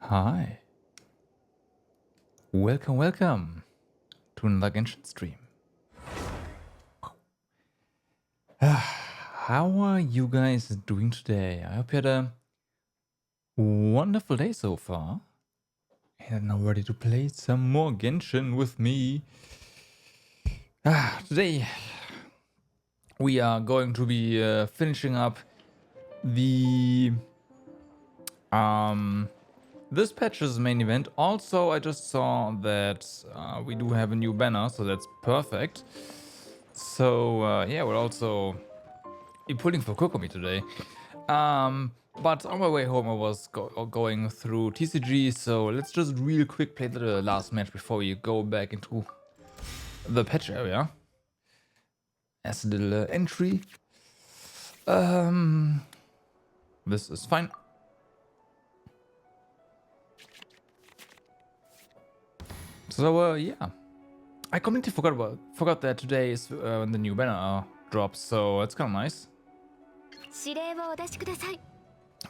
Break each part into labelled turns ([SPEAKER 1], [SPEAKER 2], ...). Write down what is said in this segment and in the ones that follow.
[SPEAKER 1] Hi. Welcome to another Genshin stream. How are you guys doing today? I hope you had a wonderful day so far. And now ready to play some more Genshin with me. Today we are going to be finishing up the this patch's main event. Also, I just saw that we do have a new banner, so that's perfect. So yeah, we'll also be pulling for Kokomi today. But on my way home, I was going through TCG, so let's just real quick play the last match before we go back into the patch area. As a little entry. This is fine. So yeah, I completely forgot that today is when the new banner drops, so it's kind of nice.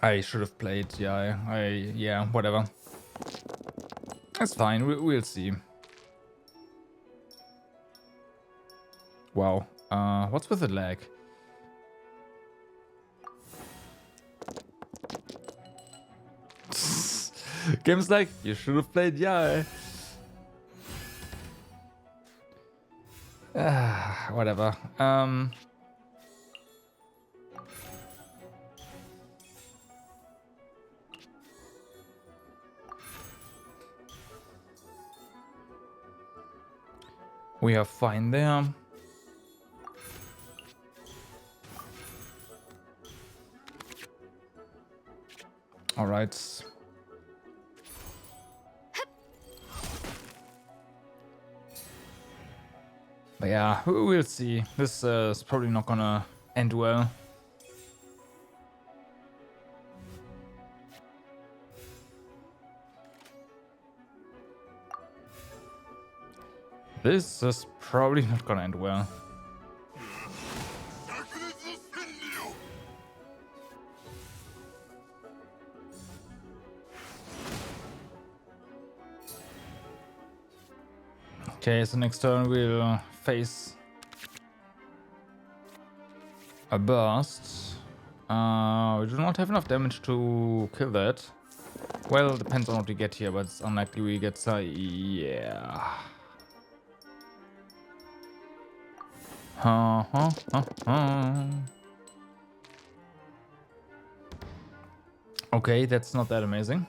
[SPEAKER 1] I should have played. Yeah, whatever. That's fine. We'll see. Wow. What's with the lag? Game's like, you should have played, yeah. Whatever. We are fine there. All right. But yeah, we'll see. This is probably not gonna end well. This is probably not gonna end well. Okay, so next turn we'll face a burst. We do not have enough damage to kill that. Well, depends on what we get here, but it's unlikely we get yeah. Okay, that's not that amazing.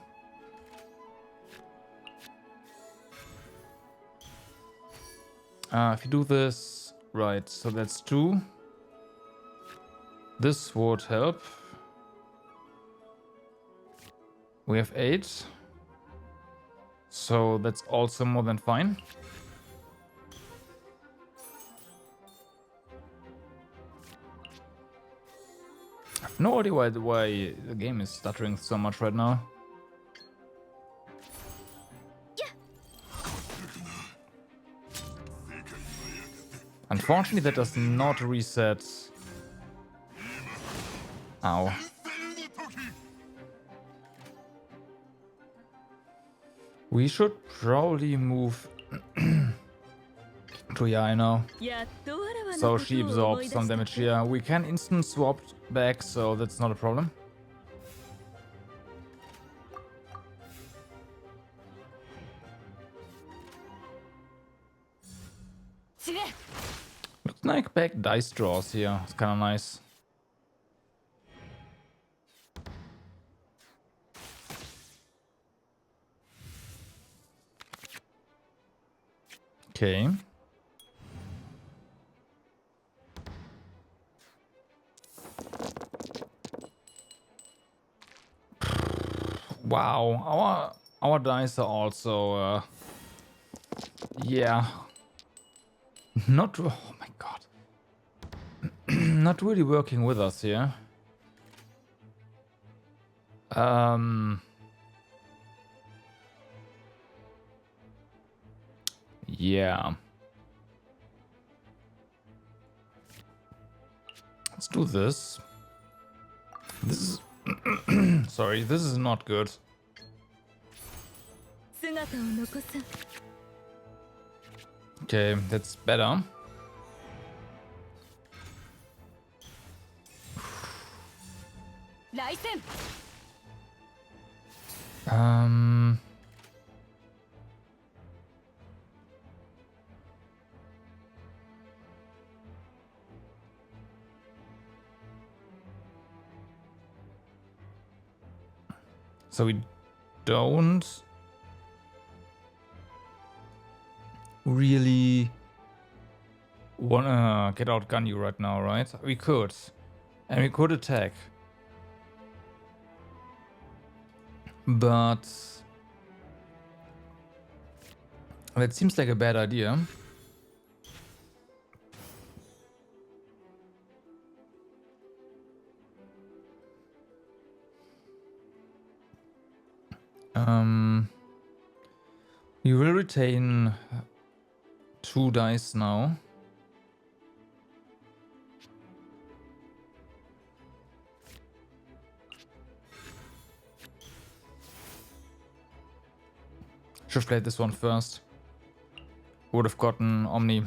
[SPEAKER 1] If you do this right, so that's 2. This would help. We have 8. So that's also more than fine. I have no idea why the game is stuttering so much right now. Unfortunately, that does not reset. Ow. We should probably move to Yaina. So she absorbs some damage here. We can instant swap back, so that's not a problem. Looks like back dice draws here. It's kind of nice. Okay. Wow, our dice are also yeah, not, oh my god, not really working with us here. Yeah, let's do this. This is sorry, this is not good. Okay, that's better. Um... So we don't really wanna get outgun you right now, right? We could. And we could attack. But that seems like a bad idea. We will retain 2 dice now. Should have played this one first. Would have gotten Omni.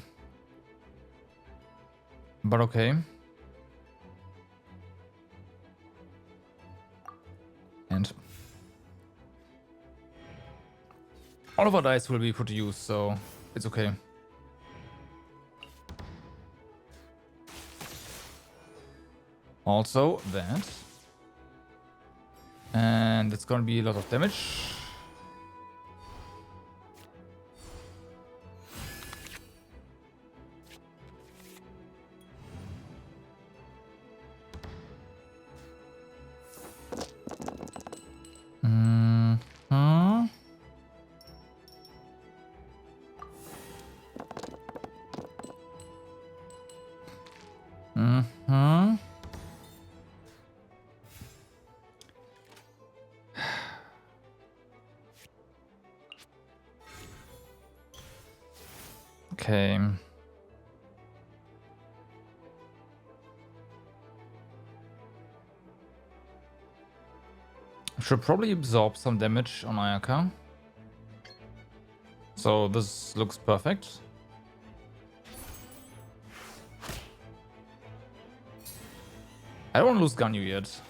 [SPEAKER 1] But okay. And all of our dice will be put to use, so it's okay. Also that. And it's gonna be a lot of damage. Okay. Should probably absorb some damage on Ayaka. So this looks perfect. I don't want to lose Ganyu yet.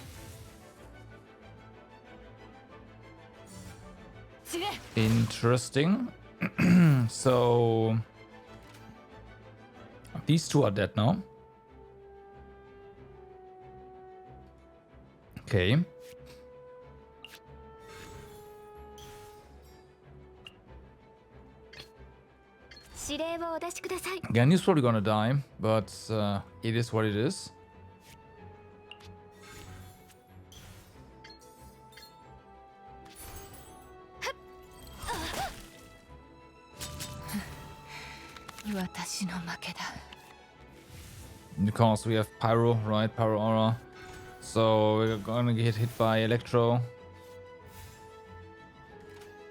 [SPEAKER 1] Interesting. So these 2 are dead now. Okay. Ganyu's probably gonna die, but it is what it is. Because we have Pyro, right? Pyro Aura. So we're gonna get hit by Electro.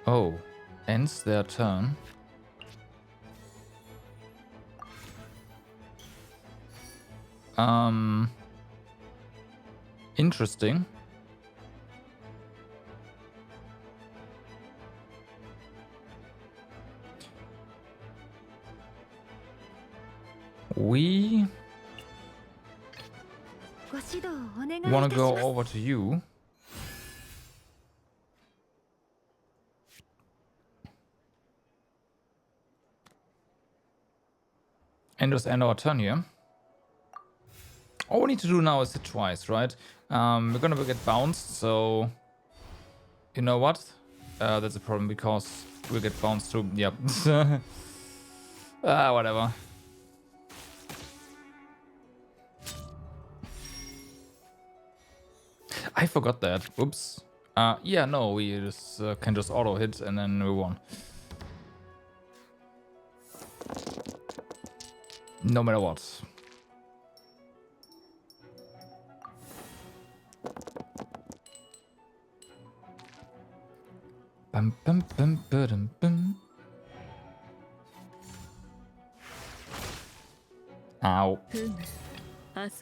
[SPEAKER 1] Oh, ends their turn. Interesting. We want to go over to you. And just end our turn here. All we need to do now is hit twice, right? We're gonna get bounced, so you know what? That's a problem because we'll get bounced too. Yep. Whatever. I forgot that. Oops. Yeah, no, we just can just auto hit and then we won. No matter what. Bum, bum, bum, ba-dum, bum. Ow. Let's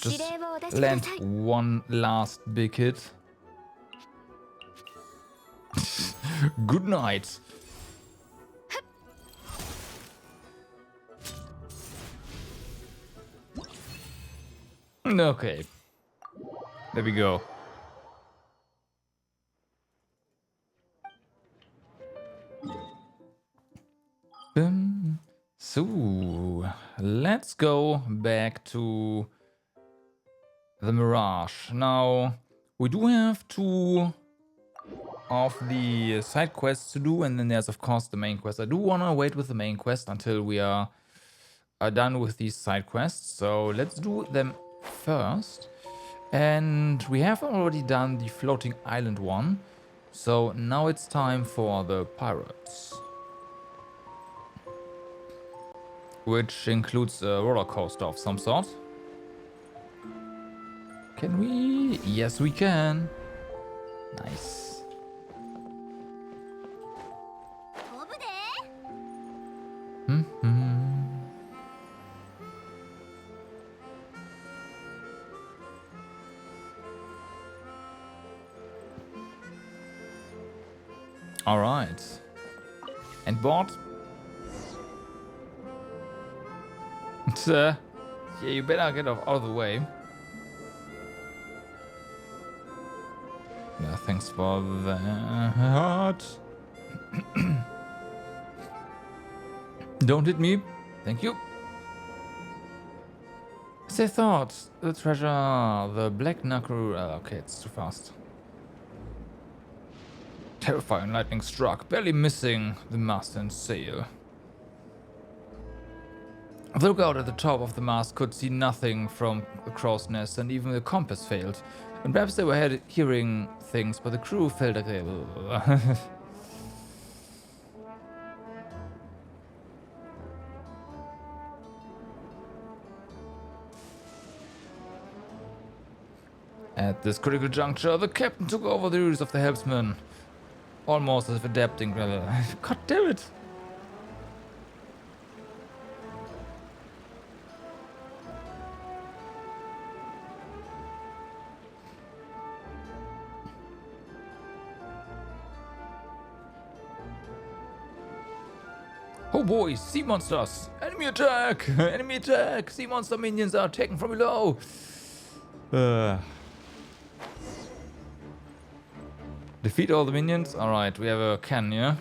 [SPEAKER 1] just land one last big hit. Good night. Okay. There we go. So, let's go back to the Mirage. Now, we do have 2 of the side quests to do, and then there's of course the main quest. I do want to wait with the main quest until we are done with these side quests, so let's do them first. And we have already done the floating island one, so now it's time for the pirates, which includes a roller coaster of some sort. Can we? Yes, we can. Nice. All right. And board. Yeah, you better get out of the way. Yeah, thanks for that. Don't hit me. Thank you. As I thought, the treasure, the black knuckle. Okay, it's too fast. Terrifying lightning struck, barely missing the mast and sail. The lookout at the top of the mast could see nothing from the crow's nest, and even the compass failed. And perhaps they were hearing things, but the crew felt like they At this critical juncture, the captain took over the duties of the helmsman, almost as if adapting. God damn it! Oh boy, sea monsters! Enemy attack! Enemy attack! Sea monster minions are attacking from below! Defeat all the minions? Alright, we have a cannon, yeah?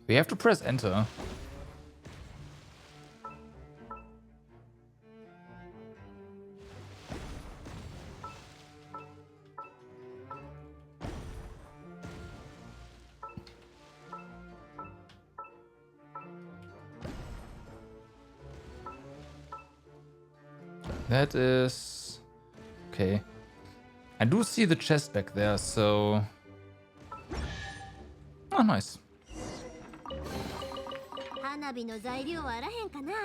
[SPEAKER 1] We have to press enter. That is... okay. I do see the chest back there, so... oh, nice.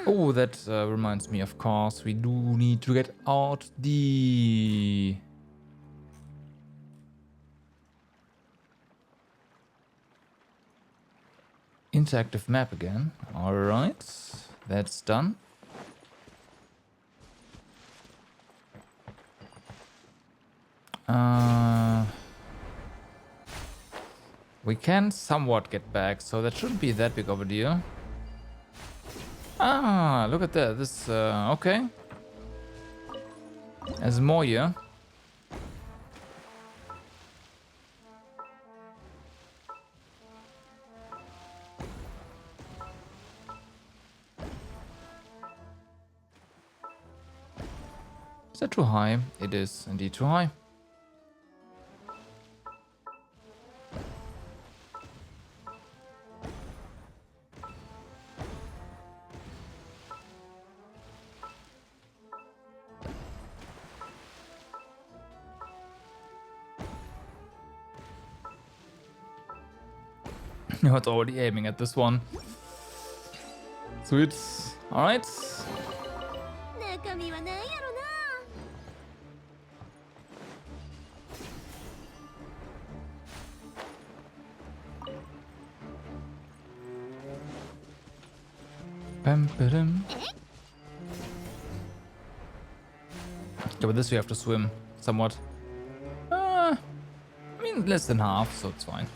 [SPEAKER 1] Oh, that reminds me, of course, we do need to get out the... interactive map again. Alright, that's done. We can somewhat get back, so that shouldn't be that big of a deal. Ah, look at that. This, okay. There's more here. Is that too high? It is indeed too high. No, it's already aiming at this one. Sweet. Alright. Yeah, but this you have to swim somewhat. I mean, less than half, so it's fine.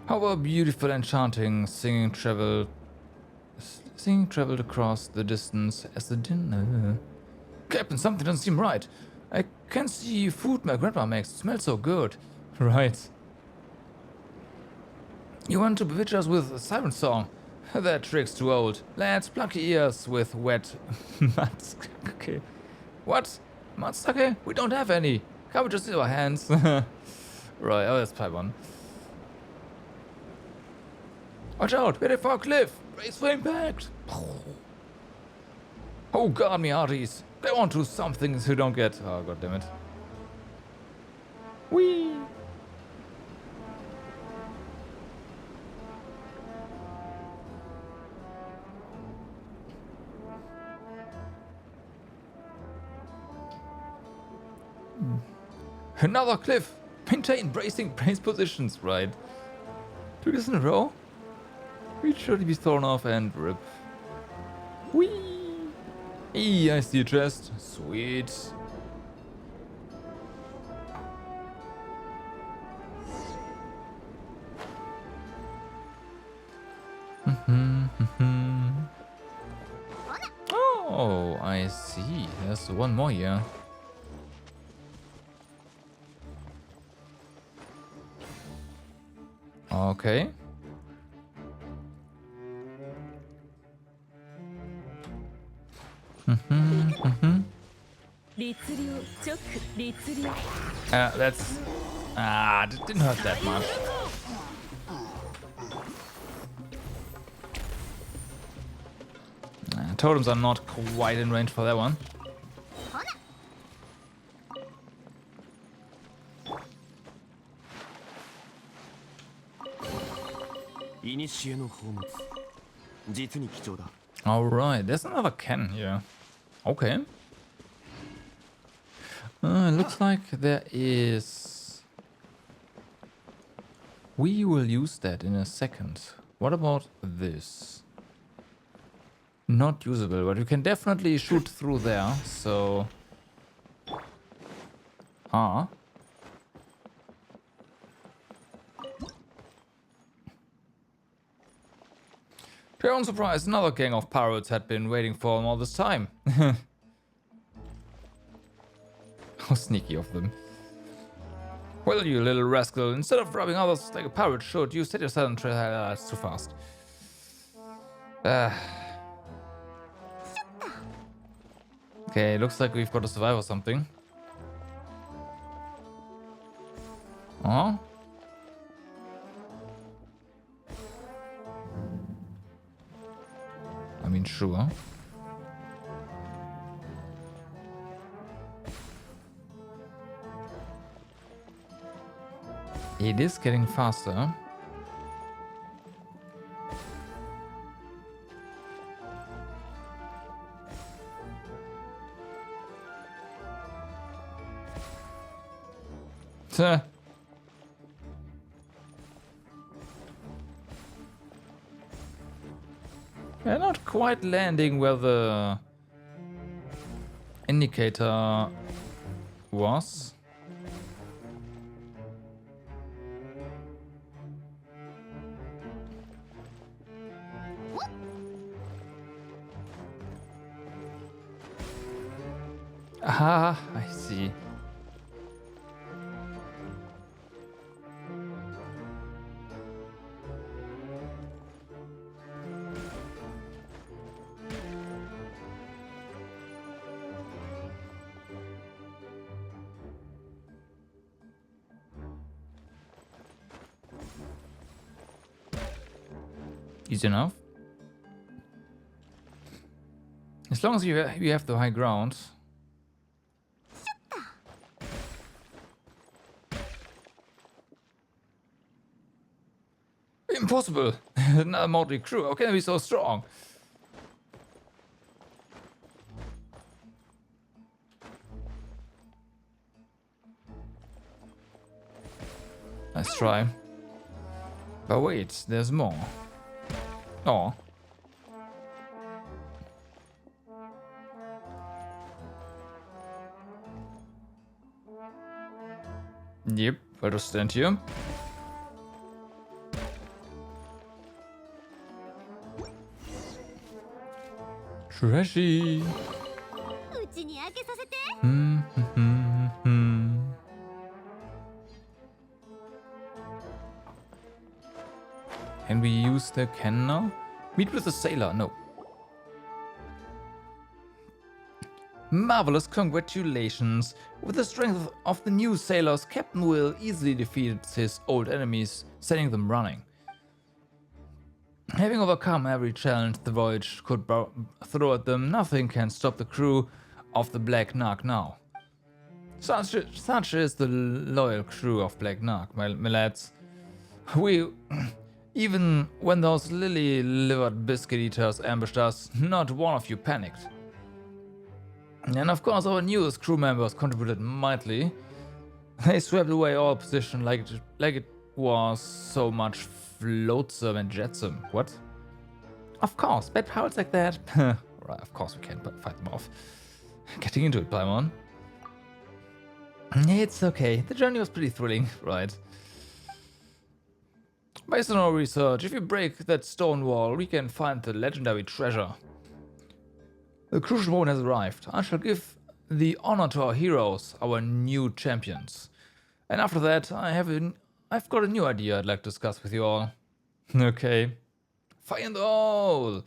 [SPEAKER 1] How beautiful, enchanting, singing traveled across the distance as the dinner. Captain, something doesn't seem right. I can see food my grandma makes. It smells so good. Right. You want to bewitch us with a siren song? That trick's too old. Lads, plug your ears with wet matsake. What? Matsake? We don't have any. Can't we just use our hands? Right, oh, that's pipe one. Watch out, ready for a cliff. Race for impact. Oh god, me hearties. They want to do some things who don't get. Oh god damn it. Whee! Another cliff. Maintain bracing brace positions, right? 2 days in a row? We'd surely be thrown off and rip. Whee! Eee, I see a chest. Sweet. Oh, I see. There's one more here. Okay. That's... didn't hurt that much. Totems are not quite in range for that one. Alright, there's another cannon here. Okay. Looks like there is... We will use that in a second. What about this? Not usable, but you can definitely shoot through there, so... To your own surprise, another gang of pirates had been waiting for him all this time. How sneaky of them. Well, you little rascal, instead of robbing others like a pirate should, you set yourself on trail. It's too fast. Okay, looks like we've got to survive or something. Oh? I mean, sure. It is getting faster. Tuh. Yeah, not quite landing where the indicator was. Ah, I see. Easy enough. As long as you have the high ground. Impossible! Another motley crew, how can they be so strong? Nice try. But wait, there's more. Oh. Yep, I'll just stand here. Trashy. Can we use the cannon now? Meet with the sailor. No. Marvelous, congratulations. With the strength of the new sailors, Captain Will easily defeats his old enemies, setting them running. Having overcome every challenge the voyage could throw at them, nothing can stop the crew of the Black Nark now. Such is the loyal crew of Black Nark, my lads. Even when those lily-livered biscuit eaters ambushed us, not one of you panicked. And of course our newest crew members contributed mightily. They swept away all opposition like it was so much flotsam and jetsam. What? Of course, bad pirates like that. Right, of course we can fight them off. Getting into it, Paimon. It's okay, the journey was pretty thrilling, right? Based on our research, if we break that stone wall, we can find the legendary treasure. The crucial moment has arrived. I shall give the honor to our heroes, our new champions. And after that, I've got a new idea I'd like to discuss with you all. Okay. Fire in the hole!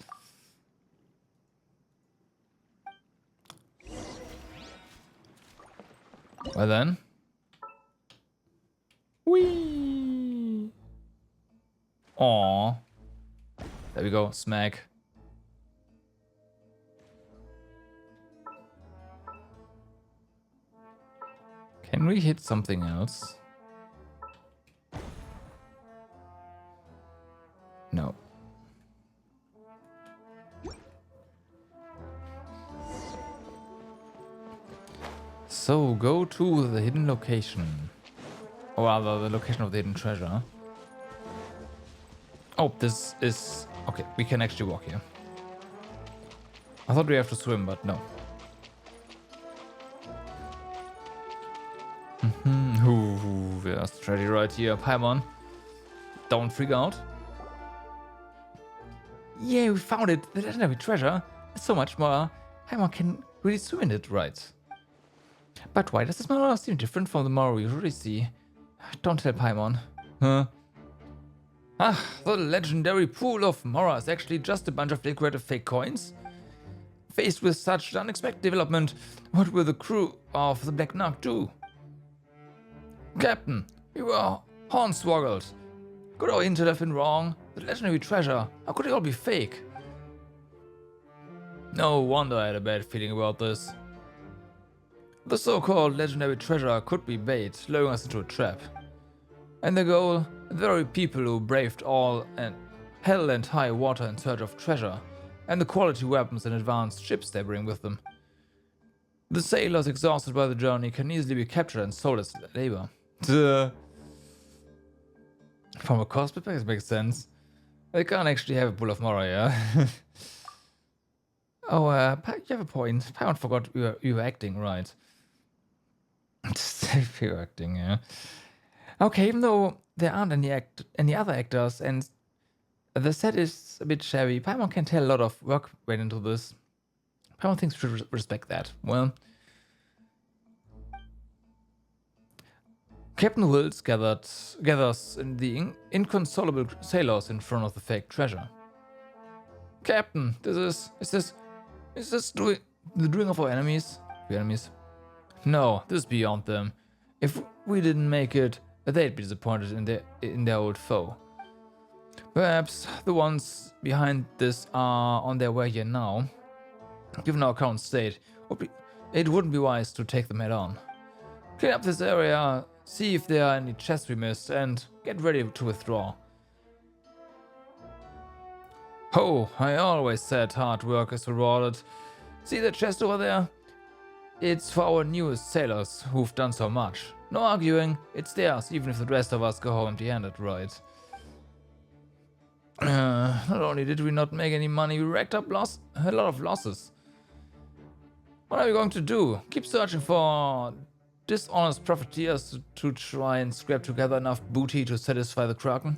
[SPEAKER 1] Well then. Whee! Aww. There we go, smack. Can we hit something else? No. So go to the hidden location. Or rather, the location of the hidden treasure. Oh, this is... Okay, we can actually walk here. I thought we have to swim, but no. Ooh, there's treasure right here. Paimon, don't freak out. Yeah, we found it. The legendary treasure. It's so much more. Paimon can really swim in it, right? But why does this Mara seem different from the Mara we usually see? Don't tell Paimon. Huh? Ah, the legendary pool of Mara is actually just a bunch of decorative fake coins? Faced with such unexpected development, what will the crew of the Black Nark do? Captain, we were hornswoggled. Could our intel have been wrong? The legendary treasure, how could it all be fake? No wonder I had a bad feeling about this. The so-called legendary treasure could be bait, luring us into a trap. And the goal, the very people who braved all and hell and high water in search of treasure, and the quality weapons and advanced ships they bring with them. The sailors exhausted by the journey can easily be captured and sold as labor. From a cost perspective, it makes sense. They can't actually have a pool of Mara, yeah? Oh, you have a point. Paimon forgot you were acting, right? You were acting, yeah. Okay, even though there aren't any other actors and the set is a bit shabby, Paimon can tell a lot of work went into this. Paimon thinks we should respect that. Well, Captain Wills gathers the inconsolable sailors in front of the fake treasure. Captain, is this the doing of our enemies? The enemies? No, this is beyond them. If we didn't make it, they'd be disappointed in their old foe. Perhaps the ones behind this are on their way here now. Given our current state, it wouldn't be wise to take them head on. Clean up this area, see if there are any chests we missed, and get ready to withdraw. Oh, I always said hard work is rewarded. See that chest over there? It's for our newest sailors who've done so much. No arguing, it's theirs, even if the rest of us go home empty-handed, right? Not only did we not make any money, we racked up a lot of losses. What are we going to do? Keep searching for dishonest profiteers to try and scrap together enough booty to satisfy the Kraken?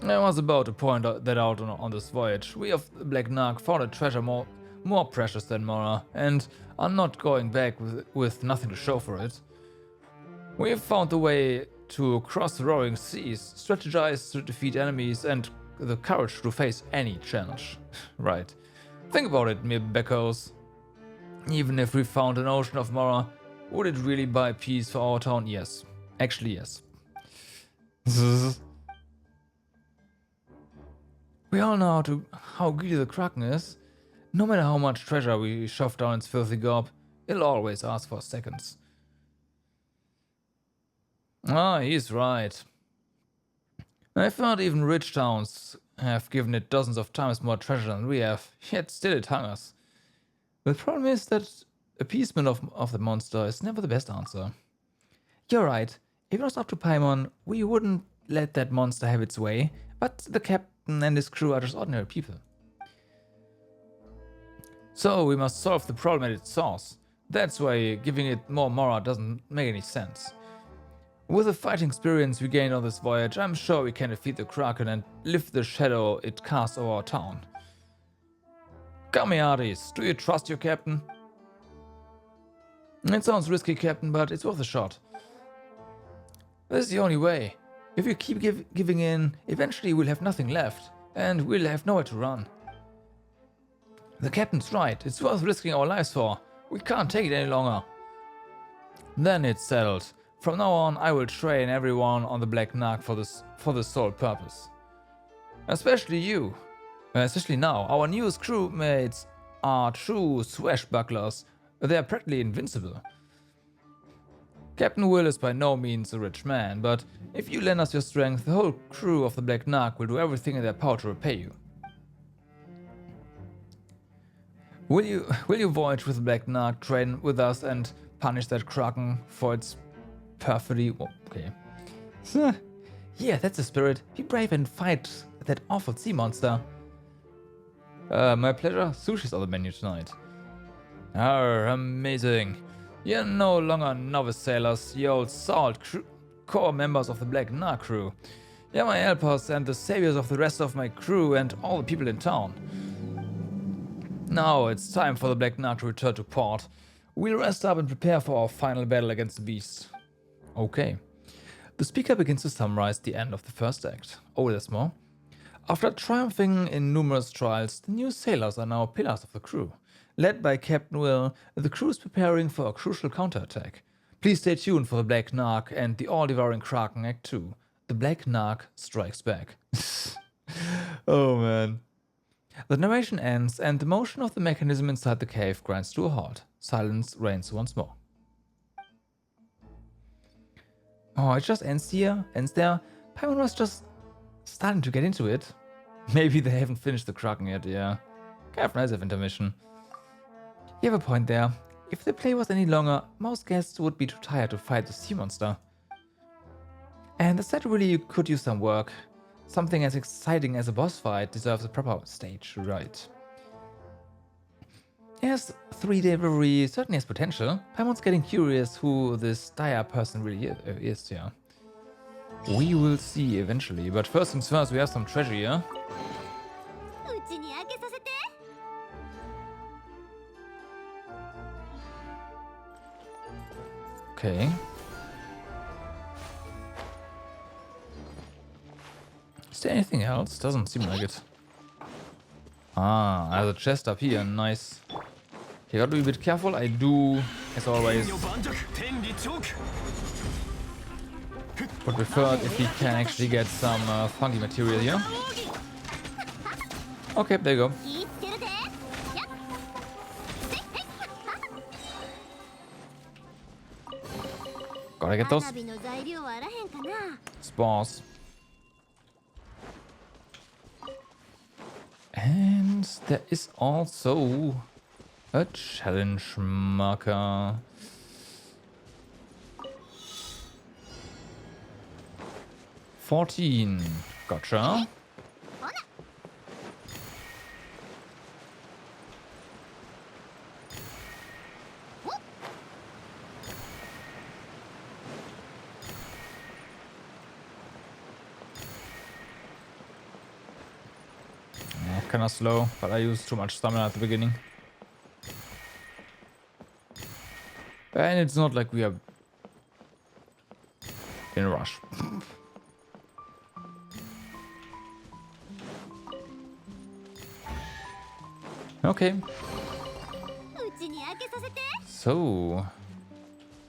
[SPEAKER 1] I was about to point that out on this voyage. We of the Black Nark found a treasure more precious than Mora, and are not going back with nothing to show for it. We have found the way to cross the roaring seas, strategize to defeat enemies, and the courage to face any challenge. Right. Think about it, mere beckos. Even if we found an ocean of Mora, would it really buy peace for our town? Yes. Actually, yes. We all know how greedy the Kraken is. No matter how much treasure we shove down its filthy gob, it'll always ask for seconds. Ah, he's right. I've heard even rich towns have given it dozens of times more treasure than we have, yet still it hungers. The problem is that appeasement of the monster is never the best answer. You're right. If it was up to Paimon, we wouldn't let that monster have its way, but the captain and his crew are just ordinary people. So we must solve the problem at its source. That's why giving it more Mora doesn't make any sense. With the fighting experience we gained on this voyage, I'm sure we can defeat the Kraken and lift the shadow it casts over our town. Come here, Artis. Do you trust your captain? It sounds risky, Captain, but it's worth a shot. This is the only way. If we keep giving in, eventually we'll have nothing left, and we'll have nowhere to run. The captain's right. It's worth risking our lives for. We can't take it any longer. Then it's settled. From now on, I will train everyone on the Black Nark for the sole purpose. Especially you. Especially now. Our newest crewmates are true swashbucklers. They are practically invincible. Captain Will is by no means a rich man, but if you lend us your strength, the whole crew of the Black Nark will do everything in their power to repay you. Will you voyage with the Black Nark, train with us, and punish that Kraken for its perfidy? Oh, okay. Yeah, that's the spirit. Be brave and fight that awful sea monster. My pleasure. Sushi's on the menu tonight. Amazing. You're no longer novice sailors, you're old salt core members of the Black Nark crew. You're my helpers and the saviors of the rest of my crew and all the people in town. Now it's time for the Black Nark to return to port. We'll rest up and prepare for our final battle against the beast. Okay. The speaker begins to summarize the end of the first act. Oh, there's more. After triumphing in numerous trials, the new sailors are now pillars of the crew. Led by Captain Will, the crew is preparing for a crucial counterattack. Please stay tuned for the Black Nark and the all-devouring Kraken Act 2. The Black Nark strikes back. Oh man. The narration ends and the motion of the mechanism inside the cave grinds to a halt. Silence reigns once more. Oh, it just ends there. Paimon was just starting to get into it. Maybe they haven't finished the Kraken yet, yeah. Kind of nice of intermission. You have a point there. If the play was any longer, most guests would be too tired to fight the sea monster. And the set really could use some work. Something as exciting as a boss fight deserves a proper stage, right? Yes, 3D delivery certainly has potential. Paimon's getting curious who this dire person really is, yeah. We will see eventually, but first things first, we have some treasure here. Okay. Is there anything else? Doesn't seem like it. Ah, there's a chest up here. Nice. You gotta be a bit careful. I do, as always, would prefer it if we can actually get some funky material here. Okay, there you go. Gotta get those spores. Yes, there is also a challenge marker. $14. Gotcha. Kinda slow, but I used too much stamina at the beginning. And it's not like we are in a rush. Okay. So...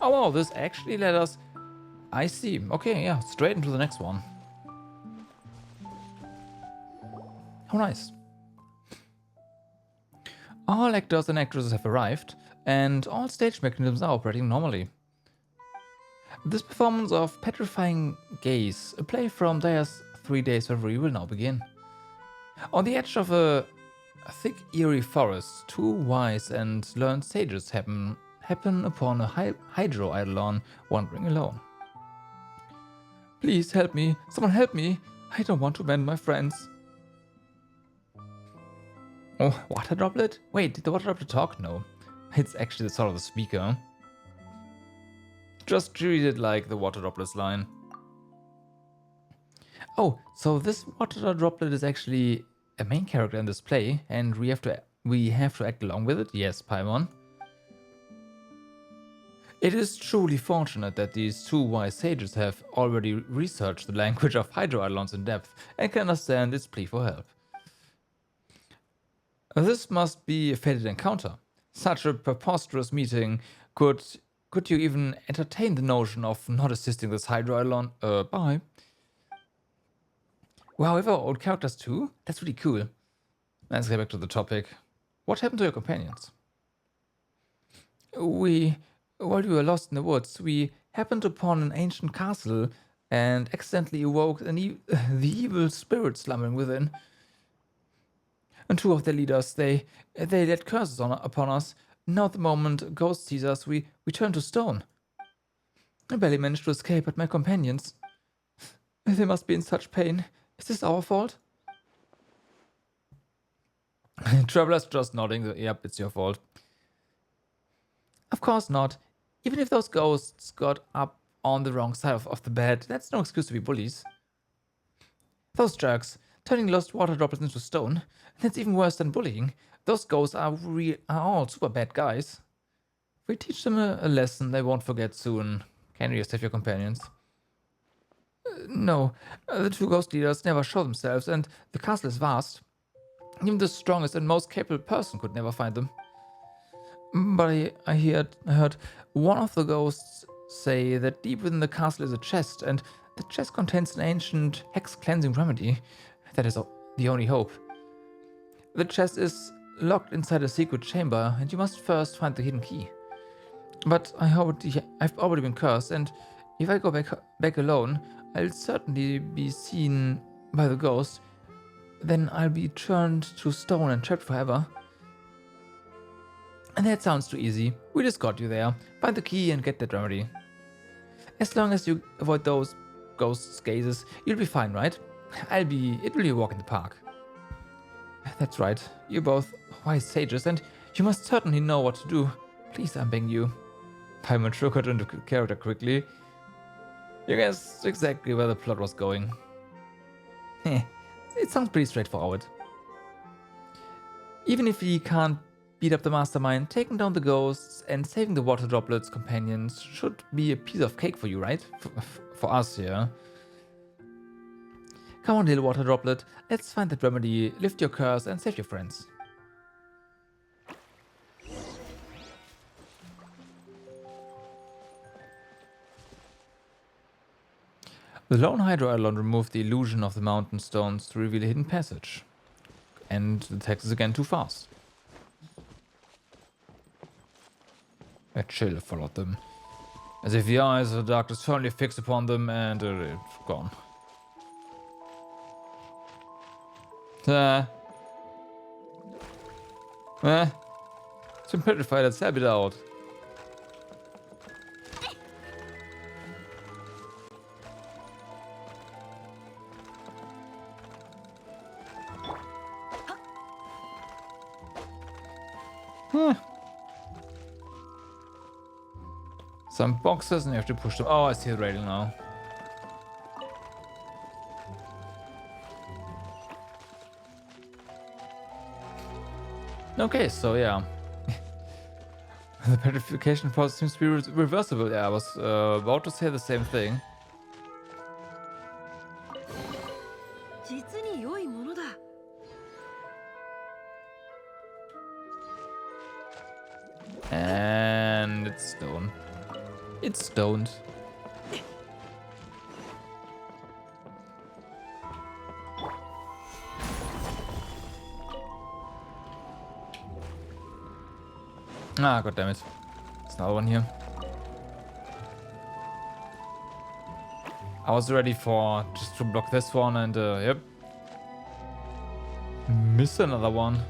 [SPEAKER 1] Oh wow, this actually let us... I see. Okay, yeah, straight into the next one. How nice. All actors and actresses have arrived, and all stage mechanisms are operating normally. This performance of Petrifying Gaze, a play from Daya's 3 Days Reverie, will now begin. On the edge of a thick, eerie forest, two wise and learned sages happen upon a hydro eidolon wandering alone. Please help me, someone help me, I don't want to abandon my friends. Oh, water droplet? Wait, did the water droplet talk? No. It's actually the sort of the speaker. Just treat it like the water droplet's line. Oh, so this water droplet is actually a main character in this play, and we have to act along with it? Yes, Paimon. It is truly fortunate that these two wise sages have already researched the language of hydro eidolons in depth and can understand its plea for help. This must be a fated encounter. Such a preposterous meeting. Could you even entertain the notion of not assisting this hydro eidolon? Bye. Wow, we have our old characters too? That's really cool. Let's get back to the topic. What happened to your companions? While we were lost in the woods, we happened upon an ancient castle and accidentally awoke the evil spirit slumbering within. And two of their leaders, they let curses upon us. Now the moment a ghost sees us, we turn to stone. I barely managed to escape, but my companions... They must be in such pain. Is this our fault? Traveler's just nodding. Yep, it's your fault. Of course not. Even if those ghosts got up on the wrong side of the bed, that's no excuse to be bullies. Those jerks, turning lost water droplets into stone. That's even worse than bullying. Those ghosts are all super bad guys. If we teach them a lesson they won't forget soon. Can you just have your companions? No, the two ghost leaders never show themselves, and the castle is vast. Even the strongest and most capable person could never find them. But I heard one of the ghosts say that deep within the castle is a chest, and the chest contains an ancient hex-cleansing remedy. That is the only hope. The chest is locked inside a secret chamber, and you must first find the hidden key. But I've already been cursed, and if I go back alone, I'll certainly be seen by the ghost. Then I'll be turned to stone and trapped forever. And that sounds too easy. We just got you there. Find the key and get that remedy. As long as you avoid those ghosts' gazes, you'll be fine, right? It will be a walk in the park. That's right. You're both wise sages, and you must certainly know what to do. Please, I'm begging you. Paimon got into character quickly. You guessed exactly where the plot was going. It sounds pretty straightforward. Even if we can't beat up the mastermind, taking down the ghosts and saving the water droplets companions should be a piece of cake for you, right? For us, yeah. Come on, little water droplet. Let's find that remedy, lift your curse, and save your friends. The lone hydro eidolon removed the illusion of the mountain stones to reveal a hidden passage. And the text is again too fast. A chill followed them, as if the eyes of the darkness firmly fixed upon them, and it's gone. Ich bin petrified, let's help it out. Some boxes and you have to push them. Oh, I see the railing now. Okay, so yeah. The petrification process seems to be reversible. Yeah, I was about to say the same thing.
[SPEAKER 2] 実に良いものだ。
[SPEAKER 1] And it's stone. It's stoned. Ah, god damn it. There's another one here. I was ready for just to block this one and yep. Miss another one.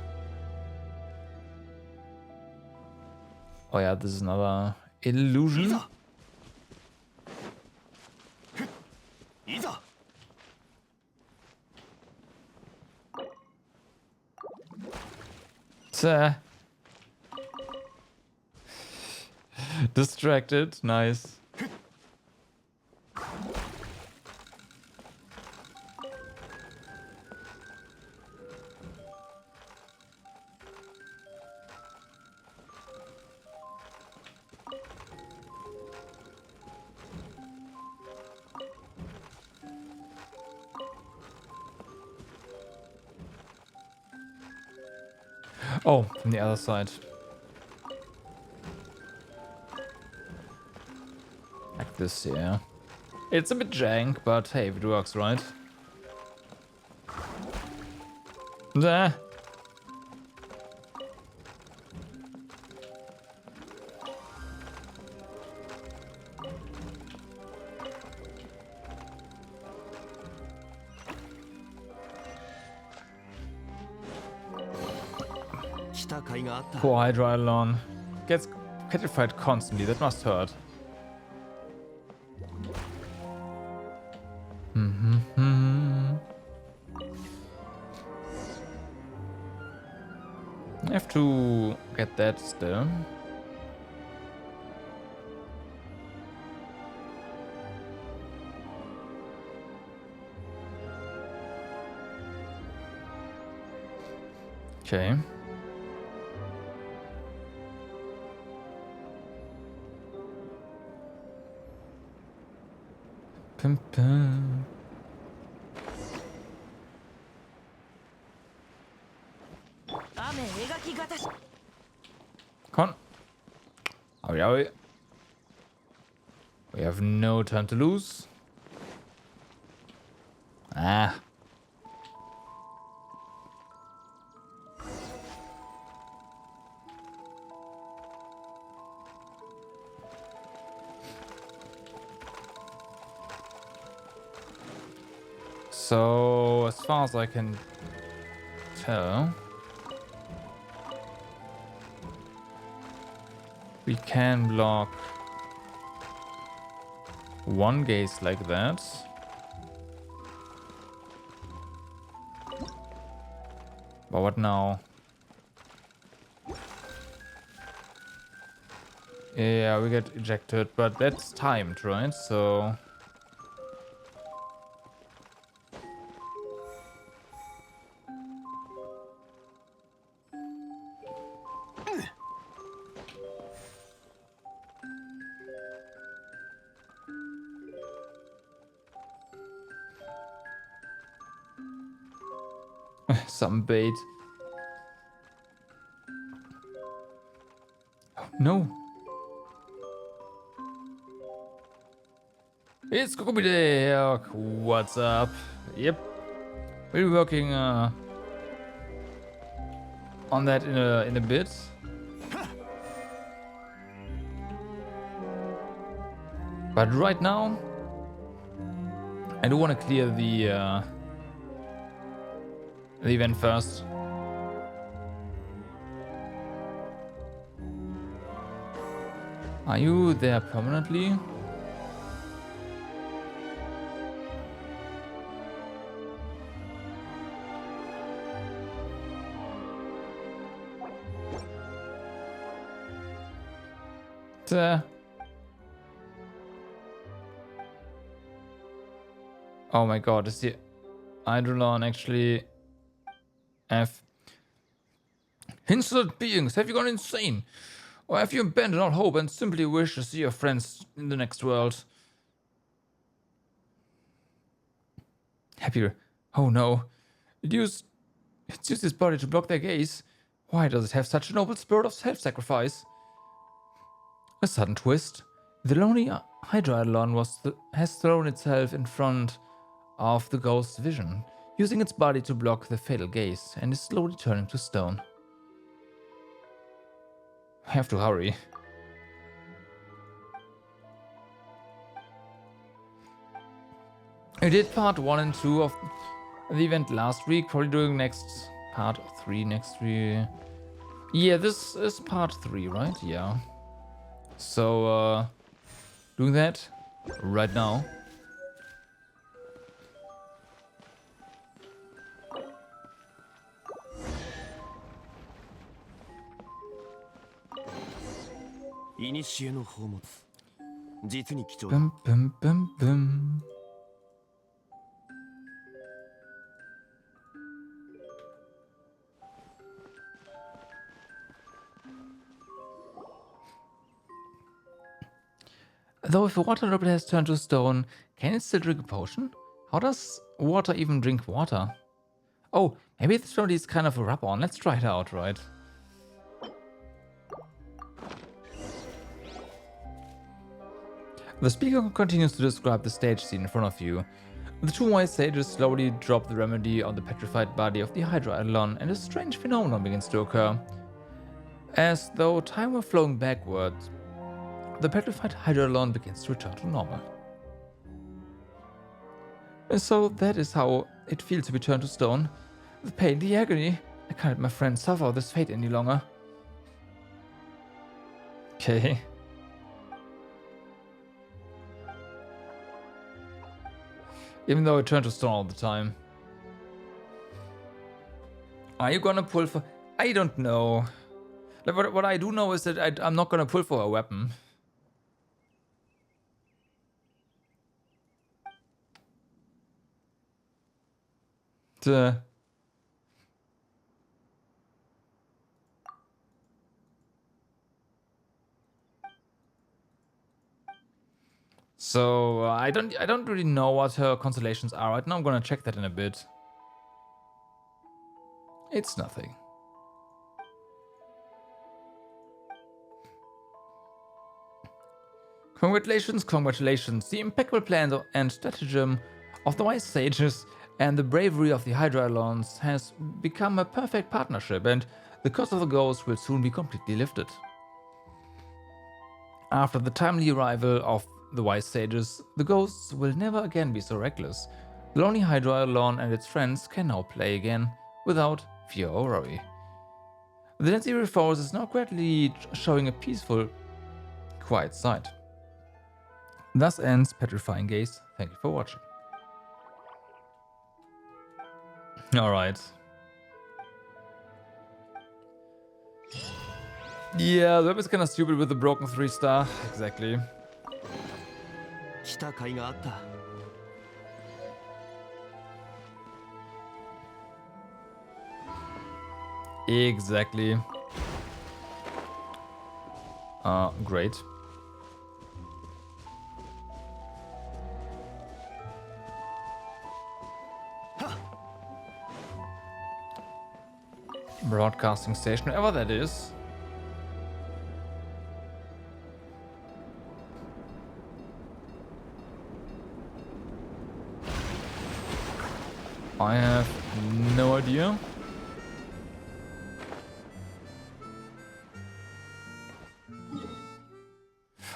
[SPEAKER 1] Oh yeah, this is another illusion. Distracted, nice. Oh, from the other side. Like this, yeah. It's a bit jank, but hey, if it works, right? Nah. Poor Hydrolon. Gets petrified constantly, that must hurt. I have to get that still. Okay. Pum, pum. Come on. Hurry, hurry. We have no time to lose. Ah. So, as far as I can tell, we can block one gaze like that. But what now? Yeah, we get ejected, but that's timed, right? So... Some bait. Oh, no. It's Kokomi Day. What's up? Yep. We'll be working on that in a bit. But right now, I do want to clear the event first. Are you there permanently? Oh my god, is the Eidolon actually have insolent beings? Have you gone insane? Or have you abandoned all hope and simply wish to see your friends in the next world? Happier. Oh no. It's used its body to block their gaze. Why does it have such a noble spirit of self-sacrifice? A sudden twist. The lonely Hydra has thrown itself in front of the ghost's vision, using its body to block the fatal gaze, and is slowly turning to stone. I have to hurry. We did part 1 and 2 of the event last week, probably doing next part 3 next week. Yeah, this is part 3, right? Yeah. So, doing that right now. Bum, bum, bum, bum. Though if a water droplet has turned to stone, can it still drink a potion? How does water even drink water? Oh, maybe this remedy is kind of a rub-on. Let's try it out, right? The speaker continues to describe the stage scene in front of you. The two wise sages slowly drop the remedy on the petrified body of the Hydra Eidolon, and a strange phenomenon begins to occur. As though time were flowing backwards, the petrified Hydra Eidolon begins to return to normal. And so that is how it feels to be turned to stone. The pain, the agony. I can't let my friend suffer this fate any longer. Okay. Even though it turned to stone all the time. Are you gonna pull for... I don't know. Like, what I do know is that I'm not gonna pull for a weapon. So I don't really know what her constellations are right now. I'm gonna check that in a bit. It's nothing. Congratulations, congratulations. The impeccable plan and stratagem of the wise sages and the bravery of the Hydra Eidolons has become a perfect partnership, and the curse of the ghost will soon be completely lifted. After the timely arrival of the wise sages, the ghosts will never again be so reckless. The lonely Hydra Eidolon and its friends can now play again without fear or worry. The dense eerie forest is now gradually showing a peaceful, quiet side. Thus ends Petrifying Gaze. Thank you for watching. Alright. Yeah, that was kind of stupid with the broken 3-star. Exactly. Exactly. Great. Broadcasting station, whatever that is. I have no idea.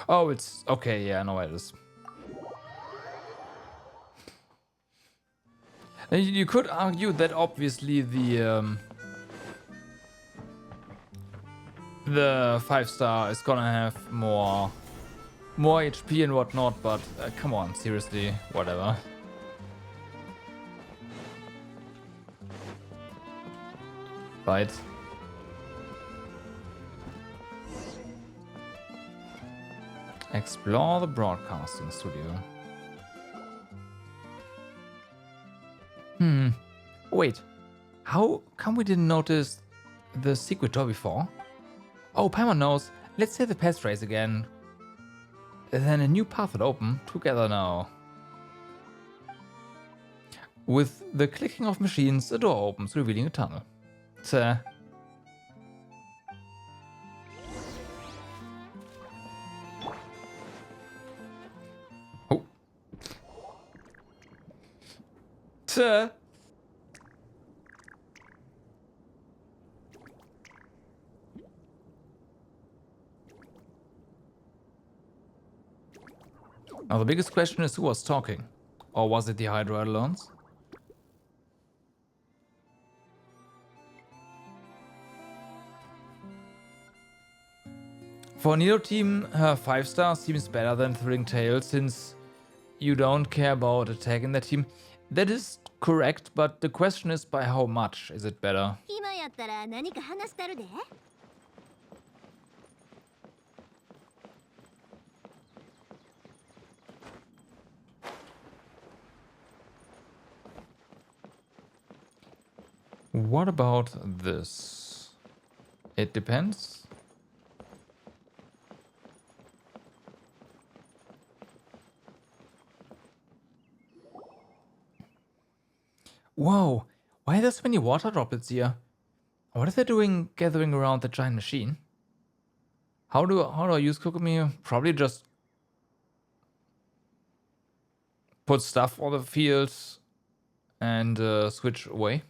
[SPEAKER 1] Oh, it's okay. Yeah, I know where it is. You could argue that obviously the 5-star is gonna have more more HP and whatnot, but come on, seriously, whatever. Right. Explore the broadcasting studio. Wait. How come we didn't notice the secret door before? Oh, Paimon knows. Let's say the path race again. Then a new path will open together now. With the clicking of machines, a door opens, revealing a tunnel. Tja. Oh. Tja. Now the biggest question is who was talking? Or was it the Hydro Eidolons? For Neo Team, her 5-star seems better than Thrilling Tale since you don't care about attacking that team. That is correct, but the question is by how much is it better?
[SPEAKER 2] 今やったら何か話したるで。
[SPEAKER 1] What about this? It depends. Whoa, why are there so many water droplets here? What are they doing gathering around the giant machine? How do I use Kokomi? Probably just put stuff on the field and switch away.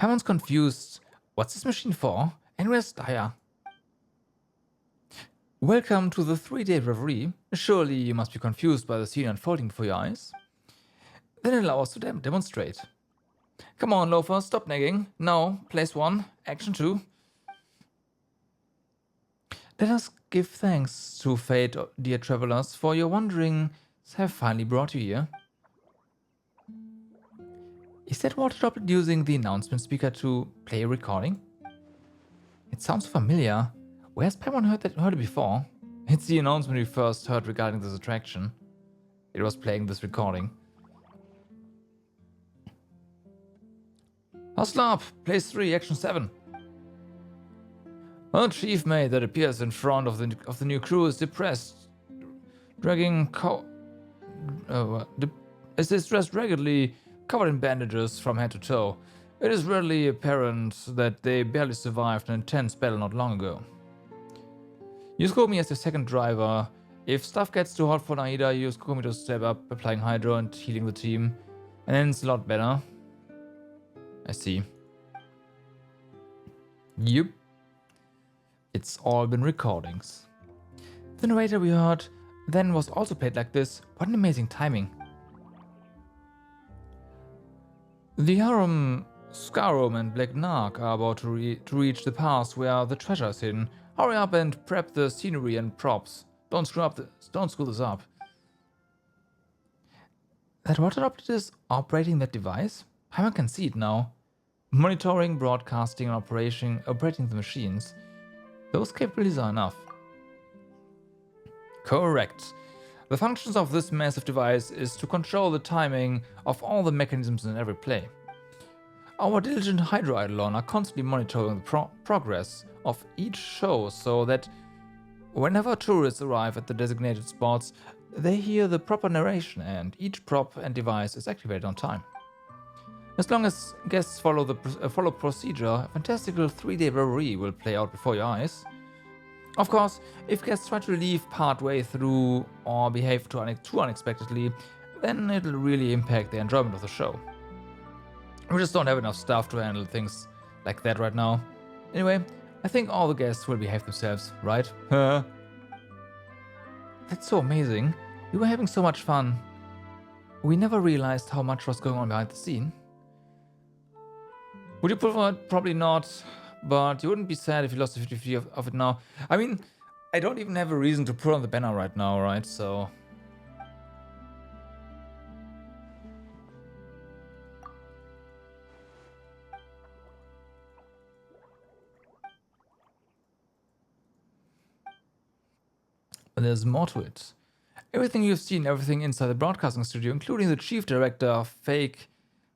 [SPEAKER 1] Paimon's confused. What's this machine for? And where's Daya? Welcome to the 3-day reverie. Surely you must be confused by the scene unfolding before your eyes. Then allow us to demonstrate. Come on, Loafer, stop nagging. Now, place 1, action 2. Let us give thanks to fate, dear travelers, for your wanderings have finally brought you here. Is that water droplet using the announcement speaker to play a recording? It sounds familiar. Where's Paimon heard it before? It's the announcement we first heard regarding this attraction. It was playing this recording. Hustle up! Place 3, action 7. A chief mate that appears in front of the new crew is depressed, is dressed raggedly, covered in bandages from head to toe. It is readily apparent that they barely survived an intense battle not long ago. Use Kokomi as the second driver. If stuff gets too hot for Naida, use Kokomi to step up, applying Hydro and healing the team. And then it's a lot better. I see. Yup. It's all been recordings. The narrator we heard then was also played like this. What an amazing timing. The Harum, Scarum and Black Nark are about to reach the pass where the treasure is hidden. Hurry up and prep the scenery and props. Don't screw this up. That water droplet is operating that device? Paimon can see it now. Monitoring, broadcasting, and operating the machines. Those capabilities are enough. Correct. The functions of this massive device is to control the timing of all the mechanisms in every play. Our diligent Hydro Eidolon are constantly monitoring the progress of each show so that whenever tourists arrive at the designated spots, they hear the proper narration and each prop and device is activated on time. As long as guests follow procedure, a fantastical 3-day reverie will play out before your eyes. Of course, if guests try to leave partway through or behave too unexpectedly, then it'll really impact the enjoyment of the show. We just don't have enough staff to handle things like that right now. Anyway, I think all the guests will behave themselves, right? That's so amazing. We were having so much fun. We never realized how much was going on behind the scene. Would you prefer it? Probably not, but you wouldn't be sad if you lost the 50-50 of it now. I mean, I don't even have a reason to put on the banner right now, right? So... But there's more to it. Everything you've seen, everything inside the broadcasting studio, including the chief director, fake,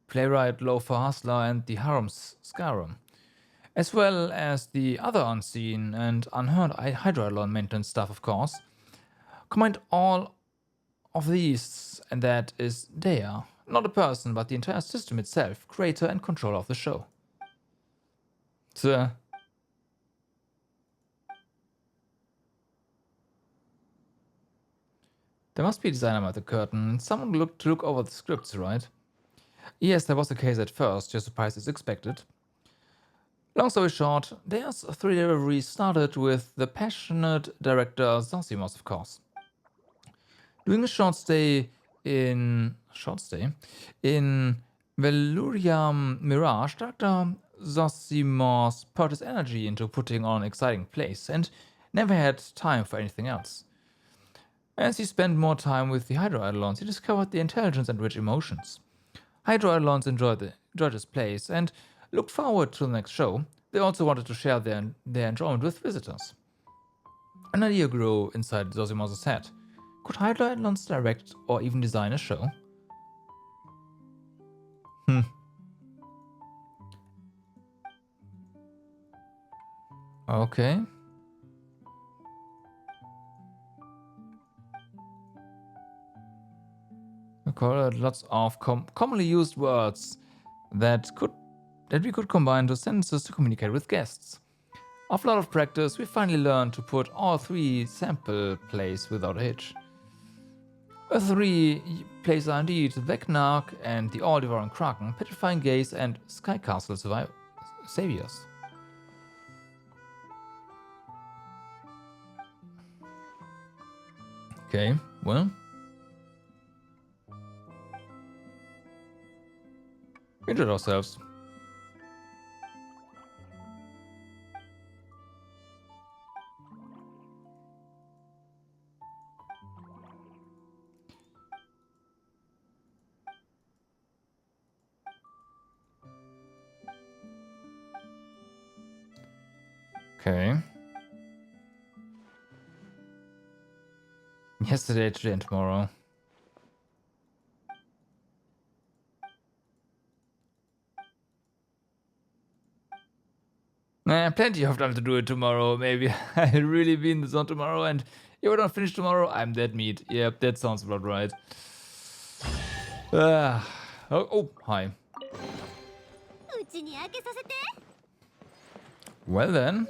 [SPEAKER 1] playwright, loafer, hustler, and the harem's Scarum, as well as the other unseen and unheard Hydroalon maintenance stuff, of course. Combined all of these, and that is Dea. Not a person, but the entire system itself, creator and controller of the show. So, there must be a designer at the curtain. Someone to look over the scripts, right? Yes, there was a case at first, your surprise is expected. Long story short, Dea's 3 delivery started with the passionate director Zosimos, of course. Doing a short stay in Velurium Mirage, Dr. Zosimos poured his energy into putting on an exciting place and never had time for anything else. As he spent more time with the Hydroidolons, he discovered the intelligence and rich emotions. Hydroidolons enjoyed his place and looked forward to the next show. They also wanted to share their enjoyment with visitors. An idea grew inside Zosimos' head. Could Hydroidolons direct or even design a show? Okay. We call it lots of commonly used words that we could combine to sentences to communicate with guests. After a lot of practice, we finally learned to put all 3 sample plays without a hitch. The 3 plays are indeed Vecnark and the All-Devouring Kraken, Petrifying Gaze, and Sky Castle Saviors. Okay, well. We enjoyed ourselves. Okay. Yesterday, today, and tomorrow. Plenty of time to do it tomorrow. Maybe I'll really be in the zone tomorrow, and if I don't finish tomorrow, I'm dead meat. Yep, that sounds about right. Hi. Well then.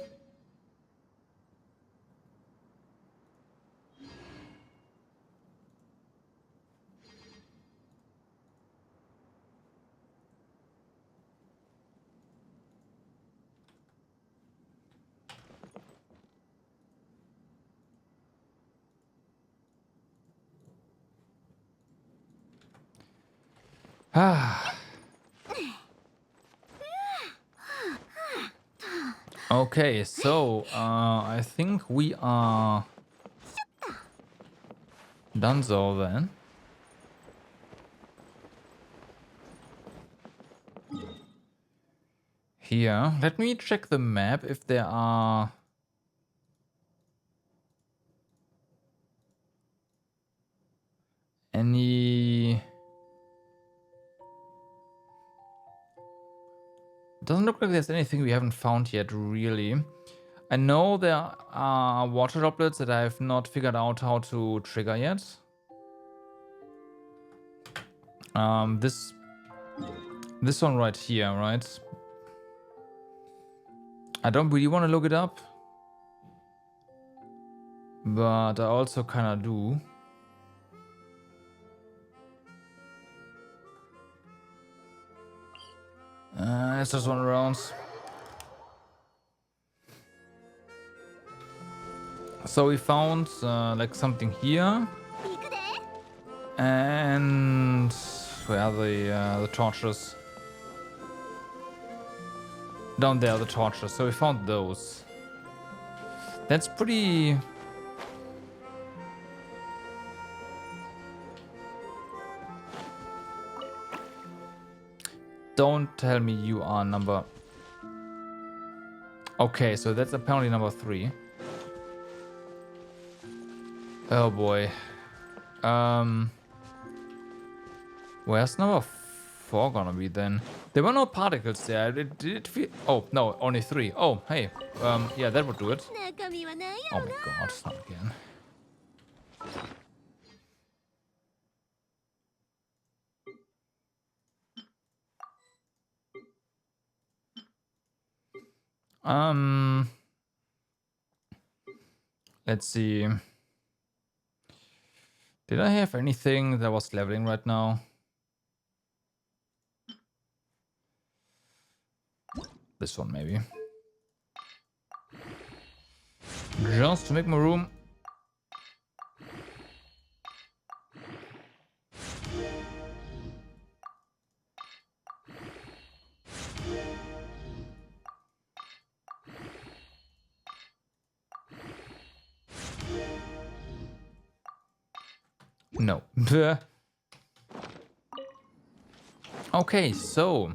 [SPEAKER 1] Okay, so I think we are done so then. Here, let me check the map if there are any... Doesn't look like there's anything we haven't found yet, really. I know there are water droplets that I have not figured out how to trigger yet. This one right here, right? I don't really want to look it up, but I also kind of do. It's just one around. So we found like something here, and where are the torches? Down there, the torches. So we found those. That's pretty Don't tell me you are number... Okay, so that's apparently number 3. Oh boy. Where's number 4 gonna be then? There were no particles there. It did feel... Oh, no, only 3. Oh, hey. Yeah, that would do it.
[SPEAKER 2] 中身はないや
[SPEAKER 1] Oh
[SPEAKER 2] ろ
[SPEAKER 1] my
[SPEAKER 2] な
[SPEAKER 1] god, not again. Let's see. Did I have anything that was leveling right now? This one maybe. Just to make more room. No. Okay, so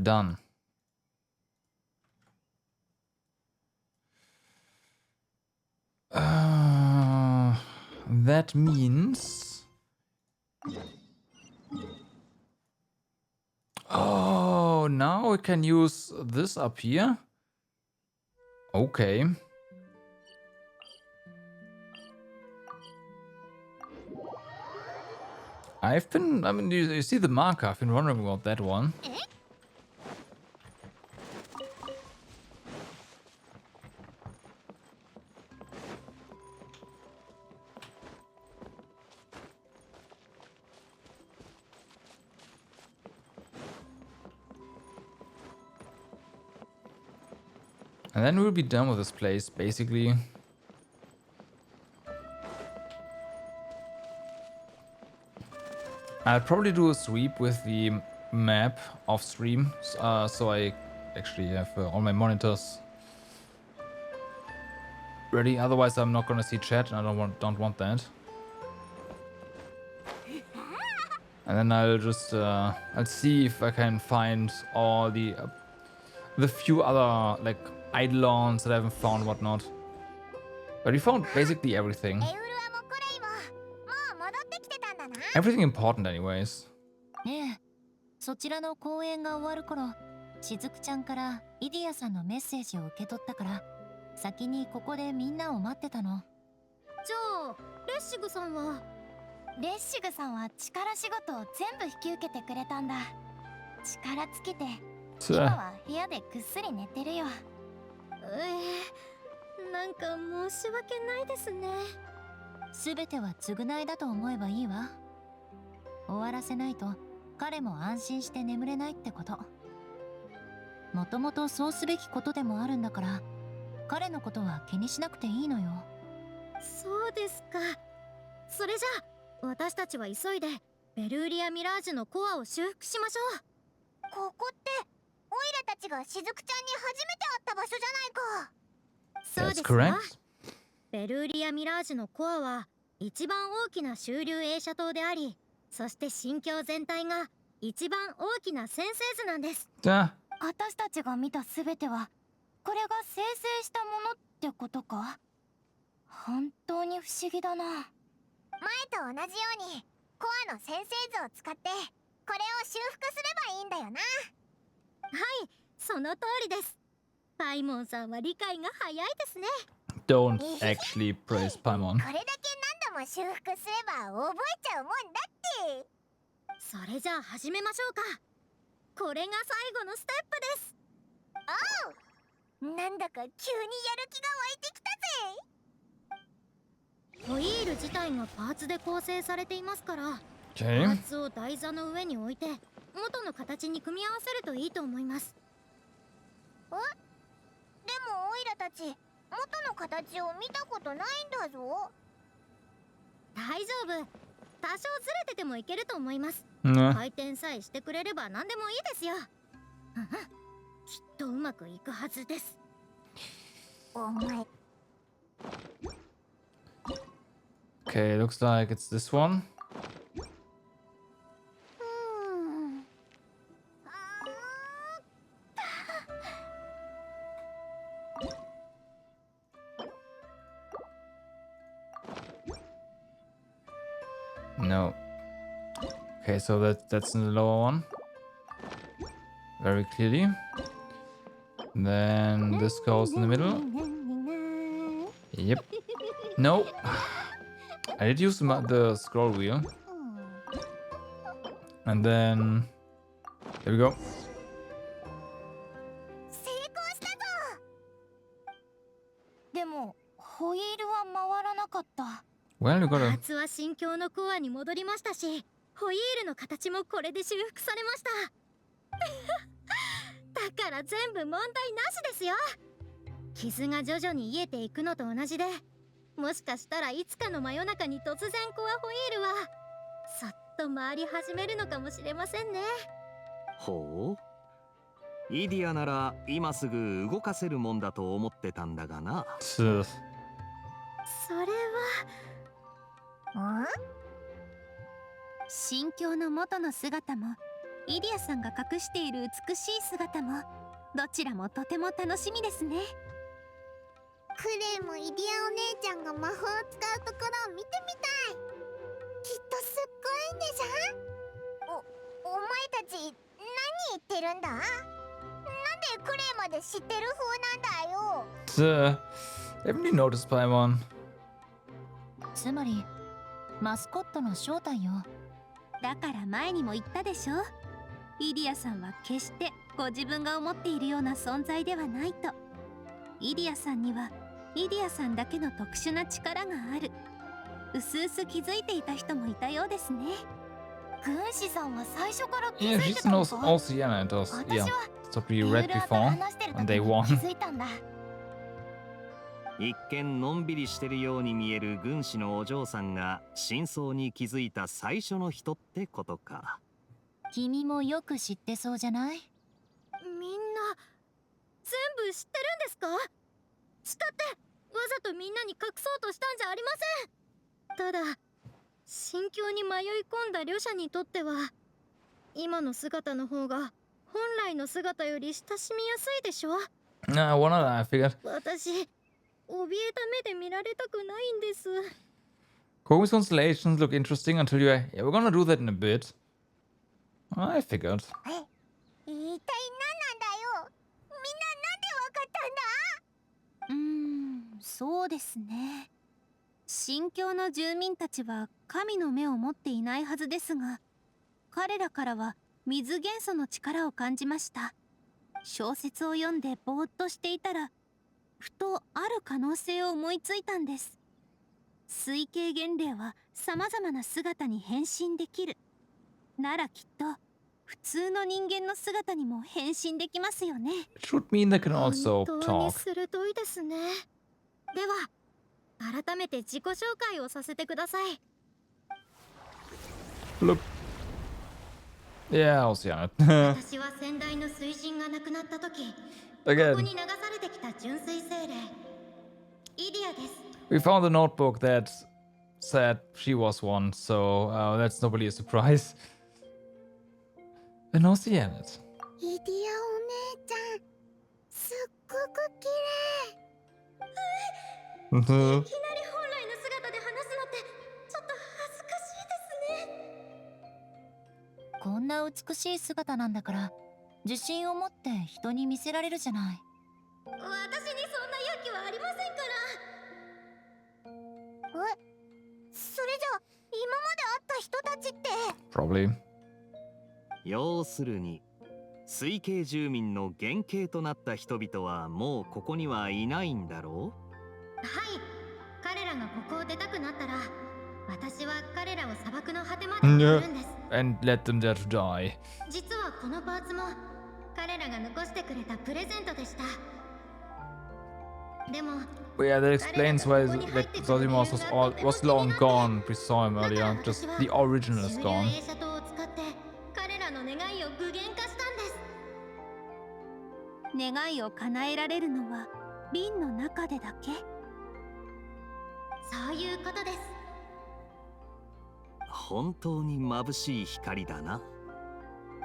[SPEAKER 1] done. That means... Oh, now we can use this up here. Okay. I mean, you see the marker. I've been wondering about that one. And then we'll be done with this place, basically. I'll probably do a sweep with the map off stream, so I actually have all my monitors ready. Otherwise, I'm not gonna see chat, and I don't want that. And then I'll just I'll see if I can find all the few other like eidolons that I haven't found, whatnot. But we found basically everything.
[SPEAKER 2] エウルアもクレイももう戻ってきてたんだな
[SPEAKER 1] Everything important, anyways.
[SPEAKER 3] ええ、そちらの公演が終わる頃、しずくちゃんからイディアさんのメッセージを受け取ったから、先にここでみんなを待ってたの。
[SPEAKER 2] じゃあレッシグさんは
[SPEAKER 3] レッシグさんは力仕事を全部引き受けてくれたんだ。力尽きて、今は部屋でぐっすり寝てるよ。
[SPEAKER 2] なんか申し訳ないですね。
[SPEAKER 3] すべては償いだと思えばいいわ。終わらせないと彼も安心して眠れないってこと。もともとそうすべきことでもあるんだから、彼のことは気にしなくていいのよ。
[SPEAKER 2] そうですか。それじゃあ私たちは急いでベルーリア・ミラージュのコアを修復しましょう。ここってオイラたちがしずくちゃんに初めて会った場所じゃないか。そうですわ。ベルーリア・ミラージュのコアは一番大きな周流映写塔であり、そして心境全体が一番大きな先生図なんです。
[SPEAKER 3] 私たちが見たすべてはこれが生成したものってことか。本当に不思議だな。
[SPEAKER 2] 前と同じようにコアの先生図を使ってこれを修復すればいいんだよな。はい、その通りです。パイモンさんは理解が早いですね。
[SPEAKER 1] Don't actually praise Paimon.
[SPEAKER 2] これだけ何度も修復すれば覚えちゃうもんだって。それじゃあ始めましょうか。これが最後のステップです。おう、なんだか急にやる気が湧いてきたぜ。ホイール自体がパーツで構成されていますから、パーツを台座の上に置いて元の形に組み合わせるといいと思います。でもオイラたち元の形を見たことないんだぞ。大丈夫、多少ずれててもいけると思います。回転さえしてくれれば何でもいいですよ。きっとうまくいくはずです。お前。
[SPEAKER 1] Okay, looks like it's this one. No. Okay, so that's the lower one. Very clearly. Then this goes in the middle. Yep. No. I did use the scroll wheel. And then... There we go. Well, you
[SPEAKER 2] パ
[SPEAKER 1] gotta...
[SPEAKER 2] ーツは心境のコアに戻りましたし、ホイールの形もこれで修復されました。だから全部問題なしですよ。傷が徐々に癒えていくのと同じで、もしかしたらいつかの真夜中に突然コアホイールはそっと回り始めるのかもしれませんね。
[SPEAKER 4] ほう。イディアなら今すぐ動かせるもんだと思ってたんだがな。
[SPEAKER 2] それは。
[SPEAKER 3] 心境の元の姿もイディアさんが隠している美しい姿もどちらもとても楽しみですね。
[SPEAKER 2] クレイもイディアお姉ちゃんが魔法を使うところを見てみたい。きっとすっごいんでしょ。お前たち何言ってるんだ。なんでクレイまで知ってる風なんだよ。
[SPEAKER 1] Haven't you noticed by one?
[SPEAKER 3] つまりマスコットの正体よ。だから前にも言ったでしょ。イディアさんは決してご自分が思っているような存在ではないと。イディアさんにはイディアさんだけの特殊な力がある。うすうす気づいていた人もいたようですね。軍師さんは最初から気
[SPEAKER 1] Yeah,
[SPEAKER 3] づい
[SPEAKER 1] she
[SPEAKER 3] てたの
[SPEAKER 1] knows
[SPEAKER 3] か。
[SPEAKER 1] also, yeah, it does. Yeah, that's what we read before on day 1.
[SPEAKER 3] 気づいたんだ。
[SPEAKER 4] 一見のんびりしてるように見える軍師のお嬢さんが真相に気づいた最初の人ってことか。
[SPEAKER 3] 君もよく知ってそうじゃない？
[SPEAKER 2] みんな全部知ってるんですか？したってわざとみんなに隠そうとしたんじゃありません。ただ心境に迷い込んだ旅者にとっては今の姿の方が本来の姿より親しみやすいでしょ。
[SPEAKER 1] Nah, one of that, I figured.
[SPEAKER 2] 私怯えた目で見られたくないんです。
[SPEAKER 1] Kogi's constellations look interesting until you... Yeah, we're gonna do that in a bit. I figured.
[SPEAKER 2] 一体何なんだよ。みんななんでわかったんだ。
[SPEAKER 3] そうですね。新境の住民たちは神の目を持っていないはずですが、彼らからは水元素の力を感じました。小説を読んでぼーっとしていたら、ふとある可能性を思いついたんです。水系原霊は様々な姿に変身できる。ならきっと普通の人間の姿にも変身できますよね。
[SPEAKER 1] It should mean they can also
[SPEAKER 2] 本当に
[SPEAKER 1] talk.
[SPEAKER 2] 鋭いですね。では改めて自己紹介をさせてください。
[SPEAKER 1] Look. Yeah, I'll see on it.
[SPEAKER 2] 私は先代の水神が亡くなった時、ここ
[SPEAKER 1] Again,
[SPEAKER 2] に流されてきた純粋精霊イディアです。
[SPEAKER 1] we found a notebook that said she was one, so that's not really a surprise. And I'll see on it.
[SPEAKER 2] イディアお姉ちゃん、すっごく綺麗。いきなり本来の姿で話すのってちょっと恥ずかしいですね。
[SPEAKER 3] こんな美しい姿なんだから、自信を持って人に見せられるじゃない。
[SPEAKER 2] 私にそんな勇気はありませんから。それじゃ今まで会った人たちって。
[SPEAKER 1] Probably.
[SPEAKER 4] 要するに水系住民の原型となった人々はもうここにはいないんだろう。
[SPEAKER 2] はい、彼らがここを出たくなったら私は彼らを砂漠の果てまで送るんです。
[SPEAKER 1] And let them there to die.
[SPEAKER 2] 実はこのパーツも彼らが残してくれたプレゼントでした。でも
[SPEAKER 1] But yeah, that explains why like Zosimus was long gone. We saw him earlier. Just the original is
[SPEAKER 2] 修
[SPEAKER 1] gone.
[SPEAKER 2] 練映写塔を使って彼らの願いを具現化したんです。
[SPEAKER 3] 願いを叶えられるのは瓶の中でだけ。
[SPEAKER 2] そういうことです。
[SPEAKER 4] 本当に眩しい光だな。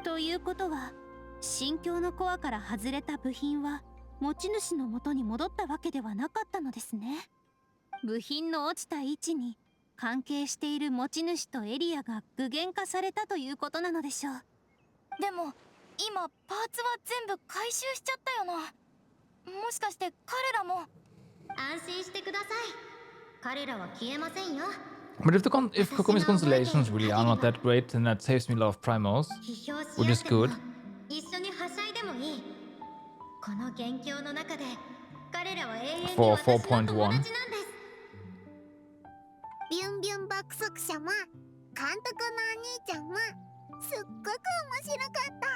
[SPEAKER 3] ということは、心境のコアから外れた部品は持ち主の元に戻ったわけではなかったのですね。部品の落ちた位置に関係している持ち主とエリアが具現化されたということなのでしょう。
[SPEAKER 2] でも今パーツは全部回収しちゃったよな。もしかして彼らも。安心してください。彼らは消えませんよ。
[SPEAKER 1] But if Kokomi's constellations really are not that great, then that saves me a lot of primos,
[SPEAKER 2] 批評し
[SPEAKER 1] which
[SPEAKER 2] 合っ
[SPEAKER 1] is
[SPEAKER 2] ても
[SPEAKER 1] good.
[SPEAKER 2] 一緒にはしゃいでもいい。この元凶の中で彼らは永遠に
[SPEAKER 1] For
[SPEAKER 2] 私の友達なん
[SPEAKER 1] 4.1.
[SPEAKER 2] です。ビュンビュン爆速者も監督のお兄ちゃんもすっごく面白かった。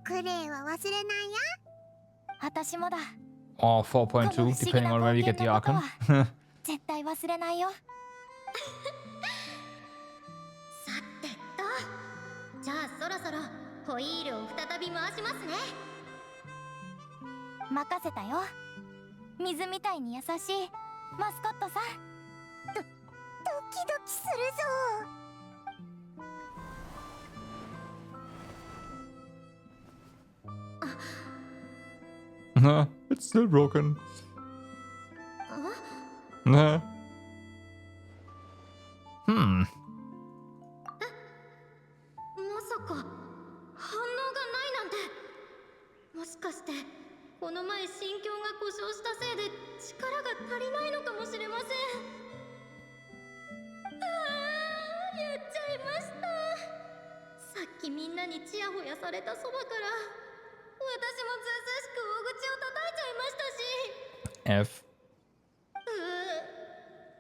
[SPEAKER 2] クレイは忘れないよ。私もだ。
[SPEAKER 1] Or 4.2, depending on where you get the Archon.
[SPEAKER 2] 絶対忘れないよ。さてと、じゃあそろそろホイールを再び回しますね。任せたよ。水みたいに優しいマスコットさん。ドキドキするぞ。
[SPEAKER 1] It's still broken. Nah.
[SPEAKER 2] まさか反応がないなんて。もしかしてこの前心境が故障したせいで力が足りないのかもしれません。やっちゃいました。さっきみんなにチヤホヤされたそばから私もずうずうしく大口を叩いちゃいましたし。
[SPEAKER 1] F.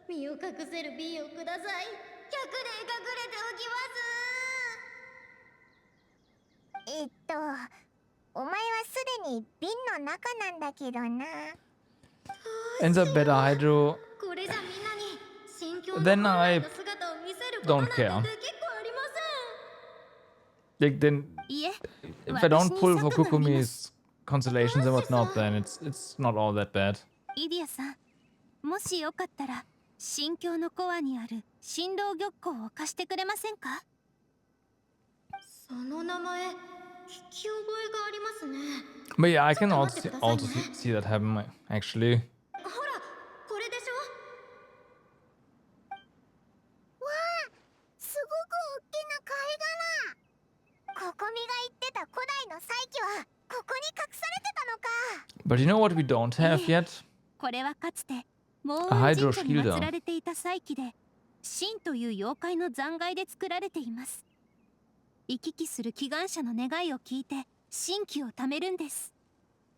[SPEAKER 2] 身を隠せる B をください。100年隠れておきます。お前はすでに瓶の中なんだけどな。
[SPEAKER 1] Ends up better Hydro.
[SPEAKER 2] これじゃみんなに心境の
[SPEAKER 1] Then
[SPEAKER 2] 本
[SPEAKER 1] I
[SPEAKER 2] 来の姿を見せることなん
[SPEAKER 1] don't
[SPEAKER 2] て
[SPEAKER 1] care.
[SPEAKER 2] できっこありま
[SPEAKER 1] Like, then,
[SPEAKER 3] いえ、
[SPEAKER 1] if I don't pull for
[SPEAKER 3] 私に策があります
[SPEAKER 1] Kokomi's constellations and whatnot, then it's not all that bad.
[SPEAKER 3] イディアさん、もしよかったら新境のコアにある神道玉光を貸してくれませんか？
[SPEAKER 2] せん。その名前聞き覚えがありますね。
[SPEAKER 1] But yeah, I can
[SPEAKER 2] ちょっ
[SPEAKER 1] also
[SPEAKER 2] と待ってくださいね。
[SPEAKER 1] see that happen, actually.
[SPEAKER 2] ほらこれでしょ。わあ、すごく大きな貝殻。ココミが言ってた古代の再起はここに隠されてたのか。
[SPEAKER 1] But you know what we don't have yet?
[SPEAKER 3] これはかつてモー
[SPEAKER 1] ハイ
[SPEAKER 3] ン
[SPEAKER 1] ドロシールド
[SPEAKER 3] 神社に祀られていた祭器で、神という妖怪の残骸で作られています。行き来する祈願者の願いを聞いて神気を貯めるんです。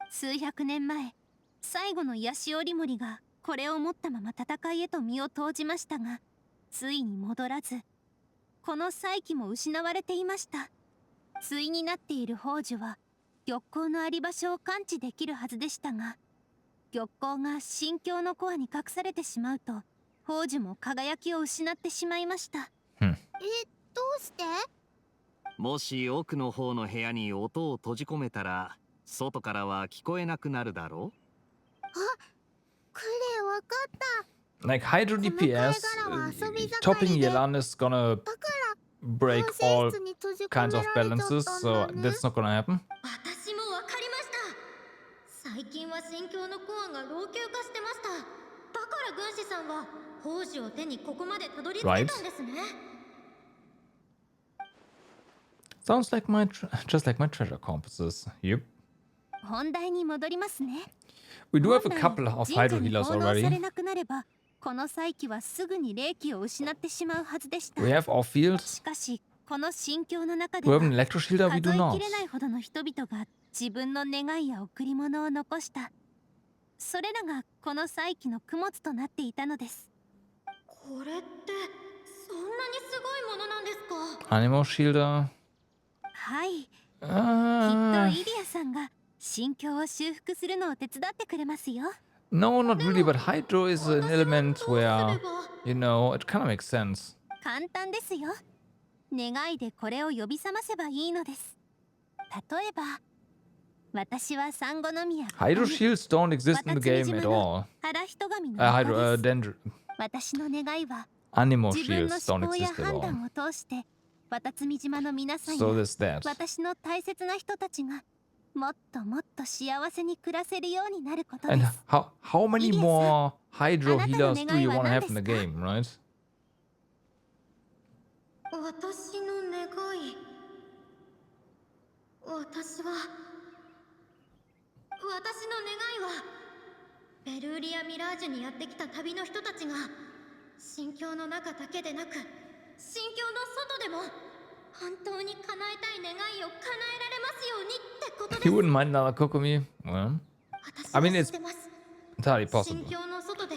[SPEAKER 3] 数百年前、最後の癒し織森がこれを持ったまま戦いへと身を投じましたが、ついに戻らず、この祭器も失われていました。対になっている宝珠は玉光のあり場所を感知できるはずでしたが、玉光が神境のコアに隠されてしまうと、宝珠も輝きを失ってしまいました。
[SPEAKER 2] どうして？
[SPEAKER 4] もし奥の方の部屋に音を閉じ込めたら、外からは聞こえなくなるだろう。
[SPEAKER 2] クレイわかった。
[SPEAKER 1] Like, Hydro DPS, topping Yelan is gonna
[SPEAKER 2] だから
[SPEAKER 1] break
[SPEAKER 2] 管制
[SPEAKER 1] all
[SPEAKER 2] 室に閉じ込
[SPEAKER 1] kinds
[SPEAKER 2] め
[SPEAKER 1] of
[SPEAKER 2] られちゃったん
[SPEAKER 1] balances,
[SPEAKER 2] だ
[SPEAKER 1] so
[SPEAKER 2] ね。
[SPEAKER 1] that's not gonna happen.
[SPEAKER 2] 私もわかりました。最近は心境のコアが老朽化してました。だから軍師さんは宝珠を手にここまでたどり着けたんですね。
[SPEAKER 1] Sounds like just like my treasure compasses. Yep.
[SPEAKER 3] 本題に戻りますね。
[SPEAKER 1] We do have a
[SPEAKER 3] 本来
[SPEAKER 1] couple of
[SPEAKER 3] 神社
[SPEAKER 1] Hydro
[SPEAKER 3] に
[SPEAKER 1] healers
[SPEAKER 3] 奉納され
[SPEAKER 1] already.
[SPEAKER 3] なくなれば、この祭器はすぐに霊気を失ってしまうはずでした。
[SPEAKER 1] We have our field.
[SPEAKER 3] しかし、この神境の中
[SPEAKER 1] We
[SPEAKER 3] では
[SPEAKER 1] have an electro shielder. We
[SPEAKER 3] 数
[SPEAKER 1] do
[SPEAKER 3] え
[SPEAKER 1] not.
[SPEAKER 3] きれないほどの人々が自分の願いや贈り物を残した。それらがこの祭器の供物となっていたのです。
[SPEAKER 2] これってそんなにすごいものなんですか？
[SPEAKER 1] Animo shielder.
[SPEAKER 3] はい。きっと
[SPEAKER 1] Uh,
[SPEAKER 3] イディアさんが神境を修復するのを手伝ってくれますよ。
[SPEAKER 1] no, not really. But Hydro is an element where, you know, it kind of makes sense.
[SPEAKER 3] 簡単ですよ。願いでこれを呼び覚ませばいいのです。例えば、私はサンゴノミヤ
[SPEAKER 1] Hydro shields don't exist in the game at all.
[SPEAKER 3] 原人神の
[SPEAKER 1] Hydro,
[SPEAKER 3] 御子です。 私の願いは
[SPEAKER 1] Animo
[SPEAKER 3] 自分の
[SPEAKER 1] shields
[SPEAKER 3] 思
[SPEAKER 1] don't
[SPEAKER 3] 考や
[SPEAKER 1] exist at
[SPEAKER 3] 判
[SPEAKER 1] all.
[SPEAKER 3] 断を通して渡積島の皆さん
[SPEAKER 1] So
[SPEAKER 3] や
[SPEAKER 1] there's that.
[SPEAKER 3] 私の大切な人たちがもっともっと幸せに暮らせるようになることで
[SPEAKER 1] And
[SPEAKER 3] す。
[SPEAKER 1] how many
[SPEAKER 3] Idiot,
[SPEAKER 1] more Hydro
[SPEAKER 3] あなたの
[SPEAKER 1] healers do you
[SPEAKER 3] 願いは
[SPEAKER 1] want to
[SPEAKER 3] 何
[SPEAKER 1] have in the
[SPEAKER 3] ですか？
[SPEAKER 1] game, right?
[SPEAKER 2] 私の願い。私の願いはベルーリア・ミラージュにやってきた旅の人たちが心境の中だけでなく心境の外でも本当に叶えたい願いを叶えられますようにってことです。
[SPEAKER 1] You wouldn't mind another Kokomi? Well, I mean, it's entirely possible.
[SPEAKER 2] 心境の外で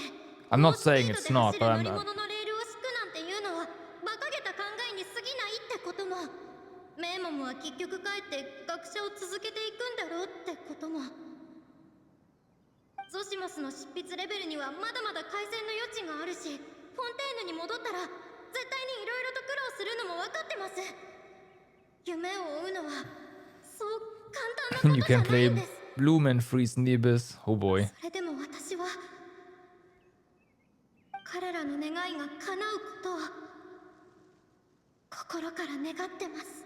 [SPEAKER 1] I'm not saying it's not, but
[SPEAKER 2] 乗
[SPEAKER 1] I'm
[SPEAKER 2] り
[SPEAKER 1] not.
[SPEAKER 2] 物のレールを敷くなんていうのは馬鹿げた考えに過ぎないってことも、メーモムは結局帰って学者を続けていくんだろうってことも、ゾシモスの執筆レベルにはまだまだ改善の余地があるし、フォンテーヌに戻ったら絶対に色々と苦労するのも分かってます。夢を追うのはそう簡単な
[SPEAKER 1] You
[SPEAKER 2] ことじゃ
[SPEAKER 1] can
[SPEAKER 2] ない
[SPEAKER 1] play
[SPEAKER 2] んです。
[SPEAKER 1] Bloom and Freeze in the Abyss. Oh boy.
[SPEAKER 2] それでも私は彼らの願いが叶うことを心から願ってます。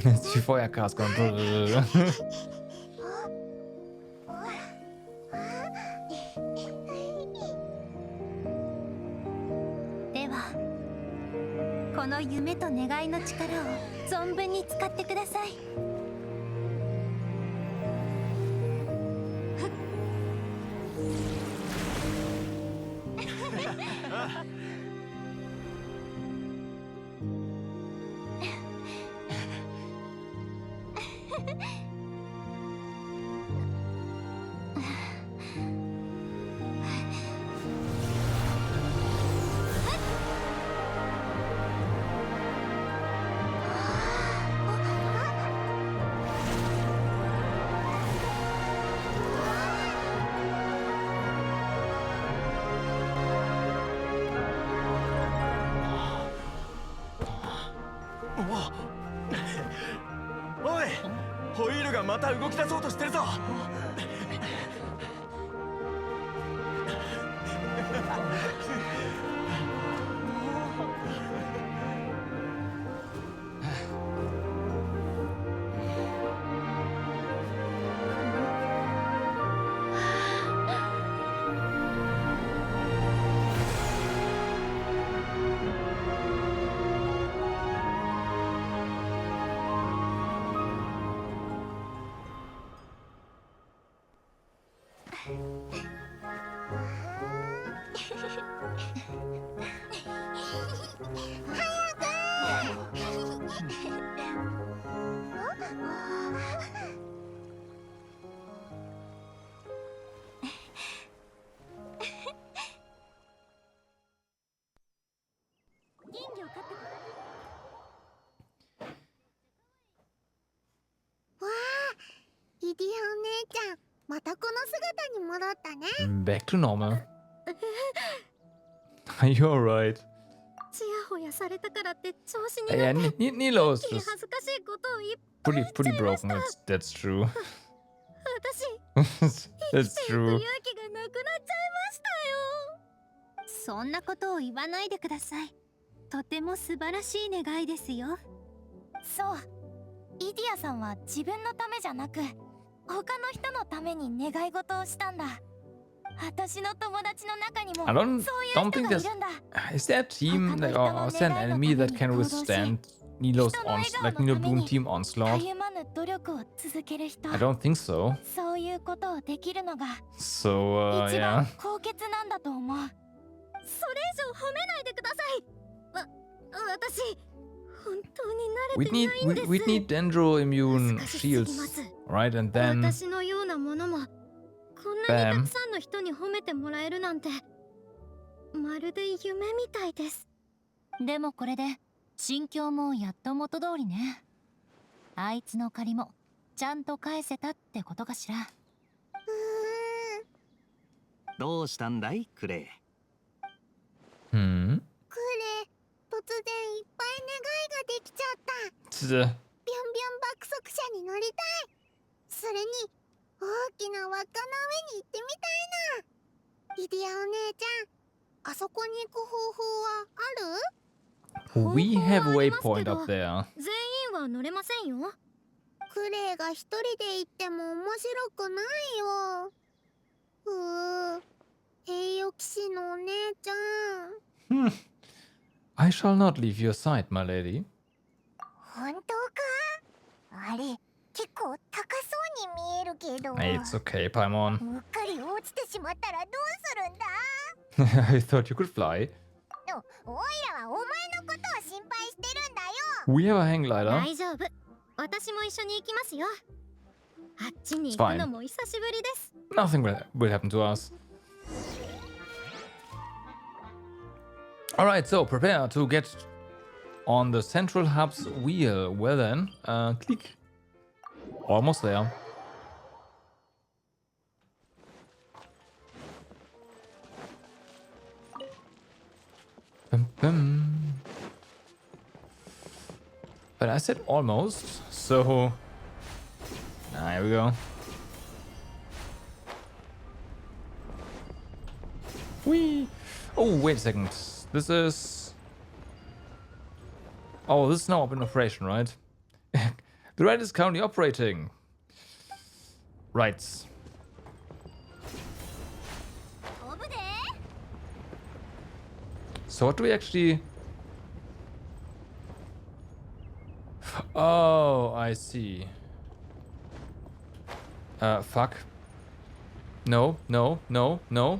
[SPEAKER 1] Jetzt die Feuerkas kommt.
[SPEAKER 3] ではこの夢と願いの力を存分に使ってください。
[SPEAKER 5] おい、ホイールがまた動き出そうとしてるぞ。
[SPEAKER 2] リディアお姉ちゃん、またこの姿に戻ったね。
[SPEAKER 1] Back to normal. Are you alright?
[SPEAKER 2] ちやほやされたからって調子に
[SPEAKER 1] Yeah,
[SPEAKER 2] 乗って
[SPEAKER 1] Nilo is
[SPEAKER 2] 恥
[SPEAKER 1] just
[SPEAKER 2] ずかしいことを言っ
[SPEAKER 1] pretty broken. That's true.
[SPEAKER 2] 私
[SPEAKER 1] That's
[SPEAKER 2] 生きていく勇
[SPEAKER 1] true.
[SPEAKER 2] 気がなくなっちゃいましたよ。
[SPEAKER 3] そんなことを言わないでください。とても素晴らしい願いですよ。
[SPEAKER 2] そう、イディアさんは自分のためじゃなく他の人のために願い事をしたんだ。私の友達の中にも
[SPEAKER 1] I don't
[SPEAKER 2] そういう
[SPEAKER 1] don't
[SPEAKER 2] 人
[SPEAKER 1] think
[SPEAKER 2] がい
[SPEAKER 1] there's
[SPEAKER 2] るんだ。
[SPEAKER 1] is there a team like, or is there an enemy that can withstand Nilo's like Nilo Bloom Team onslaught?
[SPEAKER 2] たゆまぬ努力を続ける人。
[SPEAKER 1] I don't think so.
[SPEAKER 2] そういうことをできるのが
[SPEAKER 1] So
[SPEAKER 2] 一
[SPEAKER 1] yeah.
[SPEAKER 2] 番高潔なんだと思う。それ以上褒めないでください。私本当に慣れ
[SPEAKER 1] We'd
[SPEAKER 2] て
[SPEAKER 1] need
[SPEAKER 2] ないんです。
[SPEAKER 1] we'd need dendro immune shields, right? And then
[SPEAKER 2] 私のようなものもこんなにたくさんの人に褒めてもらえるなんてまるで夢みたいです。
[SPEAKER 3] でもこれで心境もやっと元通りね。あいつの借りもちゃんと返せたってことかしら。
[SPEAKER 4] どうしたんだいクレイ。
[SPEAKER 1] Hmm.
[SPEAKER 2] クレ、突然いっぱい願いができちゃった。
[SPEAKER 1] Tch.
[SPEAKER 2] ビュンビュン爆速車に乗りたい。それに大きな輪っかの上に行ってみたいな。リディアお姉ちゃん、あそこに行く方法はある？
[SPEAKER 1] We have a waypoint up there.
[SPEAKER 2] 全員は乗れませんよ。
[SPEAKER 6] クレイが一人で行っても面白くないよ。栄誉騎士のお姉ちゃん。
[SPEAKER 1] I shall not leave your side, my lady.
[SPEAKER 6] 本当か？あれ、結構高そうに見えるけど。
[SPEAKER 1] Hey, it's okay, Paimon.
[SPEAKER 6] うっかり落ちてしまったらどうするんだ？
[SPEAKER 1] I thought you could fly.
[SPEAKER 6] おいらはお前のことを心配してるんだよ。
[SPEAKER 1] We have a hang glider.
[SPEAKER 2] 大丈夫。私も一緒に行きますよ。あっちに行くのも久しぶりです。
[SPEAKER 1] Nothing will happen to us. Alright, so prepare to get on the central hub's wheel. Well then, click. Almost there. Bum, bum. But I said almost, so here we go. Whee! Oh, wait a second. This is... Oh, this is now up in operation, right? The ride is currently operating. Right. So what do we actually... Oh, I see. Fuck. No, no, no, no.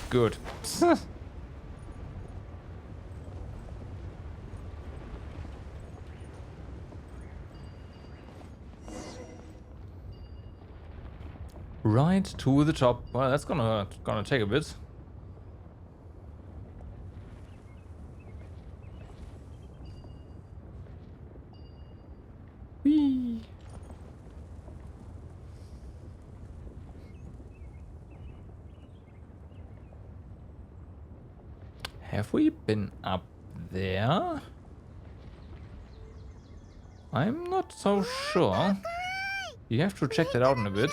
[SPEAKER 1] Good. Right to the top. Well, that's gonna take a bit. Whee! Have we been up there? I'm not so sure. You have to check that out in a bit.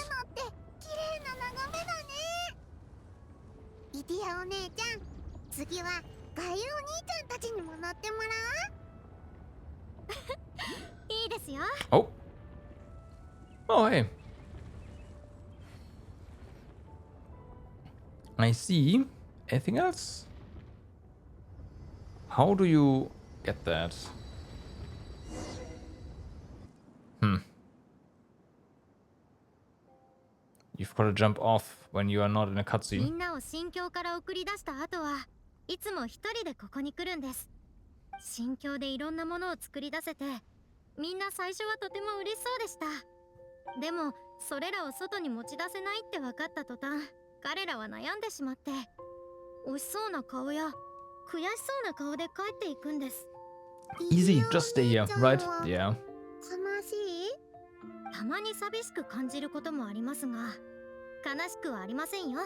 [SPEAKER 6] イディアお姉ちゃん、次はガイルお兄ちゃんたちにも乗ってもらおう。
[SPEAKER 2] いいですよ。
[SPEAKER 1] Oh. Oh, hey. I see. Anything else? How do you get that? You've got to jump off when you are not in a
[SPEAKER 2] み
[SPEAKER 1] cutscene.
[SPEAKER 2] んなを新境から送り出した後はいつも一人でここに来るんです。新境でいろんなものを作り出せてみんな最初はとても嬉しそうでした。でもそれらを外に持ち出せないって分かった途端彼らは悩んでしまって惜しそうな顔や悔しそうな顔で帰っていくんです。
[SPEAKER 1] Easy, just stay here, right? Yeah.
[SPEAKER 6] 悲しい？
[SPEAKER 2] たまに寂しく感じることもありますが悲しくはありませんよ。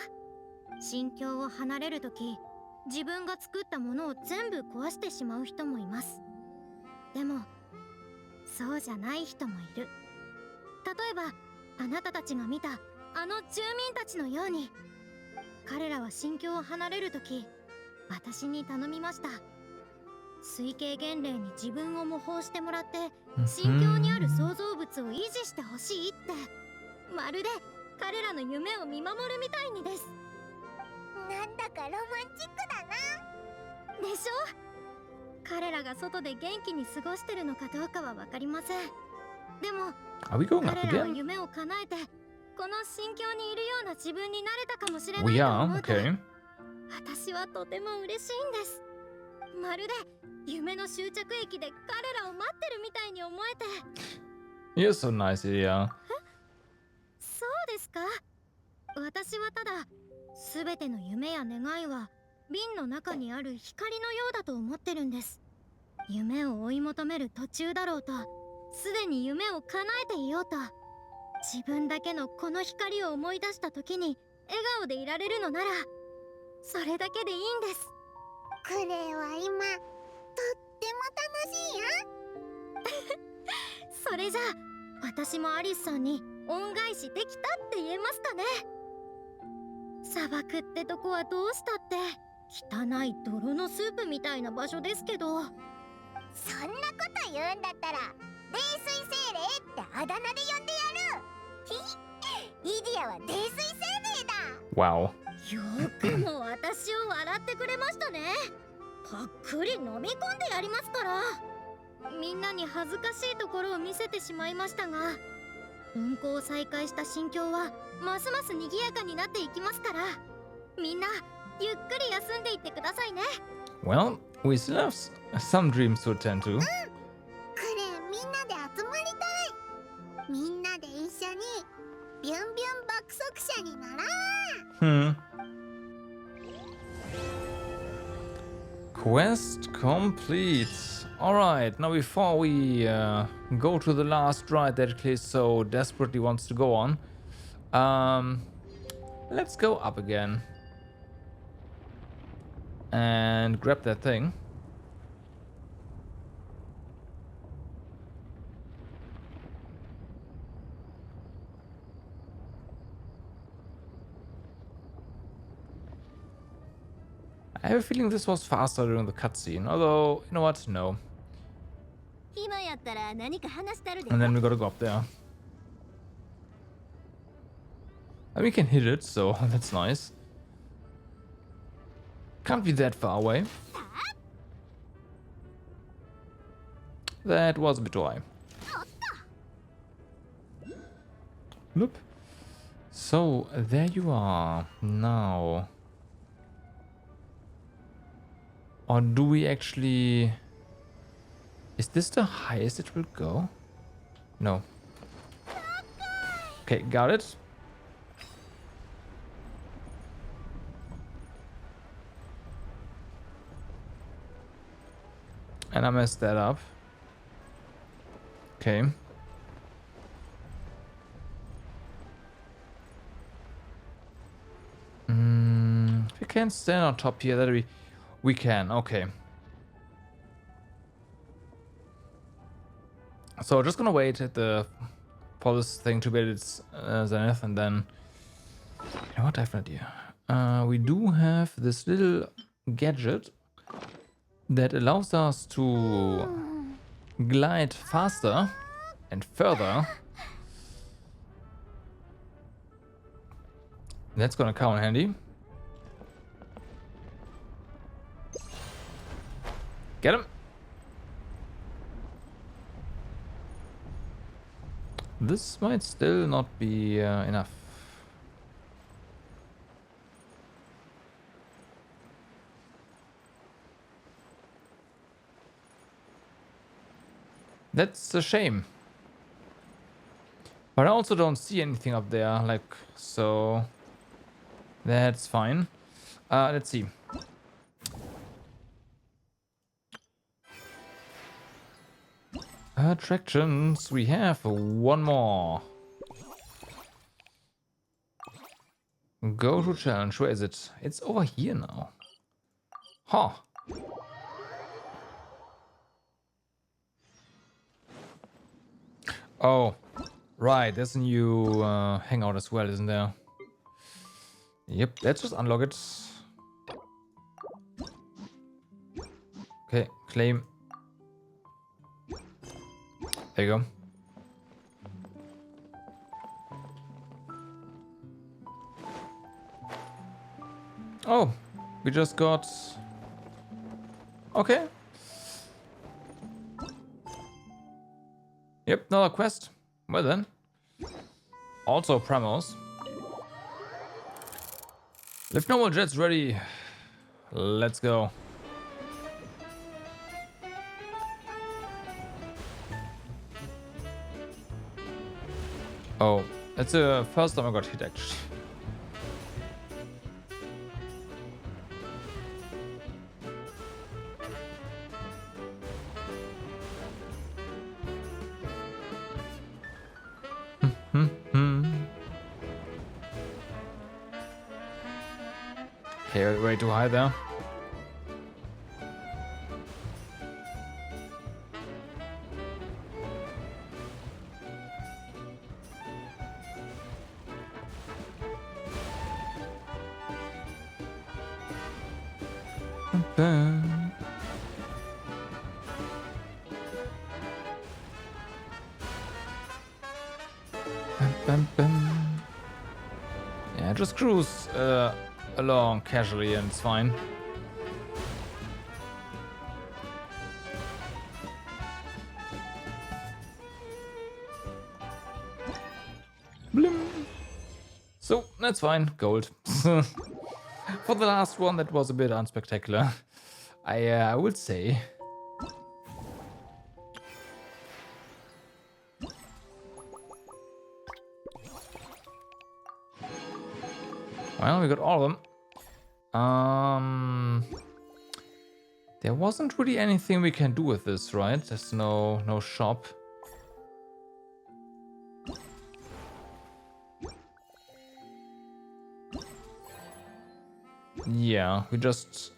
[SPEAKER 2] 新境を離れるとき自分が作ったものを全部壊してしまう人もいます。でもそうじゃない人もいる。例えばあなたたちが見たあの住民たちのように彼らは新境を離れるとき私に頼みました。水系原霊に自分を模倣してもらって新境にある創造物を維持してほしいって、まるで彼らの夢を見守るみたいにです。
[SPEAKER 6] なんだかロマンチックだな。
[SPEAKER 2] でしょ。彼らが外で元気に過ごしてるのかどうかは分かりません。でも
[SPEAKER 1] Are we going up
[SPEAKER 2] 彼らは
[SPEAKER 1] again?
[SPEAKER 2] 夢を叶えてこの新境にいるような自分になれたかもしれない
[SPEAKER 1] We
[SPEAKER 2] と
[SPEAKER 1] are?
[SPEAKER 2] 思うと
[SPEAKER 1] Okay.
[SPEAKER 2] 私はとても嬉しいんです。まるで夢の終着駅で彼らを待ってるみたいに思えて。
[SPEAKER 1] You're so nice, yeah.
[SPEAKER 2] そうですか。私はただすべての夢や願いは瓶の中にある光のようだと思ってるんです。夢を追い求める途中だろうとすでに夢を叶えていようと自分だけのこの光を思い出した時に笑顔でいられるのならそれだけでいいんです。
[SPEAKER 6] クレイは今とっても楽しいよ。
[SPEAKER 2] それじゃあ私もアリスさんに恩返しできたって言えますかね。砂漠ってとこはどうしたって汚い泥のスープみたいな場所ですけど。
[SPEAKER 6] そんなこと言うんだったら泥酔精霊ってあだ名で呼んでやる。ひひ、イディアは泥酔精霊だ。
[SPEAKER 1] Wow.
[SPEAKER 2] よくも私を笑ってくれましたね。ぱっくり飲み込んでやりますから。みんなに恥ずかしいところを見せてしまいましたが、運行を再開した心境はますます賑やかになっていきますから、みんなゆっくり休んでいってくださいね。
[SPEAKER 1] Well, we still have some dreams to attend to.
[SPEAKER 6] クレン、みんなで集まりたい。みんなで一緒にビュンビュン爆速車に乗ろう。
[SPEAKER 1] Quest complete. Alright, now before we go to the last ride that Clay so desperately wants to go on, let's go up again and grab that thing. I have a feeling this was faster during the cutscene, although, you know what, no. And then we gotta go up there. And we can hit it, so that's nice. Can't be that far away. That was a bit too high. Nope. So, there you are. Now... Or do we actually... Is this the highest it will go? No. Okay, got it. And I messed that up. Okay. We can't stand on top here, that we can, okay. So we're just gonna wait at for this thing to get its zenith, and then... You know what, I have an idea. We do have this little gadget that allows us to glide faster and further. That's gonna come in handy. Get him. This might still not be enough. That's a shame. But I also don't see anything up there, like, so that's fine. Let's see. Attractions, we have one more. Go to challenge, where is it? It's over here now. Huh. Oh, right, there's a new hangout as well, isn't there? Yep, let's just unlock it. Okay, claim. There you go. Oh, we just got... Okay. Yep, another quest. Well then. Also Pramos. Lift normal jets ready. Let's go. Oh, that's the first time I got hit actually. Okay, way too high there. bum. Bum, bum, bum. Yeah, just cruise along casually and it's fine. Blim. So, that's fine. Gold. For the last one, that was a bit unspectacular. I would say. Well, we got all of them. There wasn't really anything we can do with this, right? There's no shop. Yeah, we just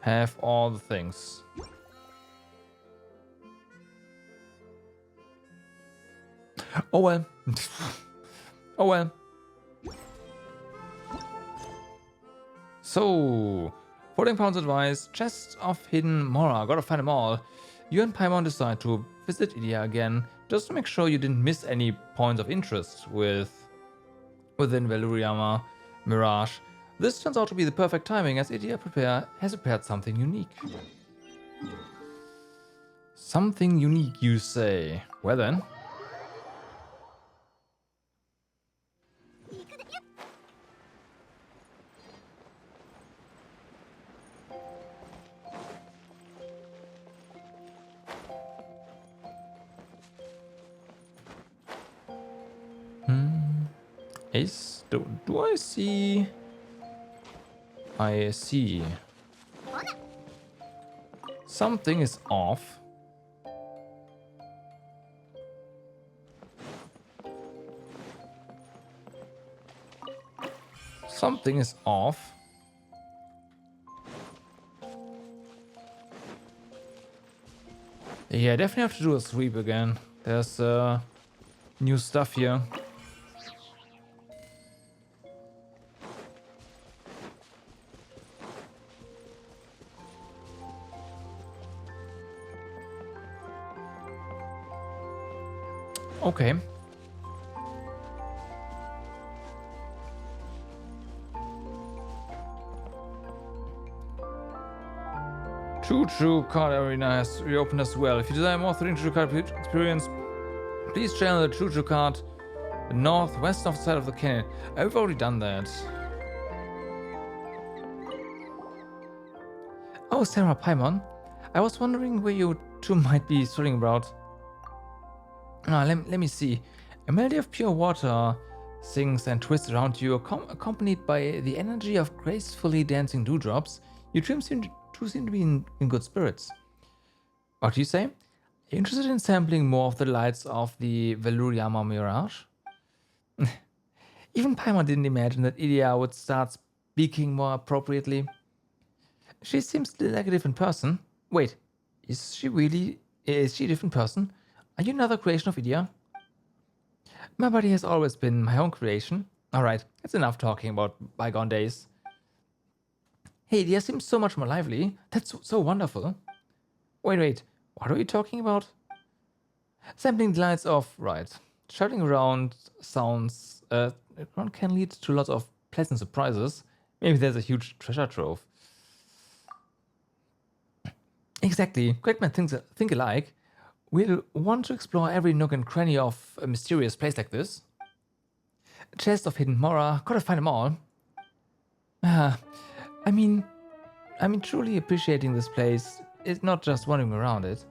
[SPEAKER 1] have all the things. Oh well. Oh well. So, 14 pounds advice, chest of hidden Mora, gotta find them all. You and Paimon decide to visit Idia again, just to make sure you didn't miss any points of interest within Valuriama Mirage. This turns out to be the perfect timing as Idia has prepared something unique. Something unique, you say? Well then. Ace, do I see? I see. Something is off. Something is off. Yeah, I definitely have to do a sweep again. There's new stuff here. Okay. Choo-choo card arena has reopened as well. If you desire more thrilling choo-choo card experience, please channel the choo-choo card northwest of the side of the canyon. I've already done that. Oh, Sarah Paimon. I was wondering where you two might be strolling about. Let me see. A melody of pure water sings and twists around you, accompanied by the energy of gracefully dancing dewdrops. You two seem to be in good spirits. What do you say? Are you interested in sampling more of the lights of the Valuriama Mirage? Even Paimon didn't imagine that Idia would start speaking more appropriately. She seems like a different person. Wait, is she a different person? Are you another creation of Idia? My body has always been my own creation. Alright, it's enough talking about bygone days. Hey, Idia seems so much more lively. That's so wonderful. Wait, what are you talking about? Sampling the lights of, right. Shouting around sounds one can lead to lots of pleasant surprises. Maybe there's a huge treasure trove. Exactly, great men think alike. We'll want to explore every nook and cranny of a mysterious place like this. A chest of hidden Mora, gotta find them all. I mean, truly appreciating this place is not just wandering around it.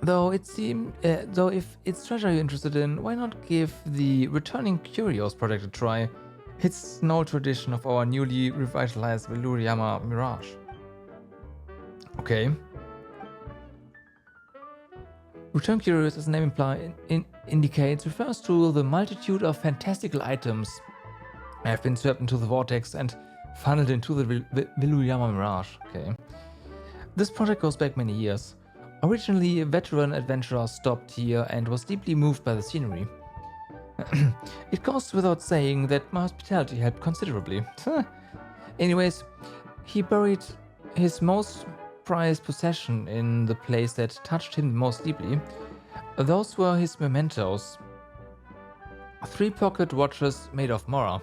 [SPEAKER 1] Though if it's treasure you're interested in, why not give the Returning Curios project a try? It's an old tradition of our newly revitalized Valuriama Mirage. Okay. Return Curious, as the name indicates, refers to the multitude of fantastical items that have been swept into the vortex and funneled into the Valuriama Mirage. Okay. This project goes back many years. Originally, a veteran adventurer stopped here and was deeply moved by the scenery. It goes without saying that my hospitality helped considerably. Anyways, he buried his most prized possession in the place that touched him most deeply. Those were his mementos. 3 pocket watches made of Mora.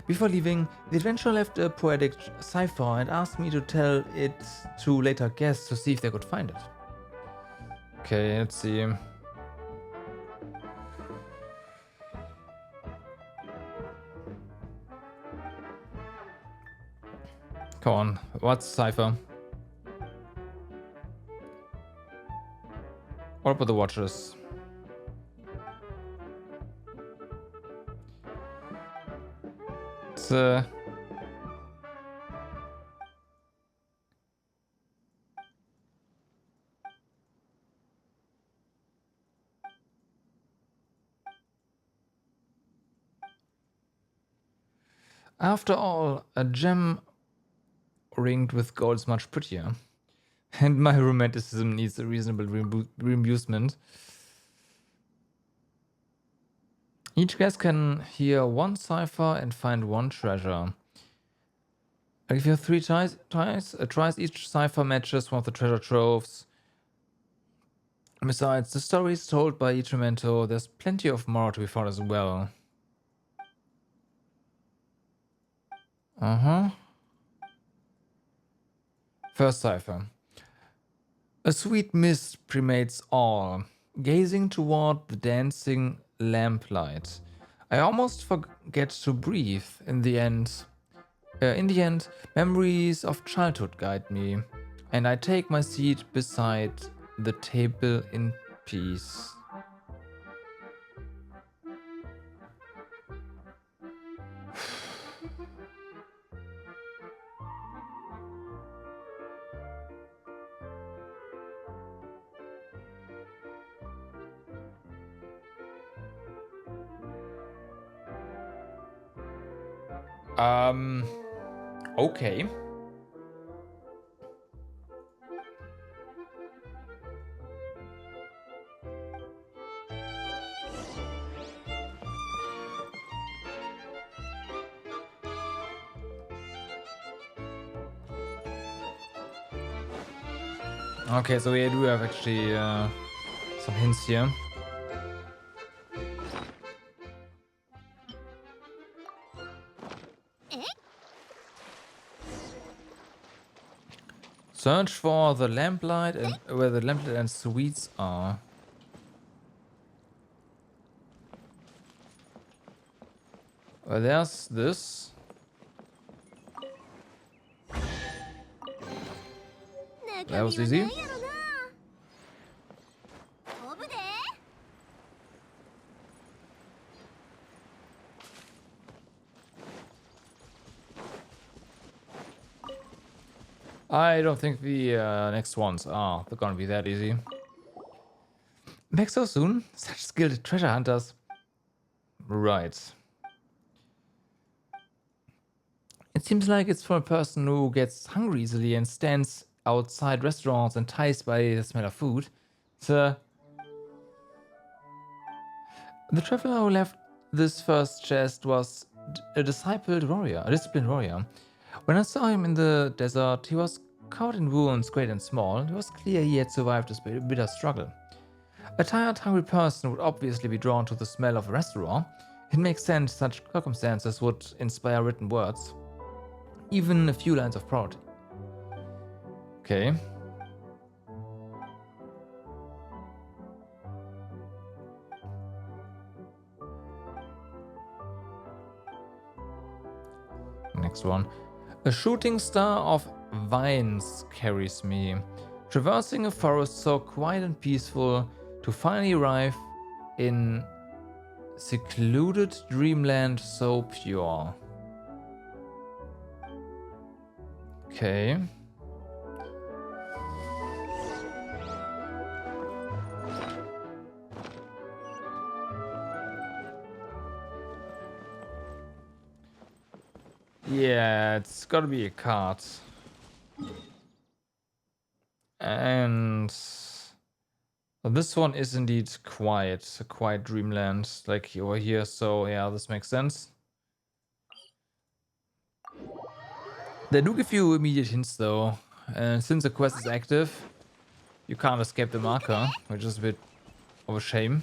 [SPEAKER 1] Before leaving, the adventurer left a poetic cipher and asked me to tell it to later guests to see if they could find it. Okay, let's see. Come on, what's cipher? What about the watches? It's after all, a gem ringed with gold is much prettier. And my romanticism needs a reasonable reamusement. Each guest can hear 1 cipher and find 1 treasure. I give you 3 tries. Each cipher matches one of the treasure troves. Besides the stories told by each memento, there's plenty of more to be found as well. First cipher. A sweet mist permeates all, gazing toward the dancing lamplight. I almost forget to breathe. In the end, memories of childhood guide me, and I take my seat beside the table in peace. Okay. Okay, so we do have actually some hints here. Search for the lamplight and where the lamplight and sweets are. Well, there's this. That was easy. I don't think the next ones are gonna be that easy. Back so soon? Such skilled treasure hunters. Right. It seems like it's for a person who gets hungry easily and stands outside restaurants enticed by the smell of food. The traveler who left this first chest was a disciplined warrior. When I saw him in the desert, he was covered in wounds, great and small. It was clear he had survived this bitter struggle. A tired, hungry person would obviously be drawn to the smell of a restaurant. It makes sense such circumstances would inspire written words. Even a few lines of prose. Okay. Next one. A shooting star of vines carries me, traversing a forest so quiet and peaceful to finally arrive in secluded dreamland so pure. Okay. Yeah, it's gotta be a card. And this one is indeed quiet, a quiet dreamland, like over here, so yeah, this makes sense. They do give you immediate hints though. And since the quest is active, you can't escape the marker, which is a bit of a shame.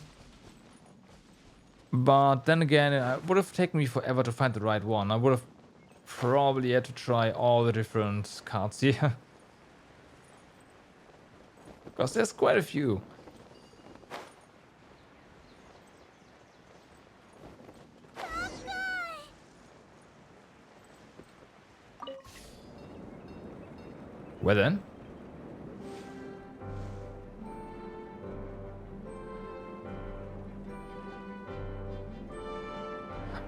[SPEAKER 1] But then again, it would have taken me forever to find the right one. I would have probably had to try all the different cards here. Because there's quite a few. Well then.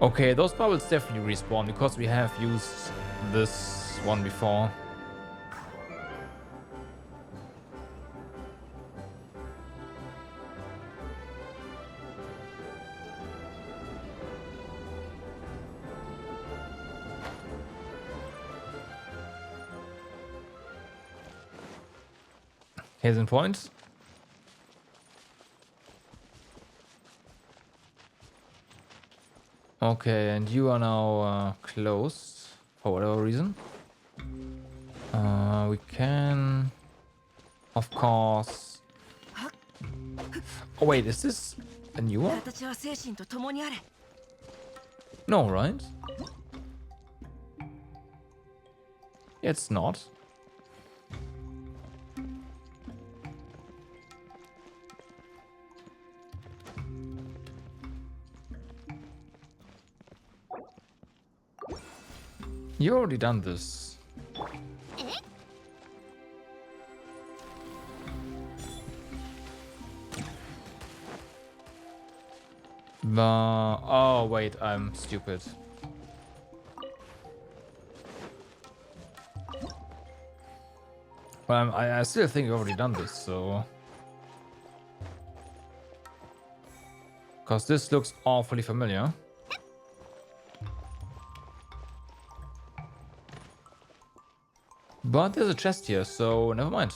[SPEAKER 1] Okay, those bubbles definitely respawn because we have used this one before. Case in point. Okay, and you are now closed for whatever reason. We can, of course. Oh wait, is this a new one? No, right? It's not. You already done this. Oh wait, I'm stupid. Well, I still think you've already done this, so... Because this looks awfully familiar. But there's a chest here, so never mind.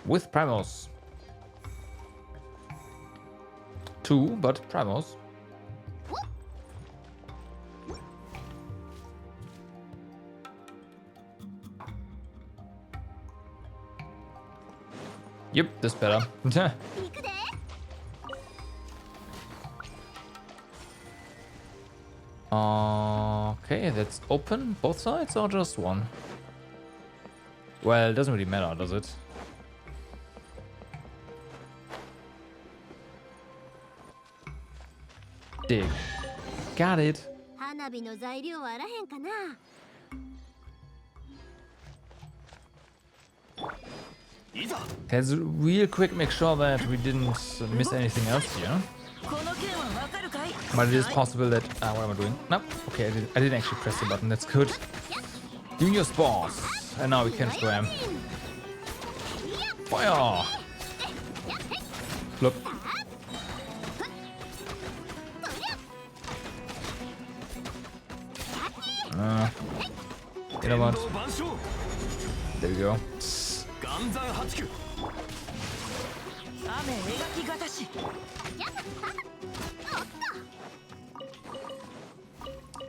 [SPEAKER 1] With primos. 2, but primos. Yep, this better. Okay, that's open both sides or just one? Well, it doesn't really matter, does it? Dig. Got it. Let's real quick make sure that we didn't miss anything else here. But it is possible that... what am I doing? Nope. Okay, I didn't actually press the button. That's good. Junior spores. And now we can spam. Fire! Look. You know what? There we go.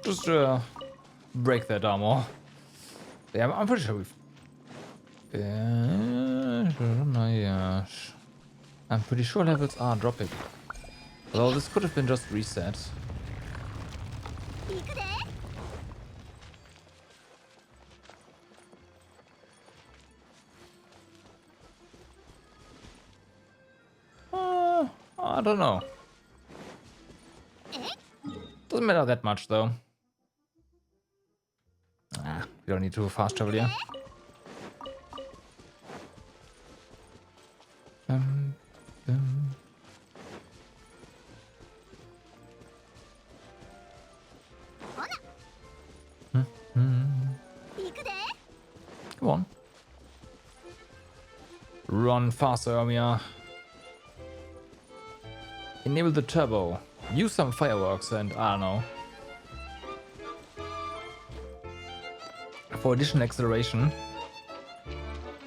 [SPEAKER 1] Just break that armor. Yeah, I'm pretty sure we've... I'm pretty sure levels are dropping. Although this could have been just reset. I don't know. Doesn't matter that much though. We don't need to fast travel here. Come on. Run faster, Omia. Enable the turbo. Use some fireworks and I don't know. For additional acceleration.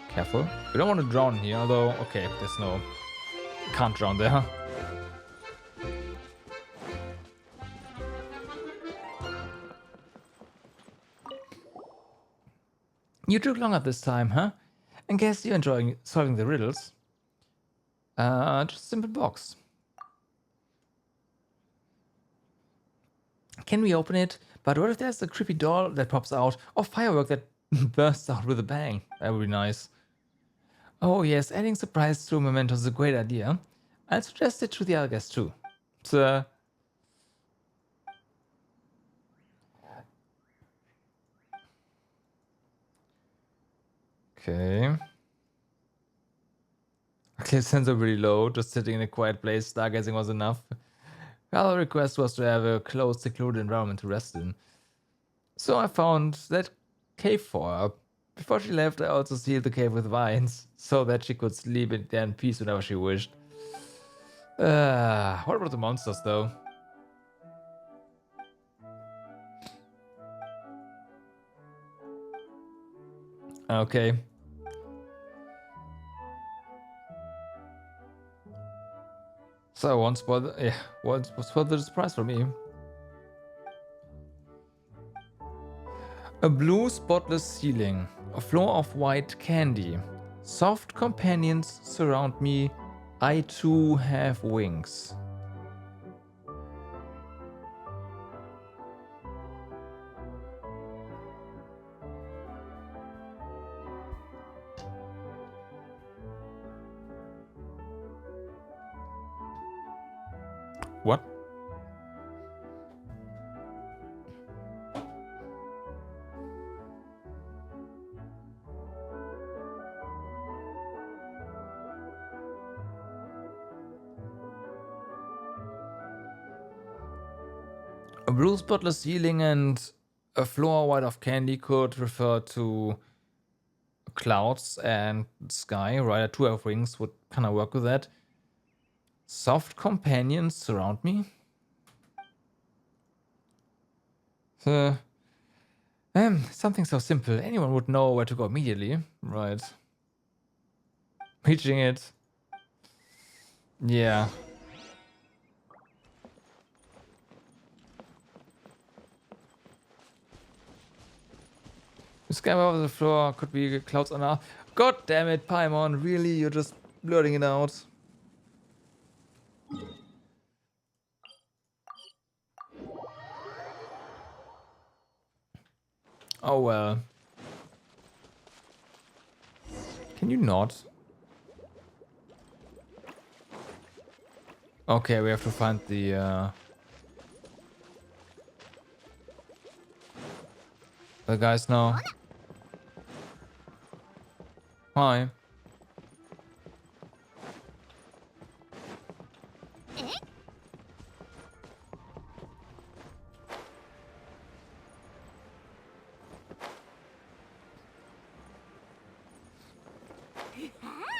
[SPEAKER 1] Careful. We don't want to drown here, although okay, there's no... Can't drown there. You took longer this time, huh? I guess you're enjoying solving the riddles. Just a simple box. Can we open it? But what if there's a creepy doll that pops out, or firework that bursts out with a bang? That would be nice. Oh yes, adding surprise to mementos is a great idea. I'll suggest it to the other guests too. So, okay. Okay, sensor really low, just sitting in a quiet place, stargazing was enough. Her other request was to have a closed, secluded environment to rest in. So I found that cave for her. Before she left, I also sealed the cave with vines, so that she could sleep in there in peace whenever she wished. What about the monsters, though? Okay. So one spot, yeah, what was further surprise for me? A blue spotless ceiling, a floor of white candy. Soft companions surround me. I too have wings. What? A blue spotless ceiling and a floor white of candy could refer to clouds and sky, right? Two have wings would kind of work with that. Soft companions surround me. Something so simple. Anyone would know where to go immediately, right? Reaching it. Yeah. The sky above the floor could be clouds on our... God damn it, Paimon, really? You're just blurting it out. Oh well. Can you not? Okay, we have to find the guys now. Hi.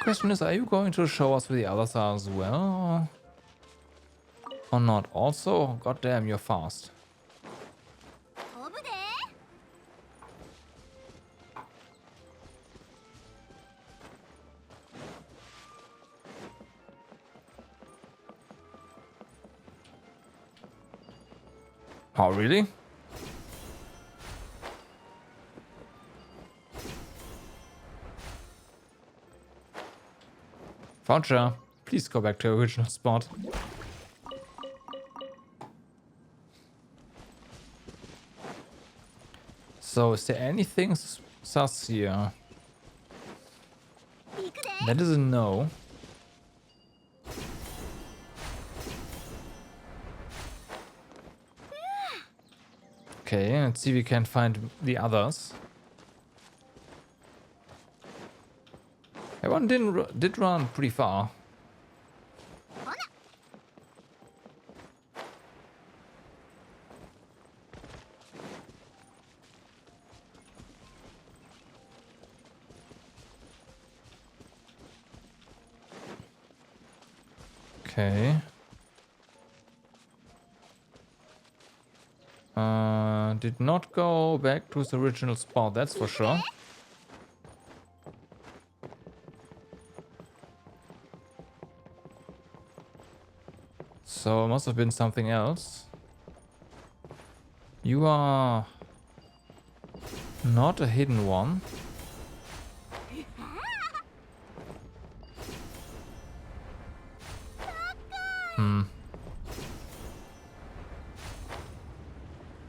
[SPEAKER 1] Question is, are you going to show us where the others are as well? Or not? Also, goddamn, you're fast. Oh, really? Voucher, please go back to your original spot. So, is there anything sus here? That is a no. Okay, let's see if we can find the others. Everyone did run pretty far. Okay. Did not go back to his original spot, that's for sure. So it must have been something else. You are not a hidden one. Hmm.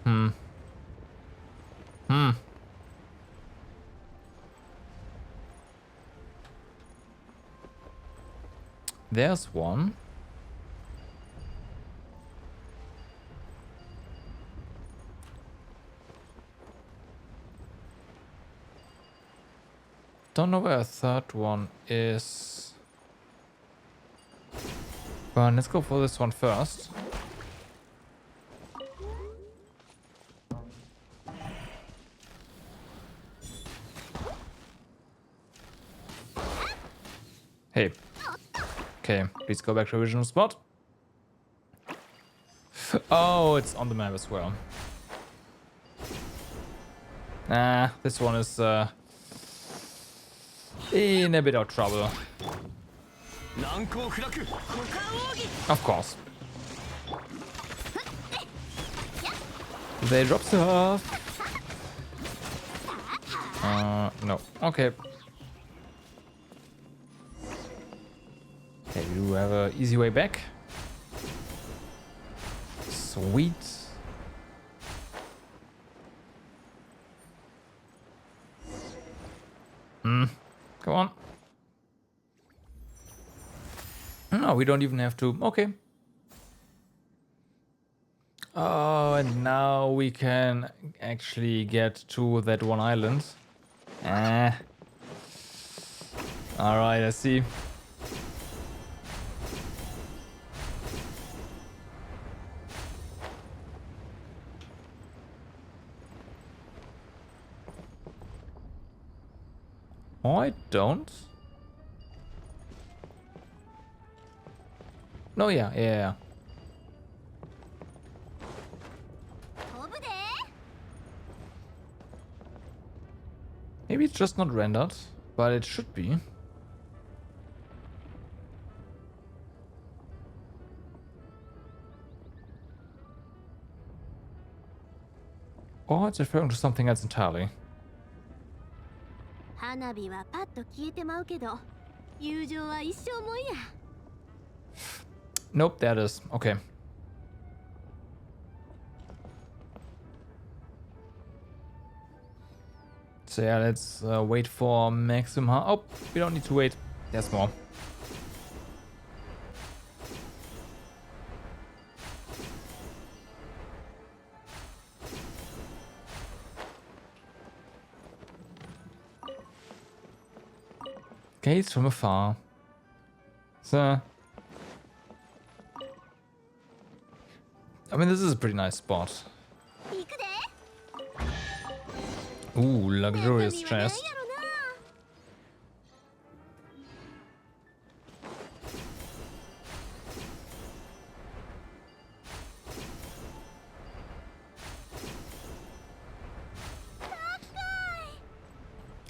[SPEAKER 1] Hmm. Hmm. There's one. Don't know where a third one is. But let's go for this one first. Hey. Okay, please go back to original spot. Oh, it's on the map as well. Nah, this one is in a bit of trouble. Of course. They drop stuff. No. Okay. Okay, we do have an easy way back. Sweet. Come on. No, we don't even have to. Okay. Oh, and now we can actually get to that one island. Ah. Alright, I see. Oh, I don't. No, yeah. Maybe it's just not rendered, but it should be. Or it's referring to something else entirely. Nope, there it is. Okay. So yeah, let's wait for maximum. Oh, we don't need to wait. There's more. Gates from afar. So, I mean, this is a pretty nice spot. Ooh, luxurious chest.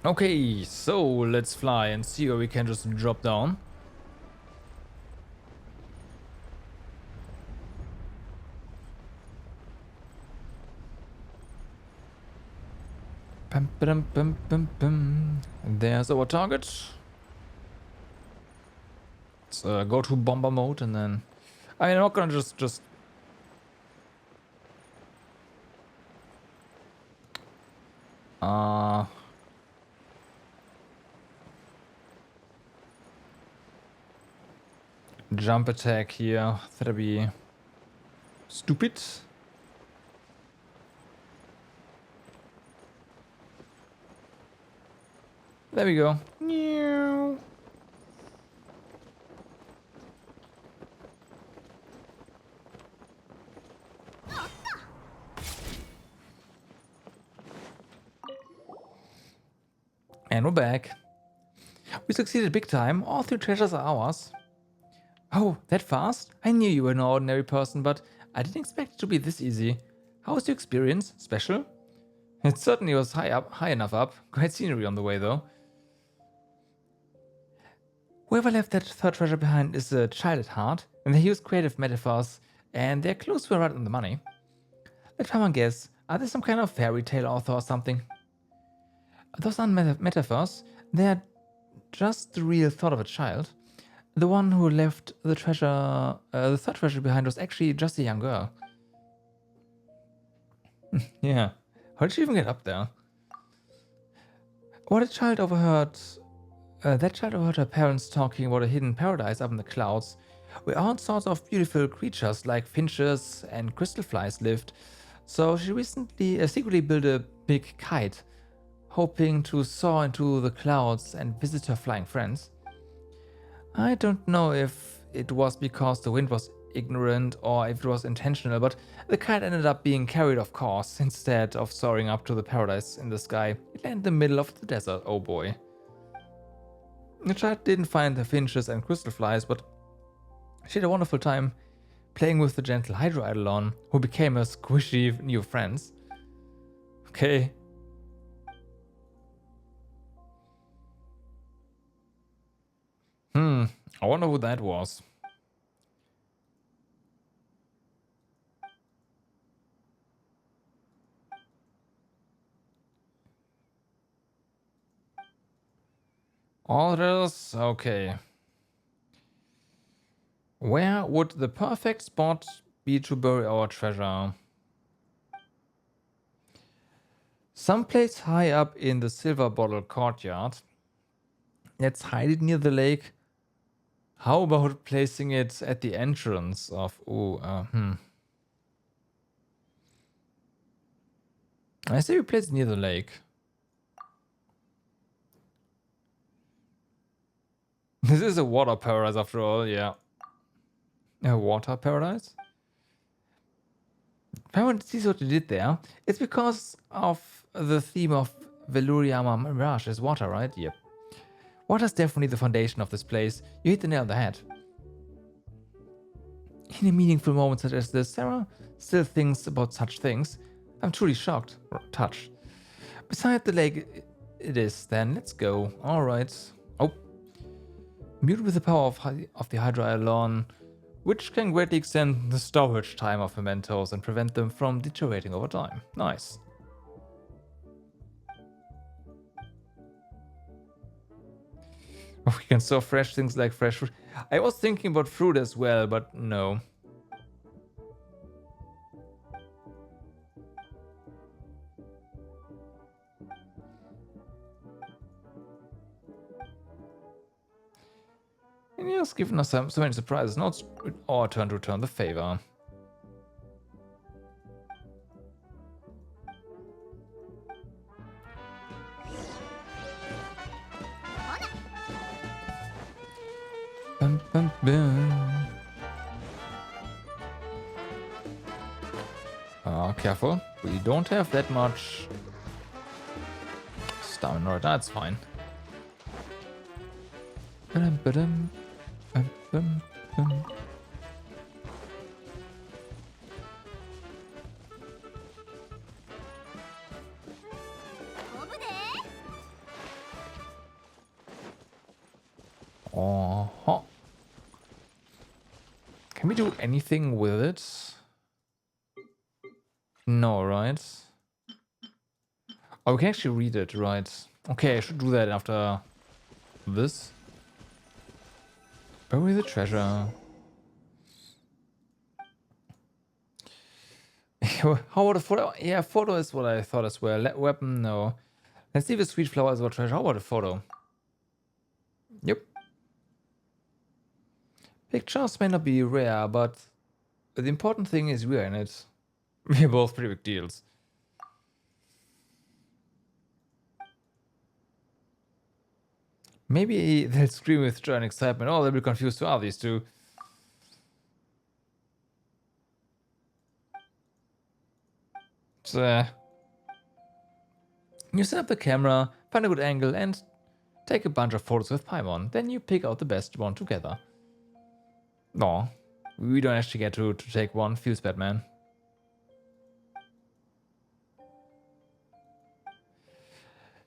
[SPEAKER 1] Okay, so let's fly and see where we can just drop down. Bum, bum, bum, bum, bum. There's our target. Let's go to bomber mode and then... I mean, I'm not gonna just... jump attack here. That'd be... stupid. There we go. Meow. And we're back. We succeeded big time. All 3 treasures are ours. Oh, that fast? I knew you were an ordinary person, but I didn't expect it to be this easy. How was your experience? Special? It certainly was high enough up. Great scenery on the way, though. Whoever left that 3rd treasure behind is a child at heart, and they use creative metaphors, and their clues were right on the money. Let's have one guess. Are they some kind of fairy tale author or something? Those aren't metaphors. They're just the real thought of a child. The one who left the treasure, the third treasure behind was actually just a young girl. Yeah. How did she even get up there? What a child overheard. That child overheard her parents talking about a hidden paradise up in the clouds, where all sorts of beautiful creatures like finches and crystal flies lived. So she recently secretly built a big kite, hoping to soar into the clouds and visit her flying friends. I don't know if it was because the wind was ignorant or if it was intentional, but the kite ended up being carried off course. Instead of soaring up to the paradise in the sky, it landed in the middle of the desert. Oh boy. The child didn't find the finches and crystal flies, but she had a wonderful time playing with the gentle Hydro Eidolon, who became her squishy new friends. Okay. I wonder who that was. Orders, okay. Where would the perfect spot be to bury our treasure? Someplace high up in the Silver Bottle Courtyard. Let's hide it near the lake. How about placing it at the entrance of... I say we place it near the lake. This is a water paradise after all, yeah. A water paradise? Apparently, this is what you did there. It's because of the theme of Veluriama Mirage is water, right? Yep. Water is definitely the foundation of this place. You hit the nail on the head. In a meaningful moment such as this, Sarah still thinks about such things. I'm truly shocked. Or touched. Beside the lake it is, then. Let's go. Alright. Oh. Imbued with the power of the Hydro Eidolon, which can greatly extend the storage time of mementos and prevent them from deteriorating over time. Nice. We can store fresh things like fresh fruit. I was thinking about fruit as well, but no. And he has given us so many surprises. Now it's our turn to return the favor. Bum, bum, bum. Careful. We don't have that much stamina right now. That's fine. Ba-dum, ba-dum. Bum, bum. Uh-huh. Can we do anything with it? No, right? Oh, we can actually read it, right? Okay, I should do that after this. Bury the treasure. How about a photo? Yeah, photo is what I thought as well. Weapon, no. Let's see if a sweet flower is our treasure. How about a photo? Yep. Pictures may not be rare, but the important thing is we're in it. We're both pretty big deals. Maybe they'll scream with joy and excitement. Oh, they'll be confused to are these two. So, you set up the camera, find a good angle, and take a bunch of photos with Paimon. Then you pick out the best one together. No, we don't actually get to take one. Feels bad, man.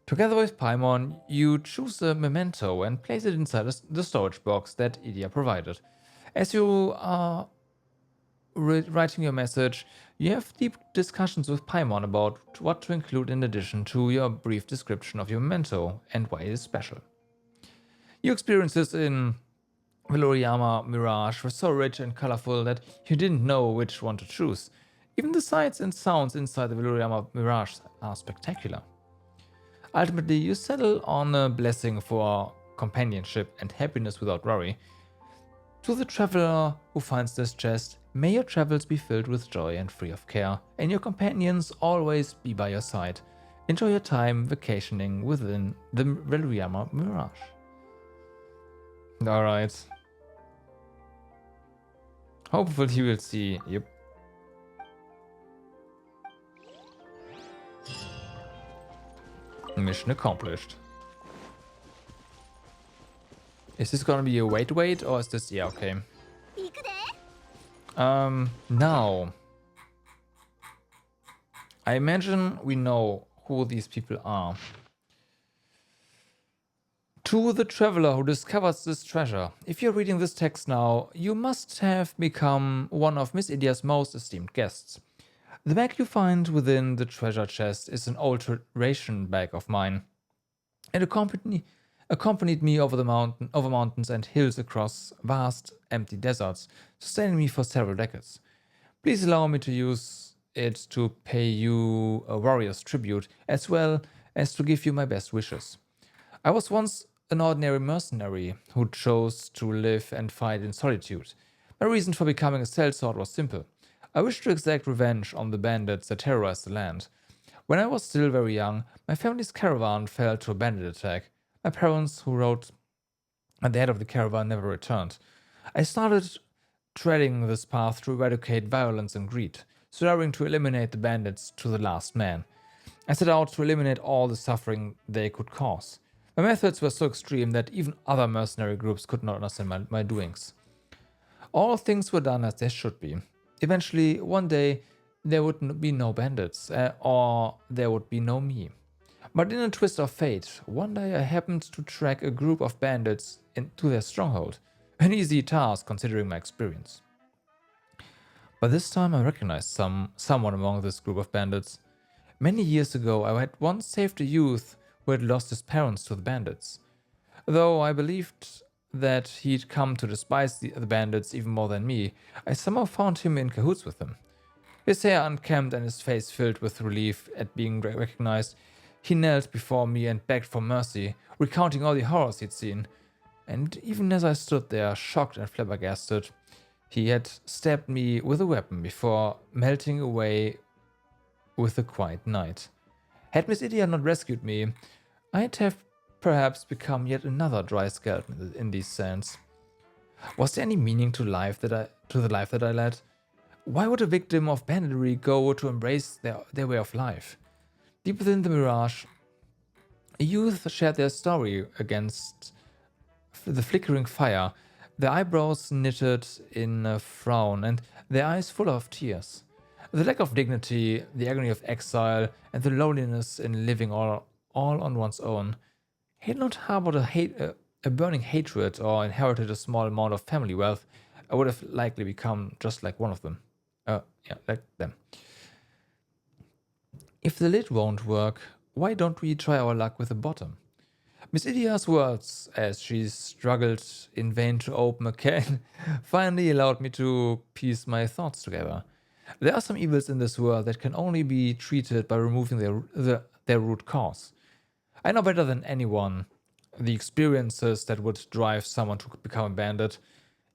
[SPEAKER 1] Together with Paimon, you choose a memento and place it inside the storage box that Idia provided. As you are writing your message, you have deep discussions with Paimon about what to include in addition to your brief description of your memento and why it is special. You experience this in Valoriama Mirage were so rich and colorful that you didn't know which one to choose. Even the sights and sounds inside the Valoriama Mirage are spectacular. Ultimately, you settle on a blessing for companionship and happiness without worry. To the traveler who finds this chest, may your travels be filled with joy and free of care, and your companions always be by your side. Enjoy your time vacationing within the Valoriama Mirage. Alright. Hopefully you will see. Yep. Mission accomplished. Is this gonna be a wait or is this... Yeah, okay. Now. I imagine we know who these people are. To the traveler who discovers this treasure, if you're reading this text now, you must have become one of Miss Idia's most esteemed guests. The bag you find within the treasure chest is an old ration bag of mine. It accompanied me over mountains and hills across vast, empty deserts, sustaining me for several decades. Please allow me to use it to pay you a warrior's tribute, as well as to give you my best wishes. I was once an ordinary mercenary who chose to live and fight in solitude. My reason for becoming a sellsword was simple. I wished to exact revenge on the bandits that terrorized the land. When I was still very young, my family's caravan fell to a bandit attack. My parents, who rode at the head of the caravan, never returned. I started treading this path to eradicate violence and greed, swearing to eliminate the bandits to the last man. I set out to eliminate all the suffering they could cause. My methods were so extreme that even other mercenary groups could not understand my doings. All things were done as they should be. Eventually, one day, there would be no bandits, or there would be no me. But in a twist of fate, one day I happened to track a group of bandits into their stronghold. An easy task considering my experience. But this time I recognized someone among this group of bandits. Many years ago, I had once saved a youth who had lost his parents to the bandits. Though I believed that he'd come to despise the bandits even more than me, I somehow found him in cahoots with them. His hair unkempt and his face filled with relief at being recognized, he knelt before me and begged for mercy, recounting all the horrors he'd seen. And even as I stood there, shocked and flabbergasted, he had stabbed me with a weapon before melting away with the quiet night. Had Miss Idia not rescued me, I'd have perhaps become yet another dry skeleton in these sands. Was there any meaning to the life that I led? Why would a victim of banditry go to embrace their way of life? Deep within the mirage, a youth shared their story against the flickering fire, their eyebrows knitted in a frown and their eyes full of tears. The lack of dignity, the agony of exile, and the loneliness in living all on one's own. He had not harbored a burning hatred or inherited a small amount of family wealth. I would have likely become just like one of them. Like them. If the lid won't work, why don't we try our luck with the bottom? Miss Idia's words, as she struggled in vain to open a can, finally allowed me to piece my thoughts together. There are some evils in this world that can only be treated by removing their root cause. I know better than anyone the experiences that would drive someone to become a bandit.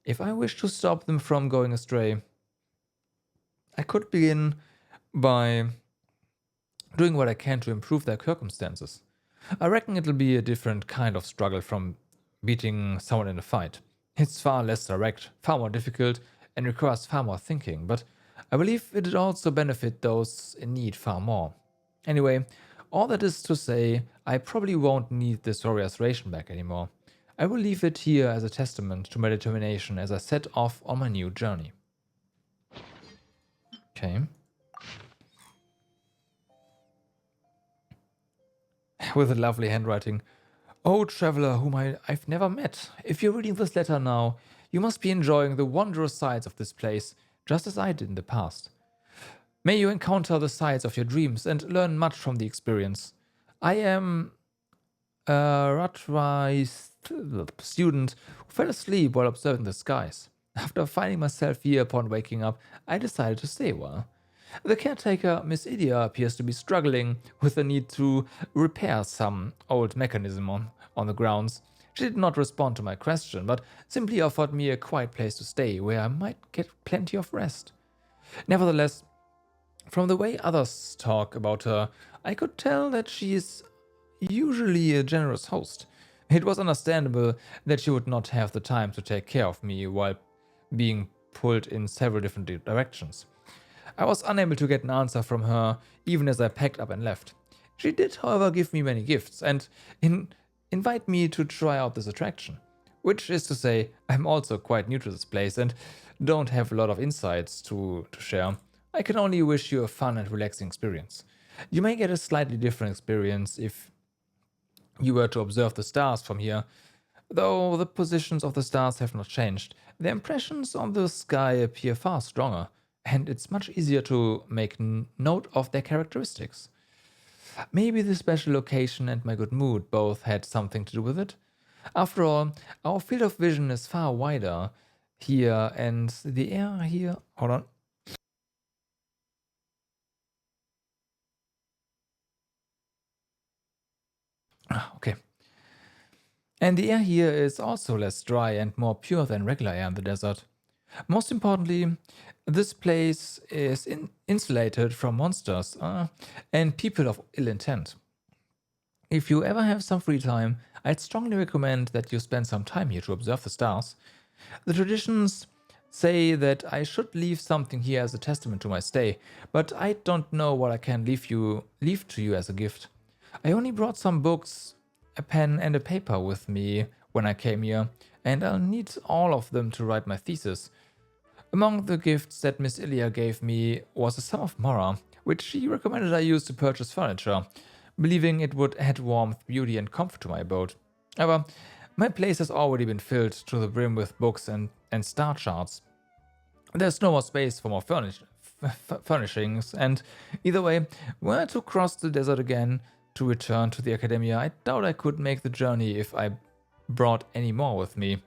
[SPEAKER 1] If I wish to stop them from going astray, I could begin by doing what I can to improve their circumstances. I reckon it'll be a different kind of struggle from beating someone in a fight. It's far less direct, far more difficult, and requires far more thinking, but I believe it'd also benefit those in need far more. Anyway, all that is to say, I probably won't need this warrior's ration back anymore. I will leave it here as a testament to my determination as I set off on my new journey. Okay. With a lovely handwriting. Oh, traveler whom I've never met, if you're reading this letter now, you must be enjoying the wondrous sights of this place, just as I did in the past. May you encounter the sights of your dreams and learn much from the experience. I am Ultrawide student who fell asleep while observing the skies. After finding myself here upon waking up, I decided to stay a while. The caretaker, Miss Idia, appears to be struggling with the need to repair some old mechanism on the grounds. She did not respond to my question, but simply offered me a quiet place to stay where I might get plenty of rest. Nevertheless, from the way others talk about her, I could tell that she is usually a generous host. It was understandable that she would not have the time to take care of me while being pulled in several different directions. I was unable to get an answer from her even as I packed up and left. She did, however, give me many gifts and invite me to try out this attraction. Which is to say, I'm also quite new to this place and don't have a lot of insights to share. I can only wish you a fun and relaxing experience. You may get a slightly different experience if you were to observe the stars from here. Though the positions of the stars have not changed, their impressions on the sky appear far stronger, and it's much easier to make note of their characteristics. Maybe the special location and my good mood both had something to do with it. After all, our field of vision is far wider here, and the air here... Hold on. Okay. And the air here is also less dry and more pure than regular air in the desert. Most importantly, this place is insulated from monsters and people of ill intent. If you ever have some free time, I'd strongly recommend that you spend some time here to observe the stars. The traditions say that I should leave something here as a testament to my stay, but I don't know what I can leave to you as a gift. I only brought some books, a pen and a paper with me when I came here, and I'll need all of them to write my thesis. Among the gifts that Miss Ilia gave me was a sum of Mora, which she recommended I use to purchase furniture, believing it would add warmth, beauty and comfort to my abode. However, my place has already been filled to the brim with books and star charts. There's no more space for more furnishings, and either way, were I to cross the desert again to return to the Academia, I doubt I could make the journey if I brought any more with me.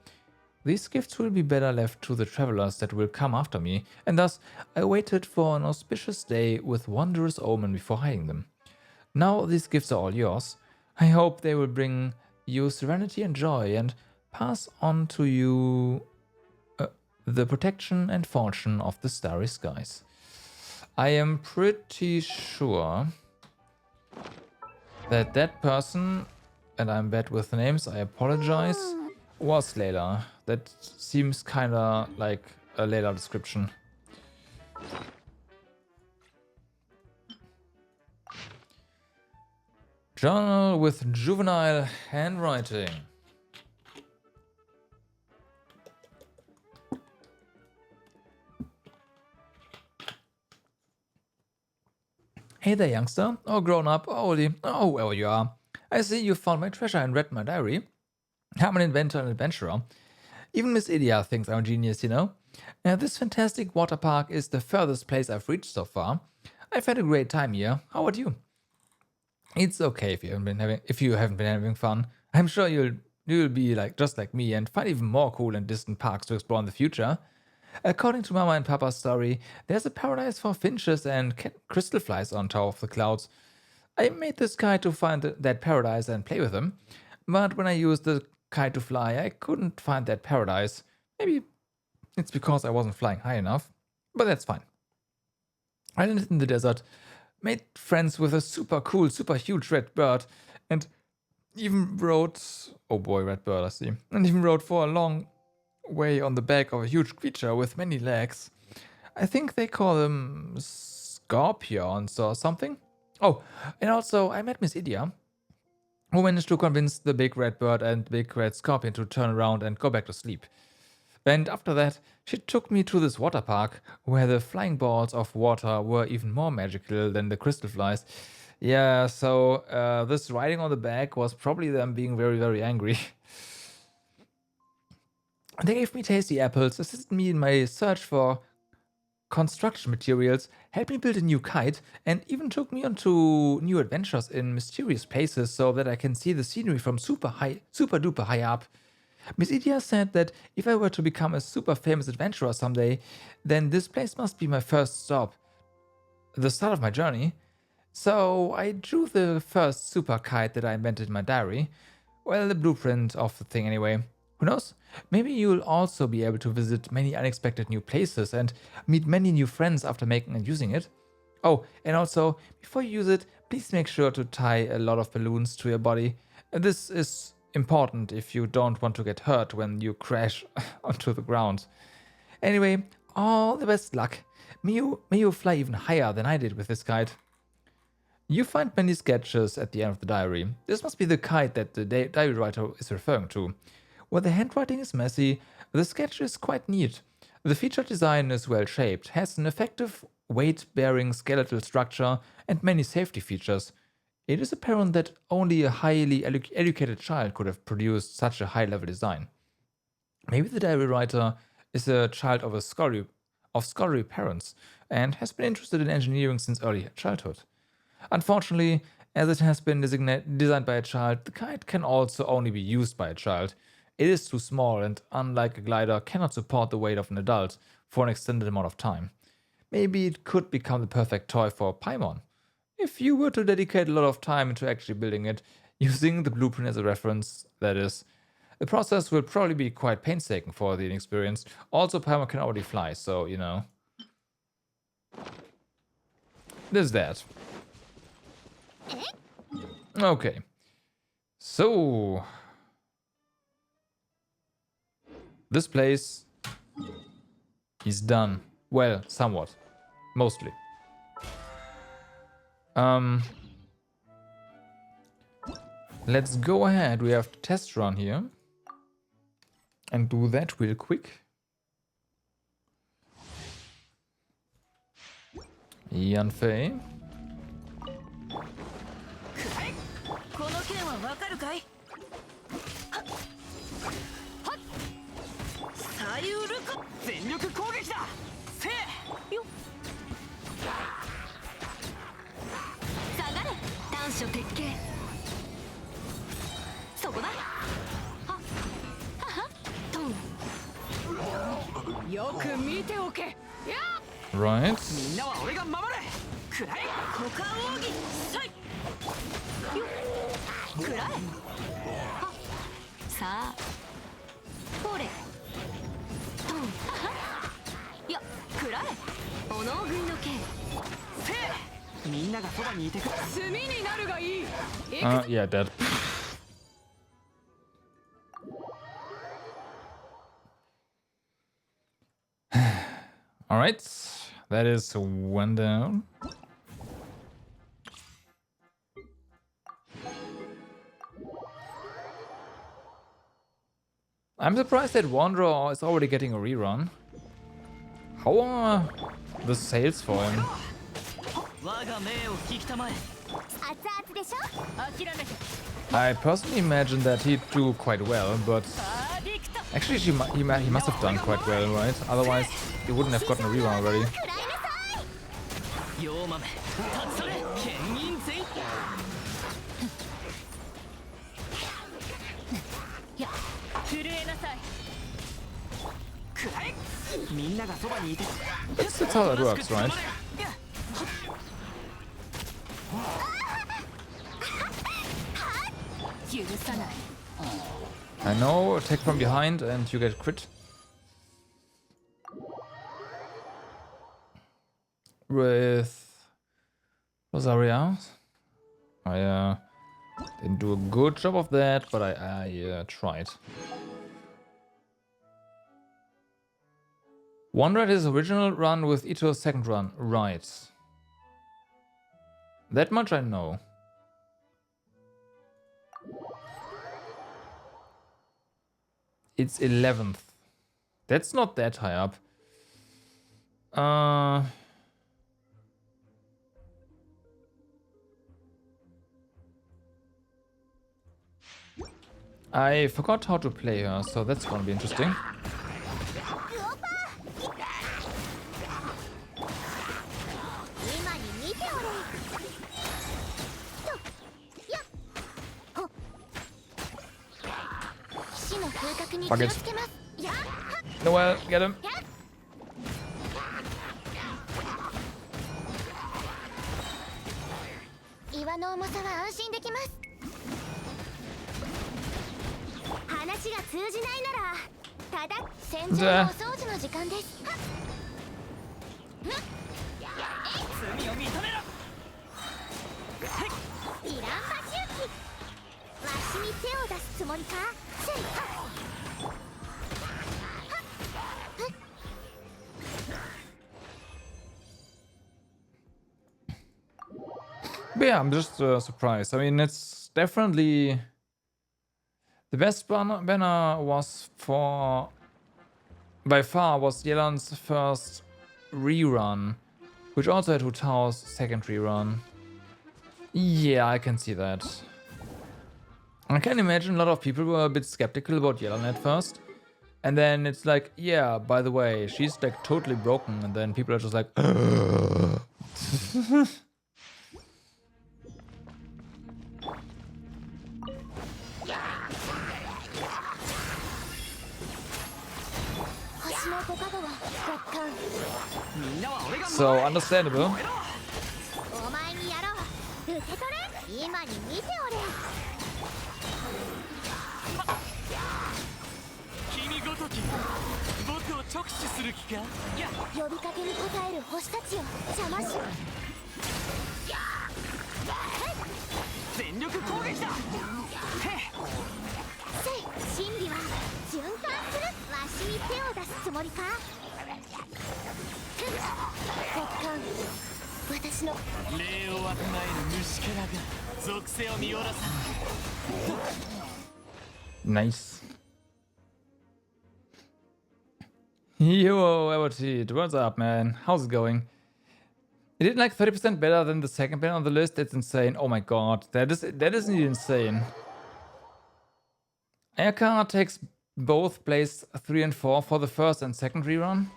[SPEAKER 1] These gifts will be better left to the travelers that will come after me, and thus I waited for an auspicious day with wondrous omen before hiding them. Now these gifts are all yours. I hope they will bring you serenity and joy, and pass on to you the protection and fortune of the starry skies. I am pretty sure that person, and I'm bad with names, I apologize, was Layla. That seems kinda like a Layla description. Journal with juvenile handwriting. Hey there, youngster, or grown up, or oldie, oh, wherever you are. I see you found my treasure and read my diary. I'm an inventor and adventurer. Even Miss Idia thinks I'm a genius, you know. This fantastic water park is the furthest place I've reached so far. I've had a great time here. How about you? It's okay if you haven't been having fun. I'm sure you'll be just like me and find even more cool and distant parks to explore in the future. According to Mama and Papa's story, there's a paradise for finches and crystal flies on top of the clouds. I made this kite to find that paradise and play with them, but when I used the kite to fly, I couldn't find that paradise. Maybe it's because I wasn't flying high enough, but that's fine. I landed in the desert, made friends with a super cool, super huge red bird, and even rode... Oh boy, red bird, I see. And even rode for a long way on the back of a huge creature with many legs. I think they call them scorpions or something. Oh, and also I met Miss Idia, who managed to convince the big red bird and big red scorpion to turn around and go back to sleep. And after that, she took me to this water park, where the flying balls of water were even more magical than the crystal flies. Yeah, so this riding on the back was probably them being very, very angry. They gave me tasty apples, assisted me in my search for construction materials, helped me build a new kite, and even took me onto new adventures in mysterious places so that I can see the scenery from super duper high up. Miss Idia said that if I were to become a super famous adventurer someday, then this place must be my first stop, the start of my journey. So I drew the first super kite that I invented in my diary. Well, the blueprint of the thing anyway. Who knows? Maybe you'll also be able to visit many unexpected new places and meet many new friends after making and using it. Oh, and also, before you use it, please make sure to tie a lot of balloons to your body. This is important if you don't want to get hurt when you crash onto the ground. Anyway, all the best luck. May you fly even higher than I did with this kite. You find many sketches at the end of the diary. This must be the kite that the diary writer is referring to. While the handwriting is messy, the sketch is quite neat. The featured design is well shaped, has an effective weight-bearing skeletal structure, and many safety features. It is apparent that only a highly educated child could have produced such a high-level design. Maybe the diary writer is a child of scholarly parents and has been interested in engineering since early childhood. Unfortunately, as it has been designed by a child, the kite can also only be used by a child. It is too small and, unlike a glider, cannot support the weight of an adult for an extended amount of time. Maybe it could become the perfect toy for Paimon. If you were to dedicate a lot of time into actually building it, using the blueprint as a reference, that is. The process will probably be quite painstaking for the inexperienced. Also, Paimon can already fly, so, you know. There's that. Okay. So... this place is done. Well, somewhat. Mostly. Let's go ahead. We have to test run here. And do that real quick. Yanfei.
[SPEAKER 7] この件はわかるかい？左右ルカ全力攻撃だ。せいよ。下がれ。短所鉄拳。そこだ。ははトン。よく見ておけ。や。
[SPEAKER 1] Right.
[SPEAKER 7] みんなは俺が守れ。くらえ。股間奥義。さい。よ。くらえ。は。さあ。ほれ。トン。や。くらえ。おの食いの剣。せい。みんながそばにいてく。炭になるがいい。
[SPEAKER 1] Yeah, dead. Alright, that is one down. I'm surprised that Wanderer is already getting a rerun. How are the sales for him? I personally imagine that he'd do quite well, but actually he must have done quite well, right? Otherwise he wouldn't have gotten a rerun already. Yes, that's how that works, right? I know, attack from behind and you get crit. With Rosaria. I didn't do a good job of that, but I tried. Wanderer had his original run with Ito's second run. Right. That much I know. It's 11th. That's not that high up. I forgot how to play her, so that's gonna be interesting. Fuck it. Noel, get him.
[SPEAKER 2] 岩の重さは安心できます。話が通じないならただ戦場のお掃除の時間です。
[SPEAKER 5] 罪を認めろ。
[SPEAKER 2] イランバチュキ、わしに手を出すつもりか。せいはっ
[SPEAKER 1] But yeah, I'm just surprised. I mean, it's definitely the best banner was for by far was Yelan's first rerun, which also had Hutao's second rerun. Yeah, I can see that. I can imagine a lot of people were a bit skeptical about Yelan at first. And then it's like, yeah, by the way, she's like totally broken. And then people are just like, so understandable.
[SPEAKER 2] お前にやろう。受け取れ。今に見ておれ。
[SPEAKER 5] 君ごとき僕を直視する気か。いや、
[SPEAKER 2] 呼びかけに応える星たちを邪魔し。
[SPEAKER 5] 全力攻撃だ。
[SPEAKER 2] せい、真理は循環する。わしに手を出すつもりか。極寒、私の
[SPEAKER 5] 礼をわきまえる虫けらが属性を見下ろさ
[SPEAKER 1] Nice. Yo, Everteed, what's up, man? How's it going? It did like 30% better than the second banner on the list. It's insane. Oh my god, that is indeed insane. Ayaka takes both place 3 and 4 for the first and second rerun.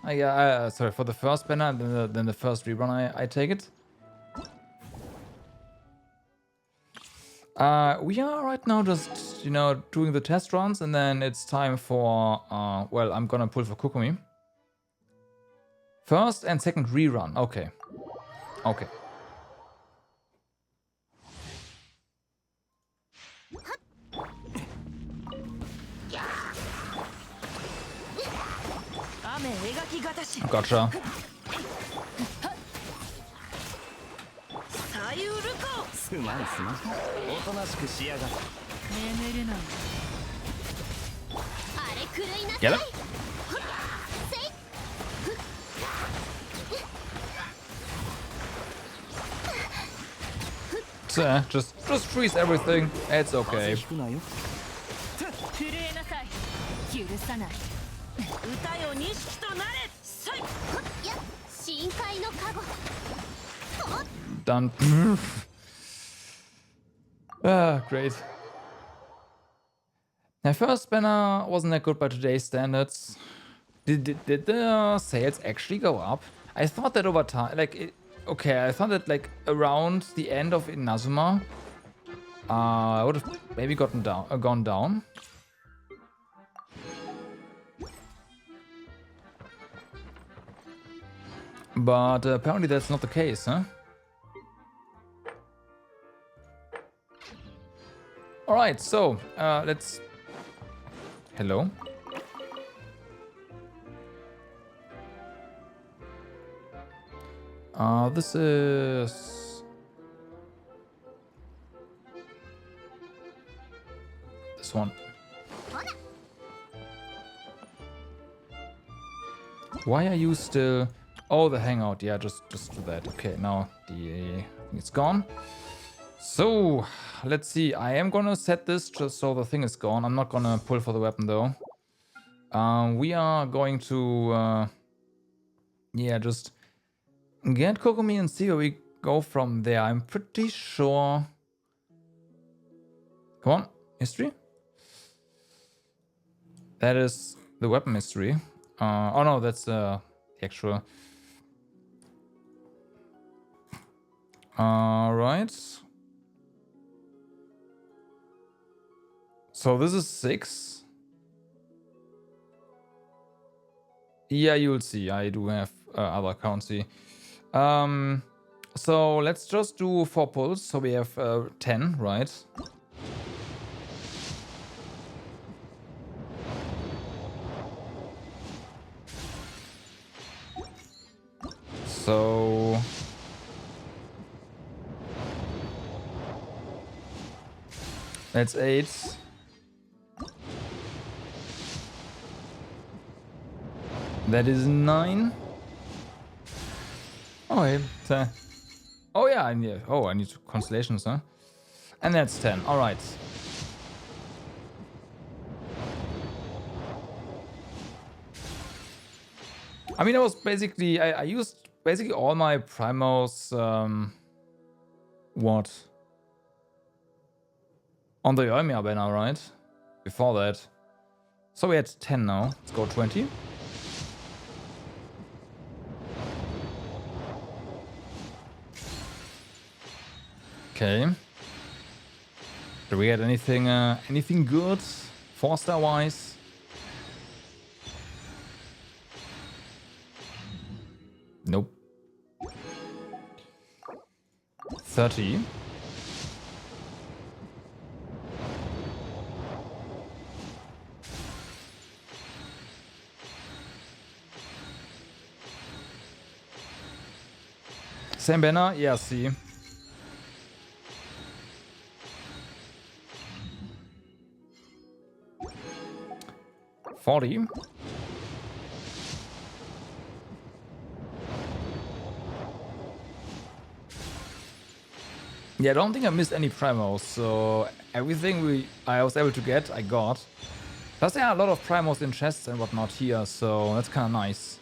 [SPEAKER 1] Sorry, for the first banner and then the first rerun. I take it. We are right now just, you know, doing the test runs, and then it's time for, well, I'm gonna pull for Kukumi. First and second rerun. Okay. Okay. Gotcha. Get it? Just freeze everything. It's okay.
[SPEAKER 7] 震えなさい。許さない。歌よ錦となれ。さい。
[SPEAKER 2] や、深海の加護。
[SPEAKER 1] Done. Great. My first banner wasn't that good by today's standards. Did the sales actually go up? I thought that over time, like, okay, I thought that like around the end of Inazuma, I would have maybe gone down. But apparently that's not the case, huh? Alright, so let's... Hello? This is... This one. Why are you still... Oh, the hangout. Yeah, just do that. Okay, now the thing is gone. So, let's see. I am gonna set this just so the thing is gone. I'm not gonna pull for the weapon though. We are going to... yeah, just get Kokomi and see where we go from there. I'm pretty sure... Come on, history? That is the weapon history. Oh no, that's the actual... Alright. So this is 6. Yeah, you'll see. I do have other currency. So let's just do 4 pulls. So we have 10, right? So that's 8. That is 9. Oh, wait. Oh yeah, I need. Oh, I need constellations, huh? And that's 10. All right. I mean, I was basically I used basically all my primos. What? On the Yoimiya banner, right? Before that. So we had 10 now. Let's go 20. Okay. Do we get anything good 4-star wise? Nope. 30. Same banner? Yeah, see. 40. Yeah, I don't think I missed any primos, so everything I was able to get, I got. Plus there are a lot of primos in chests and whatnot here, so that's kind of nice.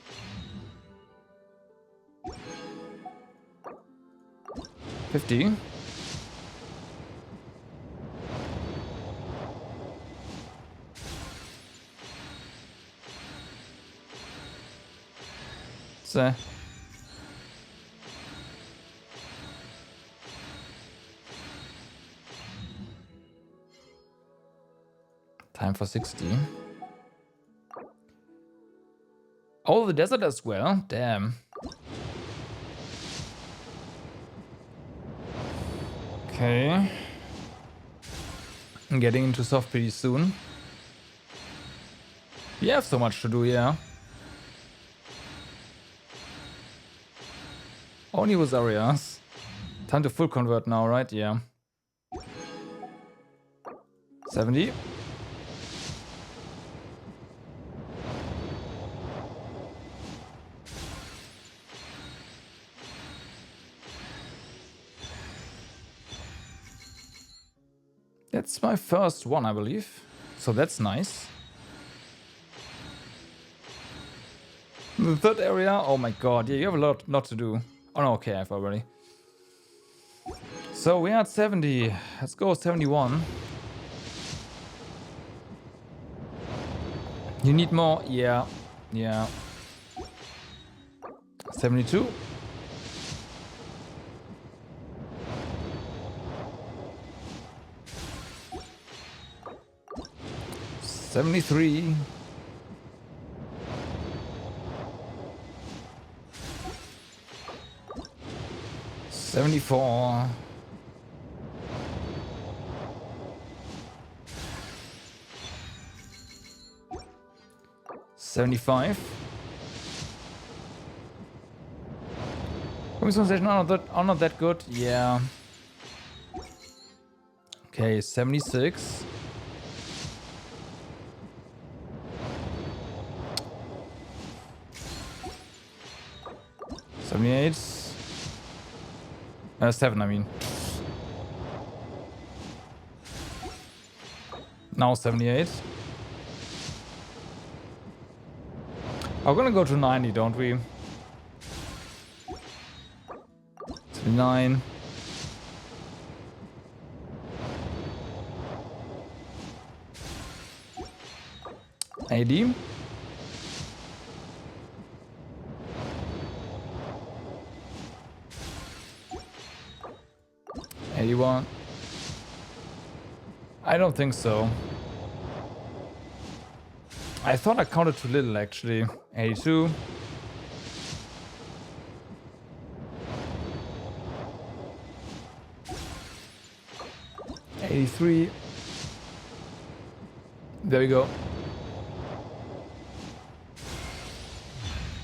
[SPEAKER 1] 50. So time for 60. Oh, the desert as well. Damn. Okay. I'm getting into soft pretty soon. We have so much to do, yeah. Only with areas. Time to full convert now, right? Yeah. 70. That's my first one, I believe. So that's nice. The third area, oh my god, yeah, you have a lot to do. Oh no, okay, I have already. So we're at 70. Let's go 71. You need more? Yeah. Yeah. 72. $73. 74. 75. Conversation are not that good. Yeah. Okay, 76. 78. 7, I mean. Now 78. We're gonna go to 90, don't we? 79. 80. 81. I don't think so. I thought I counted too little actually. 82. 83. There we go.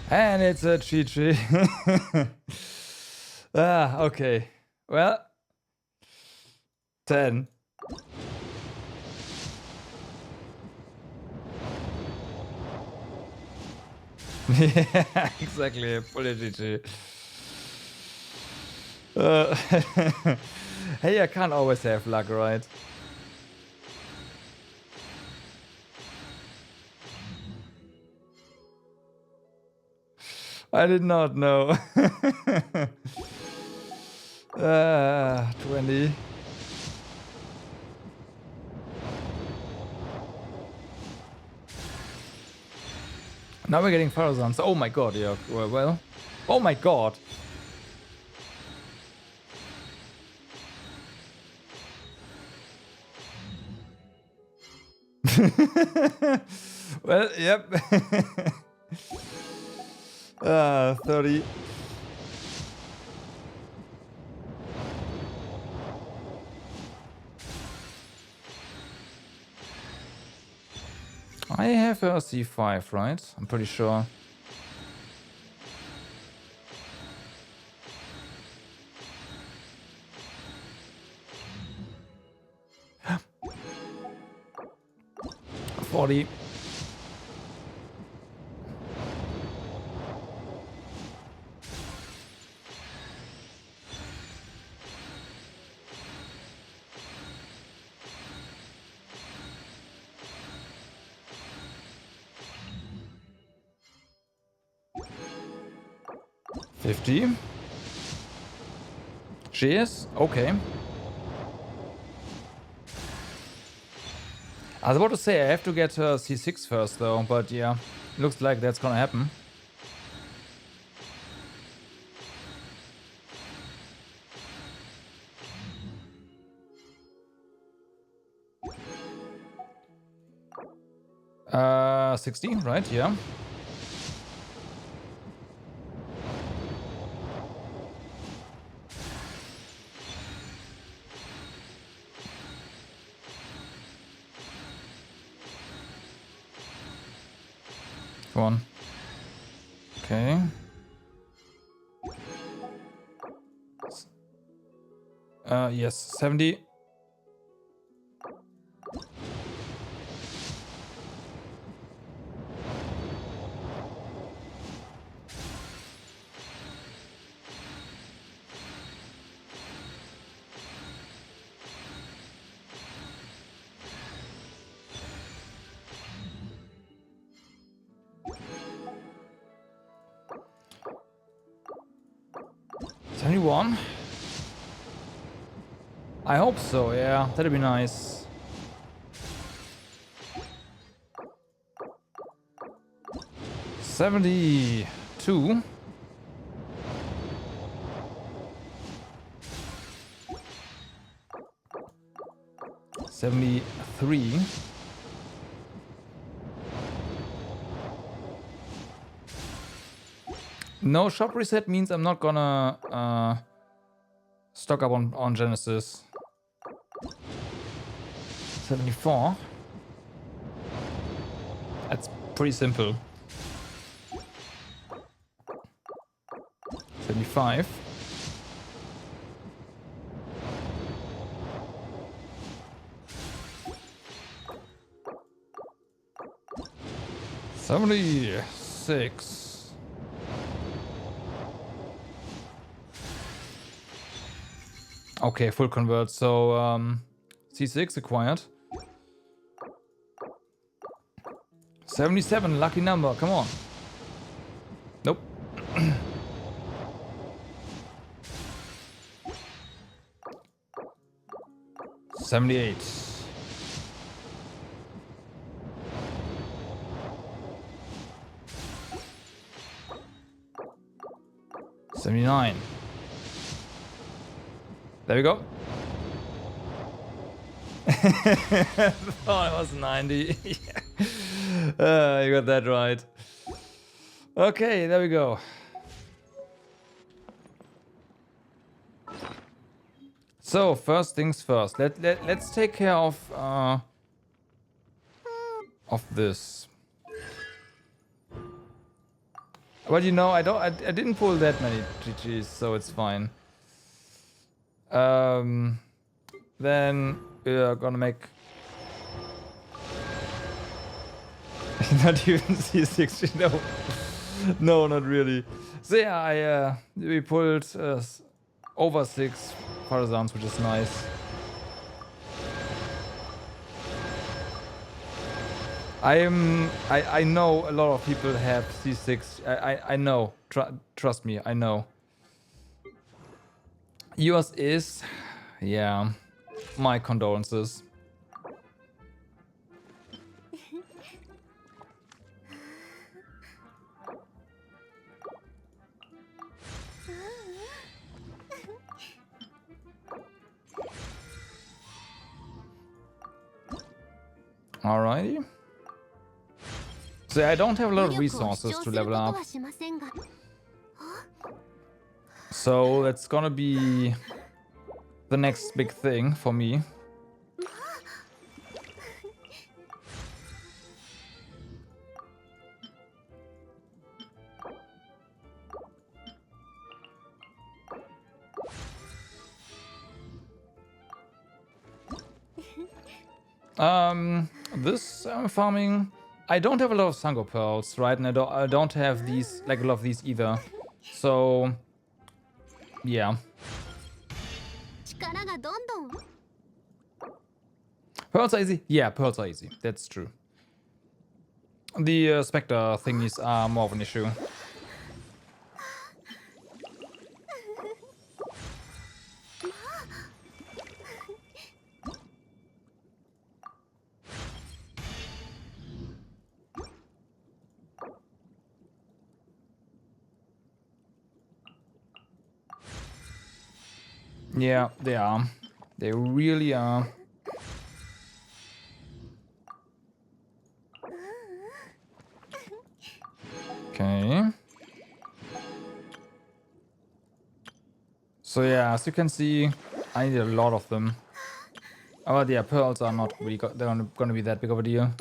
[SPEAKER 1] And it's a GG. Okay. Well, 10. Yeah, exactly. Fully GG. Hey, I can't always have luck, right? I did not know. 20. Now we're getting Farazans. Oh my god, yeah. Well. Oh my god. Well, yep. 30. I have a C5, right? I'm pretty sure. $40. $50. Cheers. Okay. I was about to say I have to get C6 first though, but yeah, looks like that's gonna happen. $60, right? Yeah. Come on. Okay. Yes, 70. $71. I hope so, yeah. That'd be nice. $72. $73. No shop reset means I'm not gonna stock up on Genesis. 74. That's pretty simple. 75. $76. Okay, full convert. So C6 acquired. 77, lucky number. Come on. Nope. $78. $79. There we go. Oh, it was 90. You got that right. Okay, there we go. So, first things first. Let's take care of this. But you know, I didn't pull that many GGs, so it's fine. Then we're gonna make not even C60. No, not really. So yeah, we pulled over 6 partisans, which is nice. I know a lot of people have C6. I know. Trust me, I know. Yours is, yeah. My condolences. Alrighty. So I don't have a lot of resources to level up. So that's gonna be the next big thing for me. This farming, I don't have a lot of Sango pearls, right? And I don't have these, like a lot of these either. So, yeah. Pearls are easy? Yeah, pearls are easy. That's true. The Spectre thingies are more of an issue. Yeah, they are. They really are. Okay. So yeah, as you can see, I need a lot of them. Oh yeah, pearls are not really they're gonna be that big of a deal.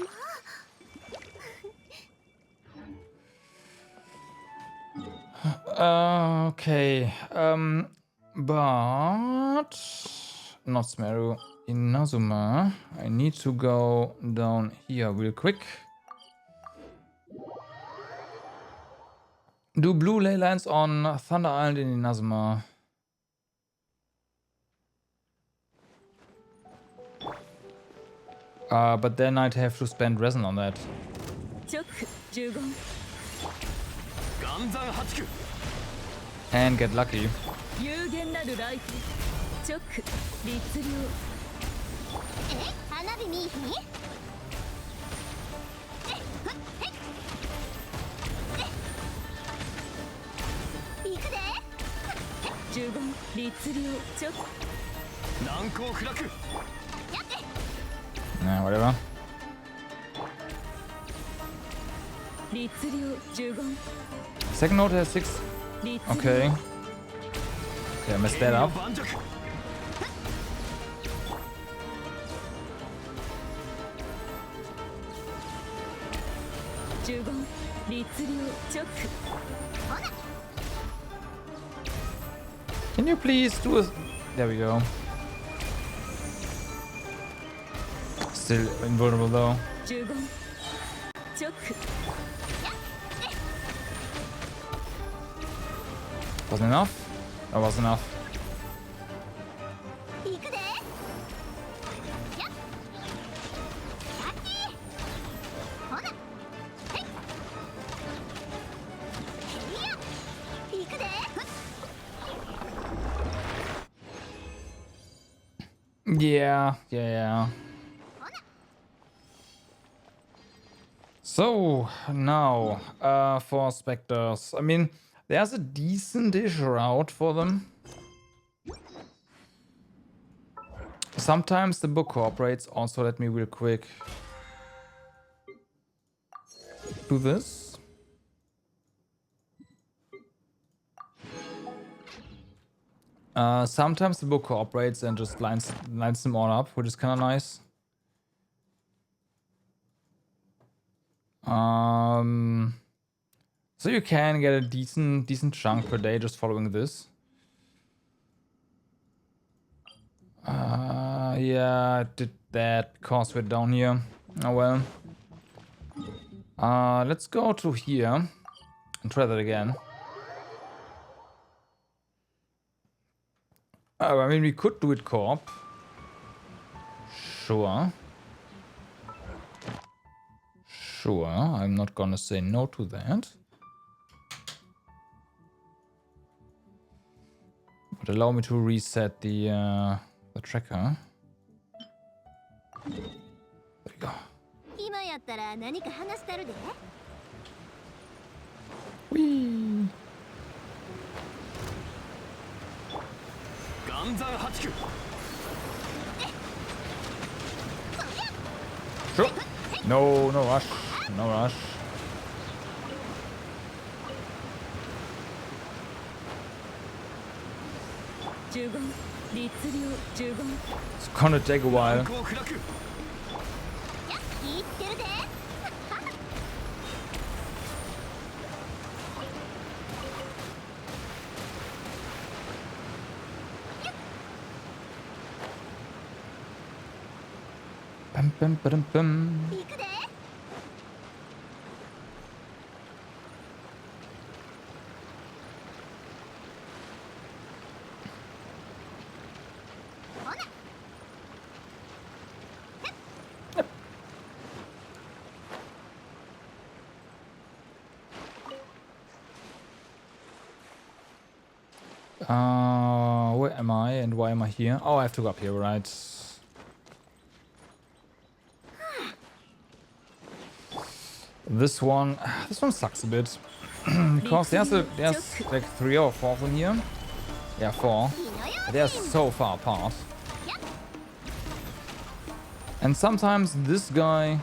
[SPEAKER 1] Okay. But not Smeru. Inazuma. I need to go down here real quick. Do blue ley lines on Thunder Island in Inazuma. But then I'd have to spend resin on that. And get lucky. Nah, whatever. Second note has 6. Okay. Yeah, messed that up. Can you please do a... There we go. Still invulnerable though. Wasn't enough? That was enough. Yeah. So, now, for Spectres. I mean, there's a decent-ish route for them. Sometimes the book cooperates. Also, let me real quick do this. Sometimes the book cooperates and just lines them all up, which is kind of nice. So you can get a decent chunk per day just following this. Yeah, I did that because we're down here. Oh well. Let's go to here and try that again. Oh, I mean, we could do it co-op. Sure. Sure, I'm not gonna say no to that. But allow me to reset the tracker. There you go.
[SPEAKER 6] 今やったら何か話してるで。
[SPEAKER 1] Whee!
[SPEAKER 5] 岩山八九
[SPEAKER 1] Sure. No rush. No rush.
[SPEAKER 7] 十言律令十言
[SPEAKER 1] It's gonna take a while.
[SPEAKER 5] こう砕く。
[SPEAKER 6] 言ってるで。
[SPEAKER 1] Bum, bum, ba-dum, bum.
[SPEAKER 6] 行くで。
[SPEAKER 1] Where am I and why am I here? Oh, I have to go up here, right? This one sucks a bit because there's like 3 or 4 of them here. Yeah, 4. They're so far apart. And sometimes this guy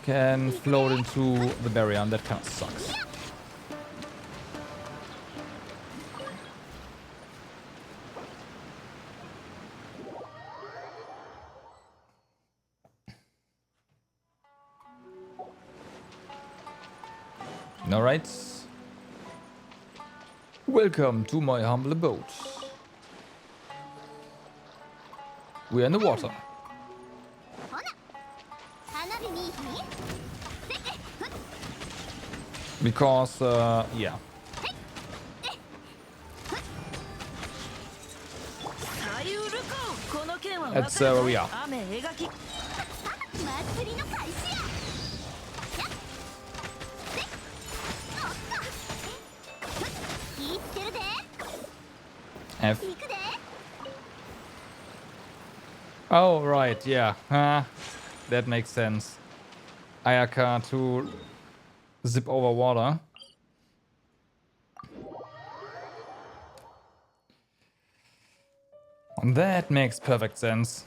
[SPEAKER 1] can float into the barrier, and that kind of sucks. Alright. Welcome to my humble abode. We're in the water.
[SPEAKER 6] ほな。花火に。
[SPEAKER 1] Because, yeah.
[SPEAKER 7] 左右ルコこの剣は
[SPEAKER 1] That's where we are.
[SPEAKER 7] 雨描き
[SPEAKER 6] 祭りの開始や。言ってるで。
[SPEAKER 1] F.
[SPEAKER 6] 行くで。
[SPEAKER 1] Oh, right, yeah. That makes sense. Ayaka to zip over water. That makes perfect sense.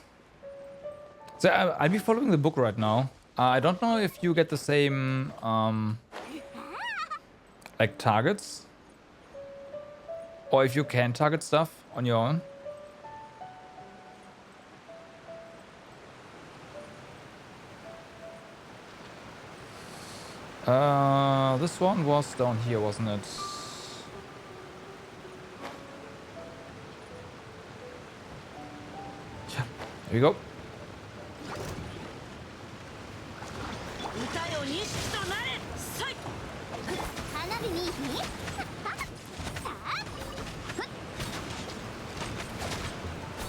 [SPEAKER 1] So I'll be following the book right now. I don't know if you get the same, like targets. Or if you can target stuff on your own. This one was down here, wasn't it? Yeah, there we go.
[SPEAKER 7] 歌よ錦となれさい
[SPEAKER 6] 花火に。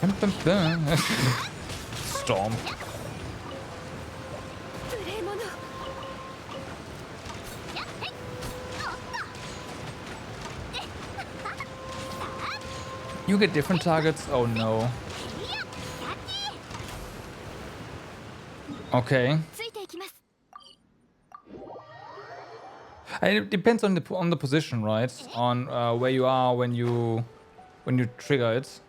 [SPEAKER 1] Bum, bum, bum. Storm.
[SPEAKER 6] 無礼者。
[SPEAKER 1] You get different targets? Oh no. Okay.
[SPEAKER 6] ついていきます。
[SPEAKER 1] It depends on the position, right? On where you are when you trigger it.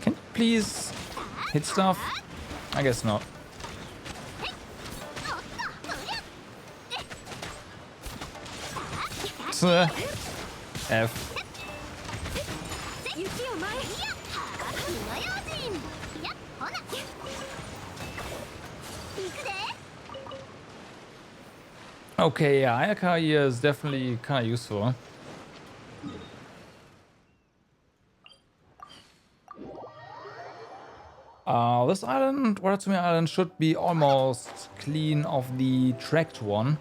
[SPEAKER 1] Can you please hit stuff? I guess not. F. Okay, yeah, Ayaka here is definitely kind of useful. This island, Watatsumi Island, should be almost clean of the tracked one.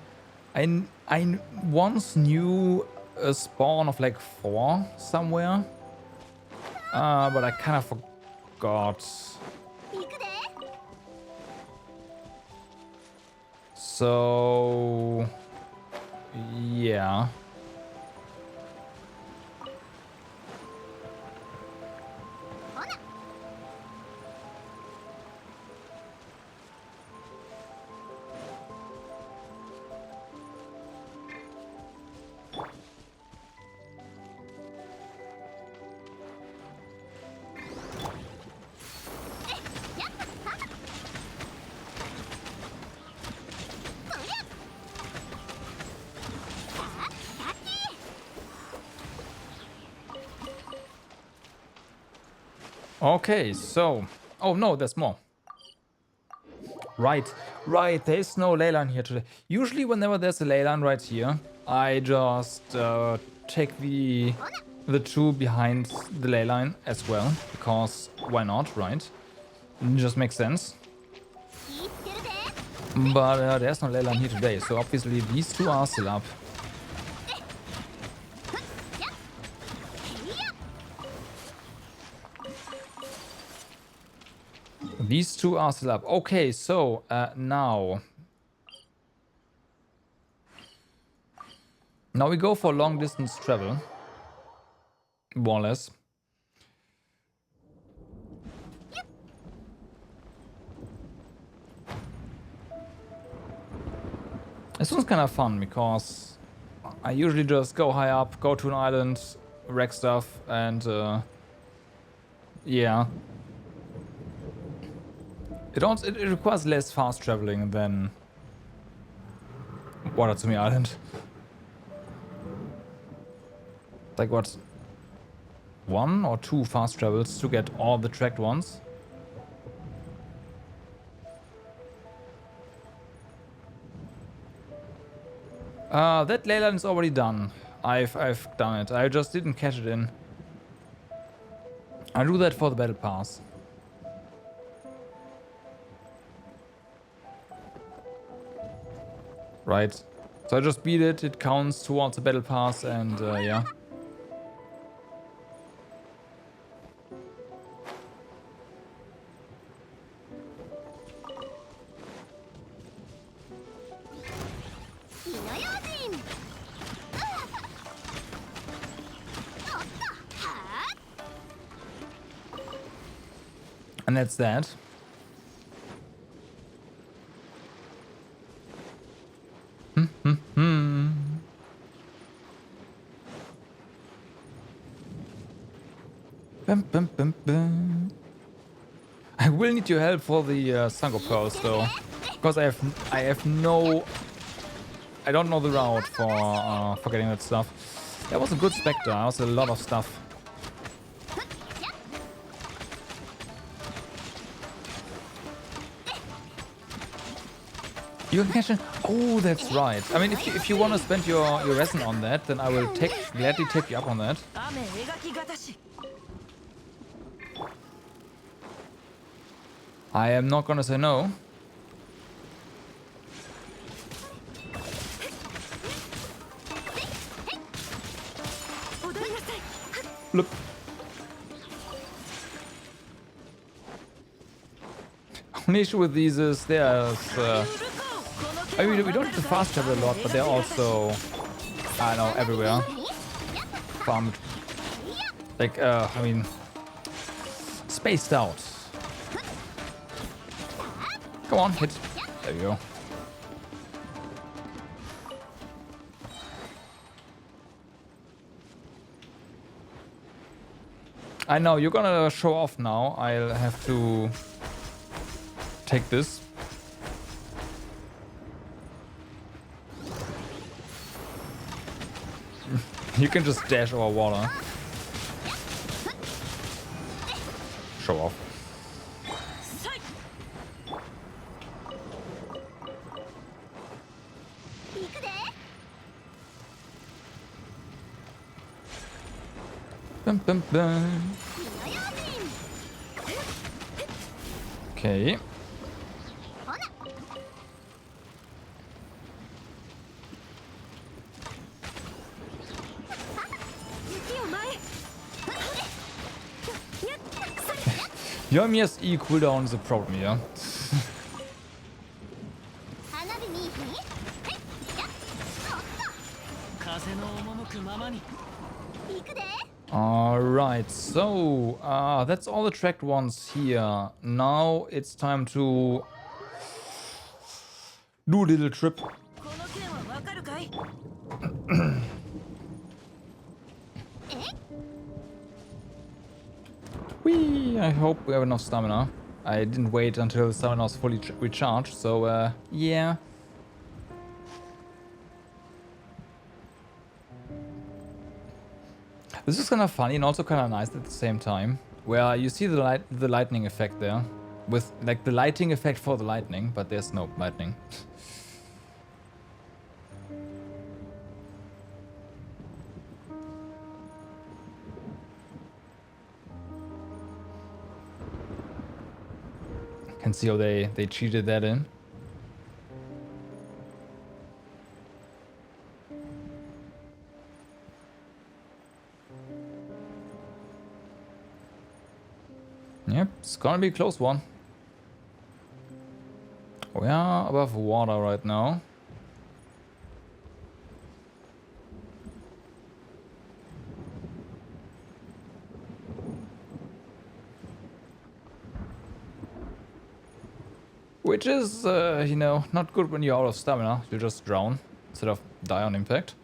[SPEAKER 1] I once knew a spawn of like 4 somewhere, but I kind of forgot. So, yeah. Okay, so... Oh no, there's more. Right, there's no ley line here today. Usually whenever there's a ley line right here, I just take the 2 behind the ley line as well. Because why not, right? It just makes sense. But there's no ley line here today, so obviously these 2 are still up. These 2 are still up. Okay, so now we go for long distance travel, more or less. This one's kind of fun because I usually just go high up, go to an island, wreck stuff, and yeah. It requires less fast traveling than Watatsumi Island. Like what? 1 or 2 fast travels to get all the tracked ones. That ley line is already done. I've done it. I just didn't catch it in. I do that for the battle pass. Right. So I just beat it. It counts towards the battle pass, and yeah. And that's that. Bum, bum, bum, bum. I will need your help for the Sango Pearls though, because I don't know the route for getting that stuff. That was a good Spectre. That was a lot of stuff. You can catch it. Oh, that's right. I mean, if you want to spend your resin on that, then I will gladly take you up on that. I am not gonna say no. Look. Only issue with these is there's I mean, we don't have to fast travel a lot, but they're also, I know, everywhere. Farmed. Like, I mean, spaced out. Come on, hit. There you go. I know, you're gonna show off now. I'll have to take this. You can just dash over water. Show off. Bum, bum, bum. Okay. Yoimiya's E cooldown is a problem here. Alright, so that's all the tracked ones here. Now it's time to do a little trip. Whee! I hope we have enough stamina. I didn't wait until the stamina was fully recharged, so yeah. This is kind of funny and also kind of nice at the same time, where you see the lightning effect there, with like the lighting effect for the lightning, but there's no lightning. Can see how they cheated that in. Yep, it's gonna be a close one. We are above water right now. Which is, you know, not good when you're out of stamina. You just drown instead of die on impact.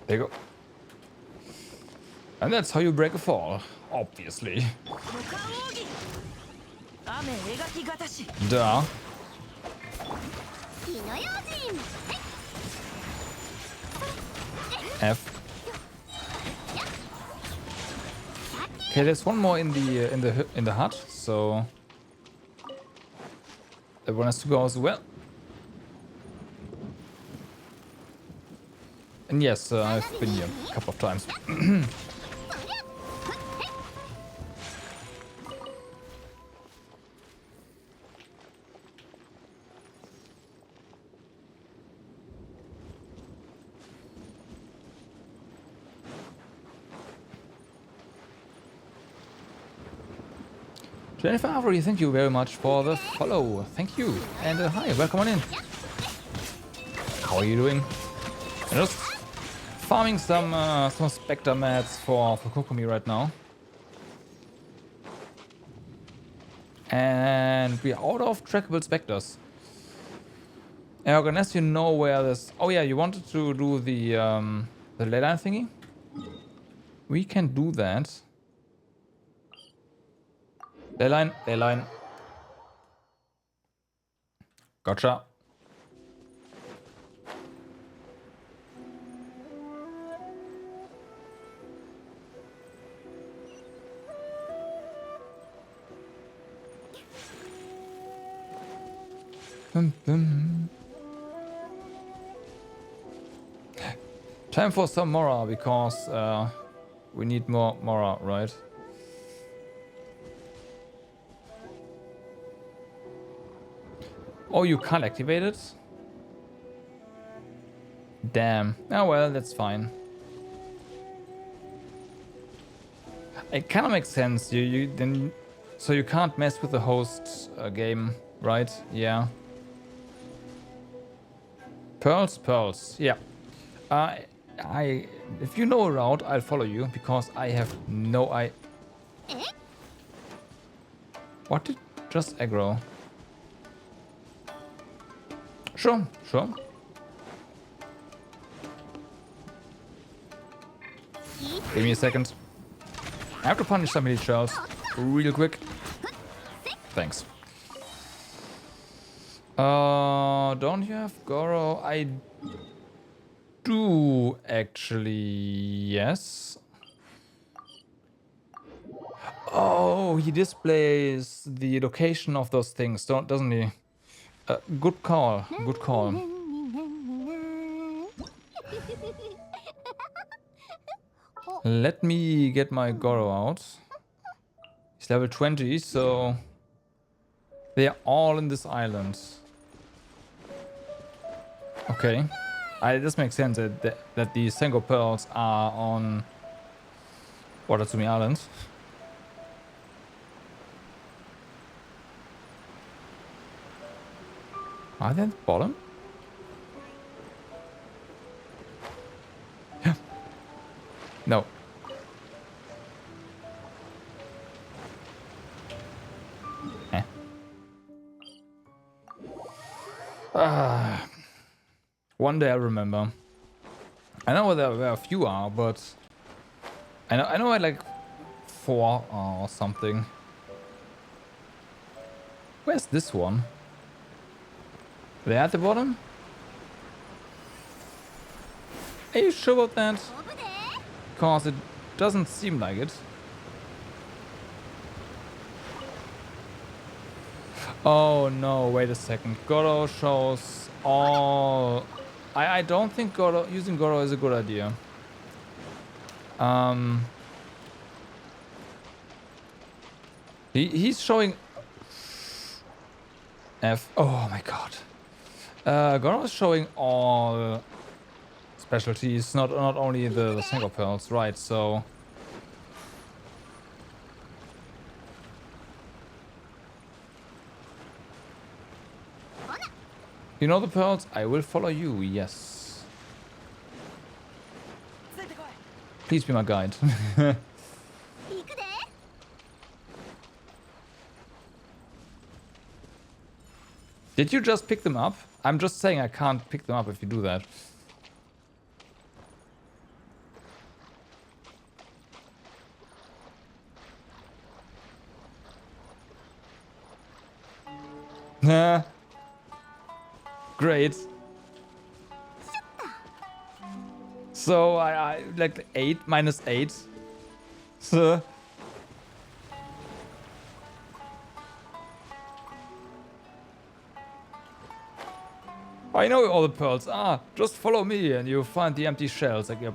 [SPEAKER 1] There you go. And that's how you break a fall, obviously. Duh. F. Okay, there's one more in the hut, so everyone has to go as well. And yes, I've been here a couple of times. 25 already, thank you very much for the follow. Thank you. And hi, welcome on in. How are you doing? I'm just farming some Spectre mats for Kokomi right now. And we're out of trackable Spectres. And unless you know where this... Oh yeah, you wanted to do the leyline thingy? We can do that. Leyline, leyline. Gotcha. Bum, bum. Time for some Mora, because we need more Mora, right? Oh, you can't activate it? Damn. Oh well, that's fine. It kind of makes sense. So you can't mess with the host game, right? Yeah. Pearls, pearls. Yeah. If you know a route, I'll follow you, because I have no idea. What did just aggro? Sure, sure. Give me a second. I have to punish some of these shells real quick. Thanks. Don't you have Goro? I do actually. Yes. Oh, he displays the location of those things, doesn't he? Good call. Good call. Let me get my Goro out. He's level 20, so they are all in this island. Okay. This makes sense that the Sengo Pearls are on Watatsumi Island. Are they at the bottom? Yeah. No. One day I'll remember. I know where a few are, but I know I like 4 or something. Where's this one? They're at the bottom? Are you sure about that? Because it doesn't seem like it. Oh no, wait a second. Goro shows all... I don't think using Goro is a good idea. He's showing... F. Oh my god. Goro is showing all specialties, not only the single pearls, right? So you know the pearls? I will follow you, yes. Please be my guide. Did you just pick them up? I'm just saying I can't pick them up if you do that. Nah. Great. So I like 8 minus 8. So I know all the pearls. Just follow me and you'll find the empty shells. Like, yep.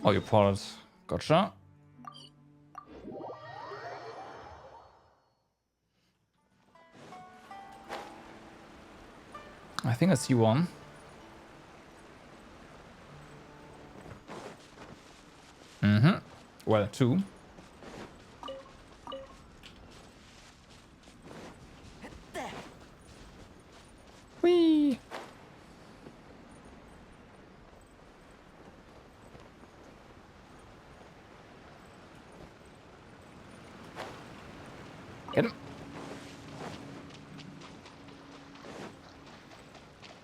[SPEAKER 1] Oh, you pulled. Gotcha. I think I see one. Mm-hmm. Well, 2. Whee! Get him.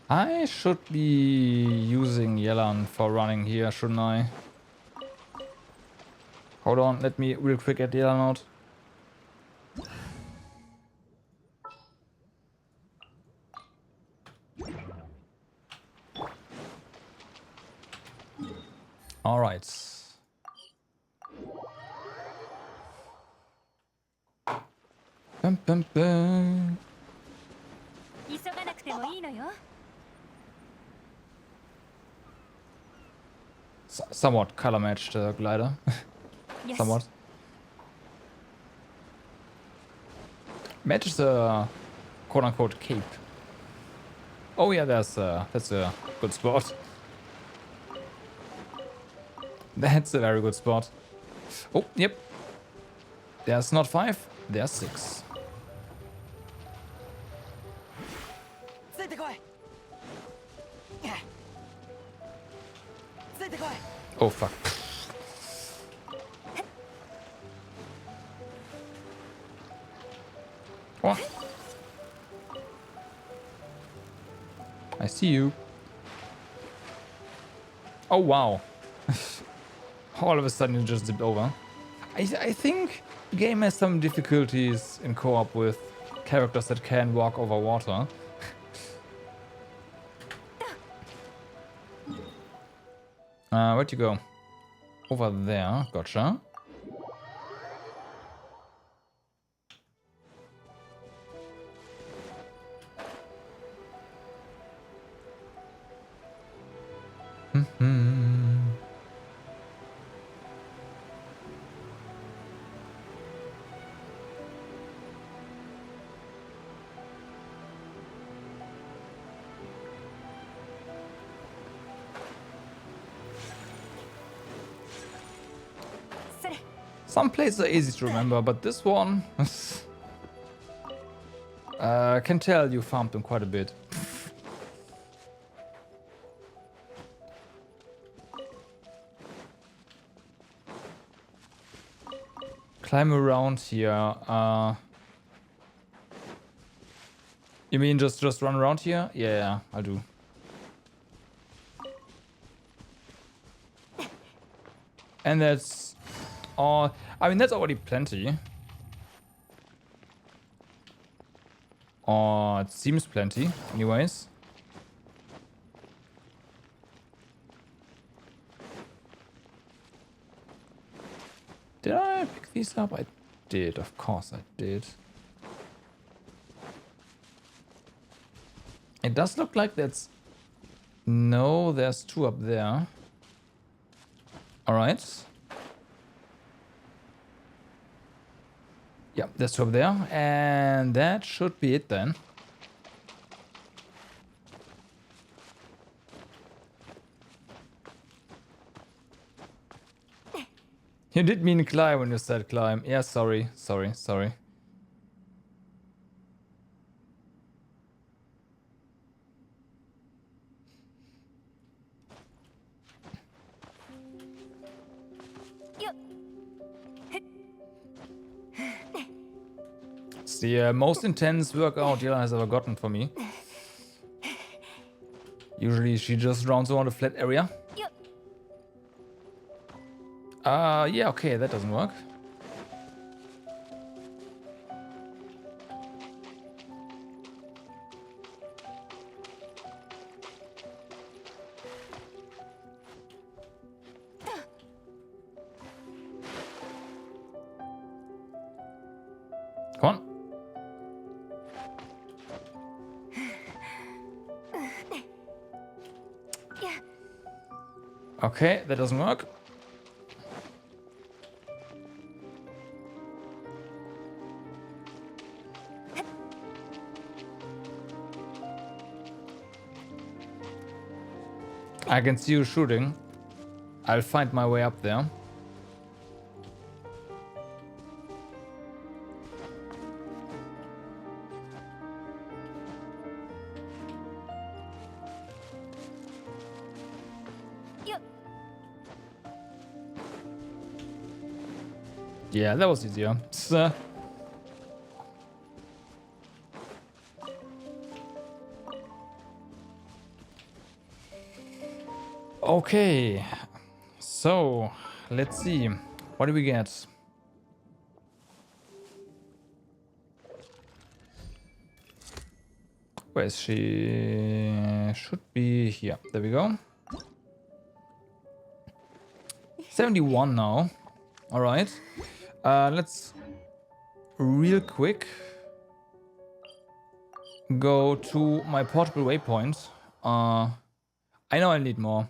[SPEAKER 1] I should be using Yelan for running here, shouldn't I? Hold on, let me real quick get Yelan out. Alright. Bum, bum, bum. Somewhat color matched glider. Somewhat. Matches the quote unquote cape. Oh yeah, that's a good spot. That's a very good spot. Oh, yep. There's not 5, there's 6. Oh fuck. What? I see you. Oh wow. All of a sudden you just zipped over. I think the game has some difficulties in co-op with characters that can walk over water. Where'd you go? Over there. Gotcha. Some places are easy to remember, but this one... can tell you farmed them quite a bit. Climb around here. You mean just run around here? Yeah, I'll do. And that's all. I mean, that's already plenty. Or it seems plenty, anyways. Did I pick these up? I did, of course I did. It does look like that's... No, there's two up there. Alright. Yeah, there's two up there. And that should be it then. You did mean climb when you said climb. Yeah, sorry. It's the most intense workout Yela has ever gotten for me. Usually she just rounds around a flat area. Yeah, okay, that doesn't work. Come on. Okay, that doesn't work. I can see you shooting. I'll find my way up there. Yeah, that was easier. Okay, so let's see. What do we get? Where is she? Should be here. There we go. 71 now. All right. Let's real quick go to my portable waypoint. I know I need more.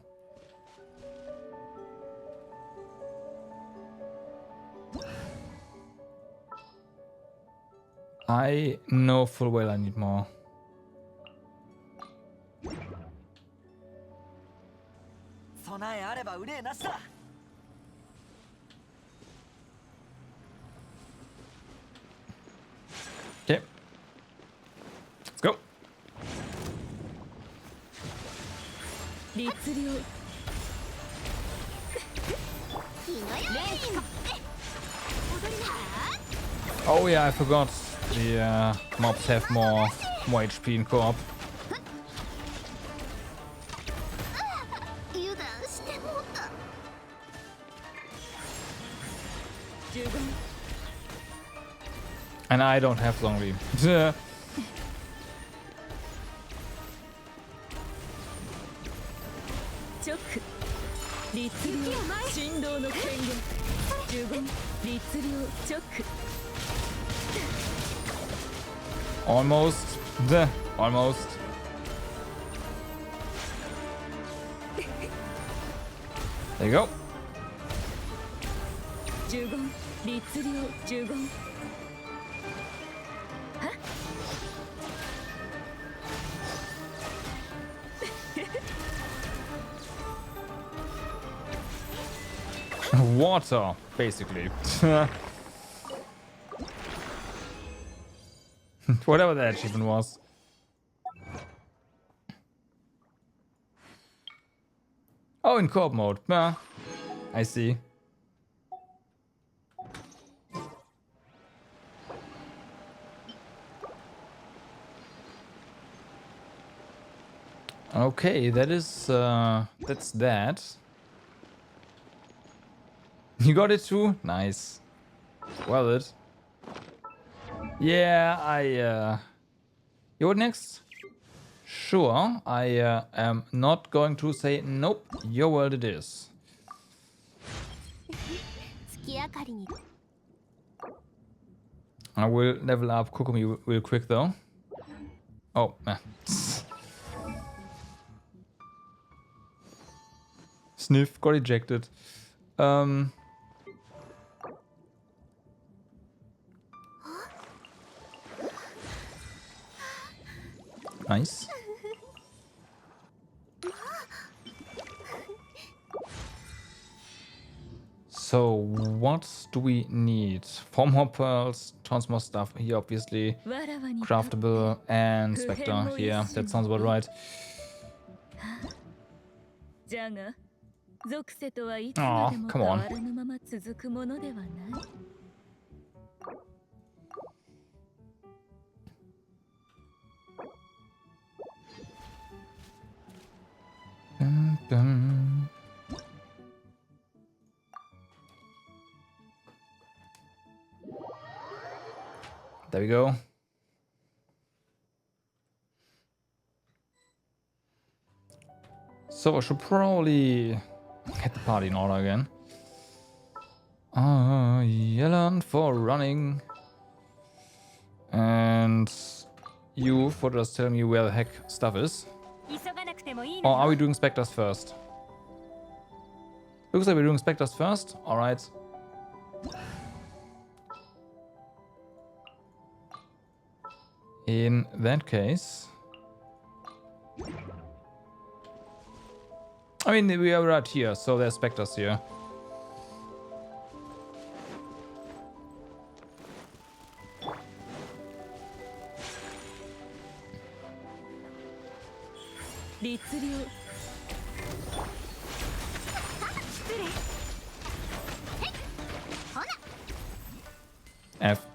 [SPEAKER 1] I know full well I need more. Okay. Let's go. Oh yeah, I forgot. The mobs have more HP in co-op. And I don't have long beam. Almost. Almost. There you go. Water, basically. Whatever that achievement was. Oh, in co-op mode. Yeah, I see. Okay, that is that's that. You got it too? Nice. Well it. Yeah, you what next? Sure, I am not going to say nope. Your world it is. I will level up Kokumi real quick though. Oh, Sniff got ejected. Nice. So what do we need? 4 more pearls, tons more stuff here obviously. Craftable and Spectre here. That sounds about right. Aw, come on. Dun, dun. There we go. So I should probably get the party in order again. Yelland for running. And you for just telling me where the heck stuff is. Or are we doing Spectres first? Looks like we're doing Spectres first. Alright. In that case... I mean, we are right here, so there's Spectres here. F.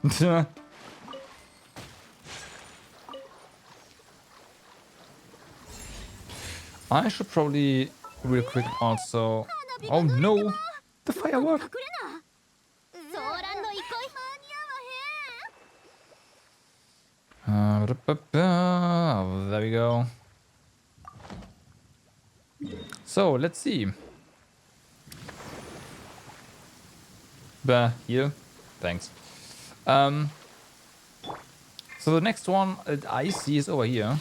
[SPEAKER 1] I should probably real quick also... Oh no! The firework! There we go. So, let's see. Here. Thanks. So the next one that I see is over here.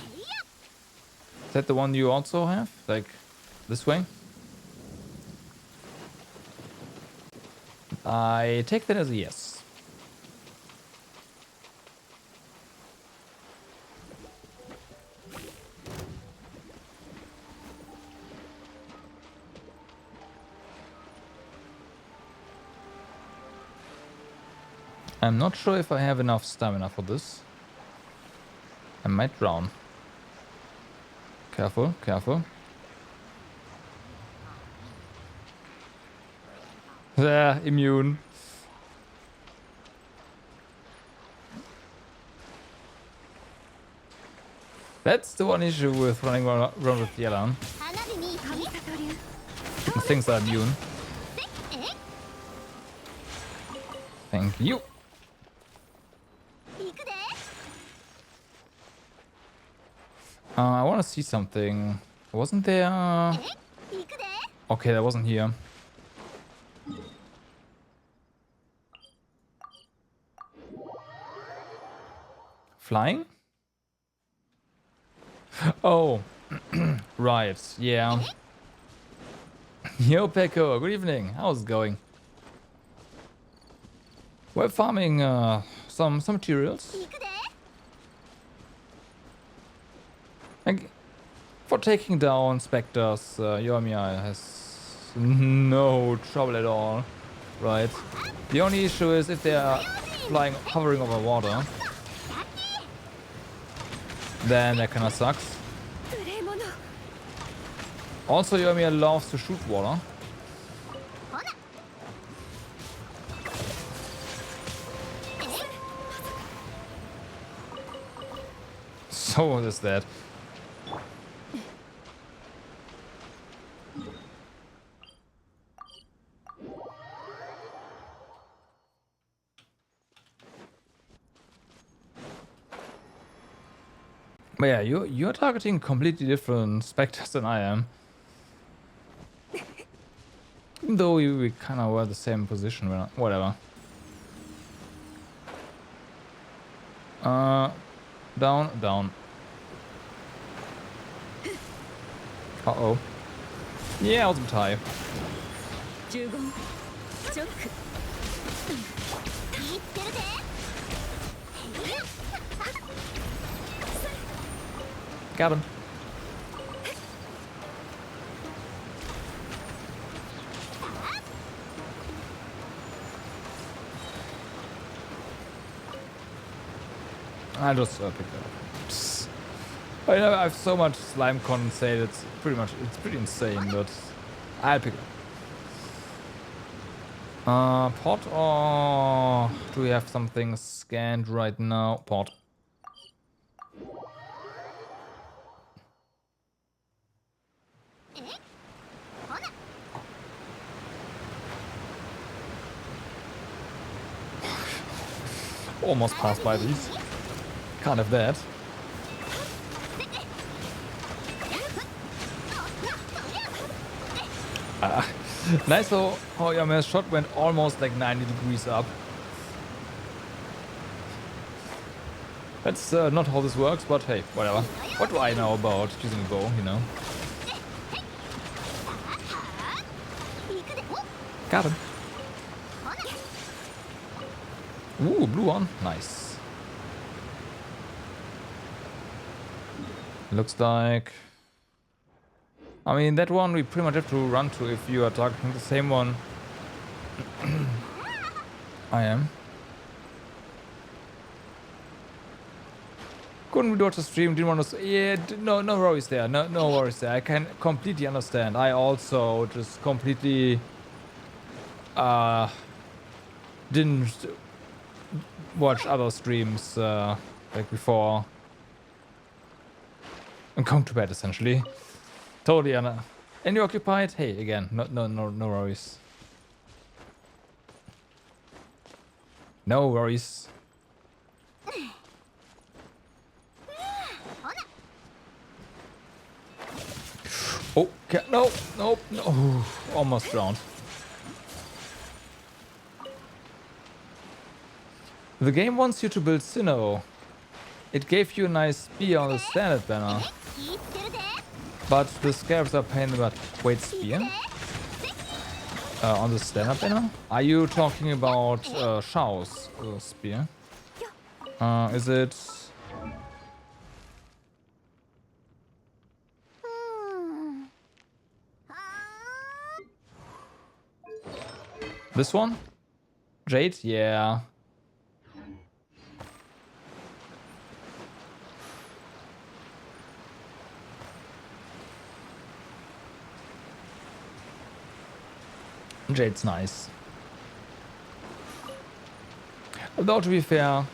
[SPEAKER 1] Is that the one you also have? Like, this way? I take that as a yes. I'm not sure if I have enough stamina for this. I might drown. Careful, careful. Yeah, immune. That's the one issue with running around with Yelan. Things are immune. Thank you. I want to see something. Wasn't there? Okay, that wasn't here. Flying? Oh, right. Yeah. Yo, Peko. Good evening. How's it going? We're farming some materials. Like, for taking down specters, Yoimiya has no trouble at all, right? The only issue is if they are flying, hovering over water, then that kinda sucks. Also, Yoimiya loves to shoot water. So is that. But yeah, you're targeting completely different specters than I am. Even though we kind of were the same position, whatever. Down, down. Uh-oh. Yeah, ultimate high. Got him. I just picked it up. Psst. I have so much slime condensate. It's pretty insane, but I'll pick it up. Pot or do we have something scanned right now? Pot. Almost passed by these. Can't have that. Nice how your man's shot went almost like 90 degrees up. That's not how this works, but hey, whatever. What do I know about using a bow, you know? Got him. Ooh, blue one. Nice. Looks like... I mean, that one we pretty much have to run to if you are targeting the same one. I am. Couldn't watch the stream, didn't want to... Yeah, no worries there. No worries there. I can completely understand. I also just completely... didn't watch other streams like before. And come to bed, essentially. Totally, Anna. And you're occupied? Hey, again, no worries. No worries. Oh, no. Almost drowned. The game wants you to build Sinnoh. It gave you a nice spear on the standard banner. But the scarabs are pain in the butt. Wait, spear? On the standard banner? Are you talking about Shao's spear? Is it... this one? Jade? Yeah. Jade's nice. Though to be fair,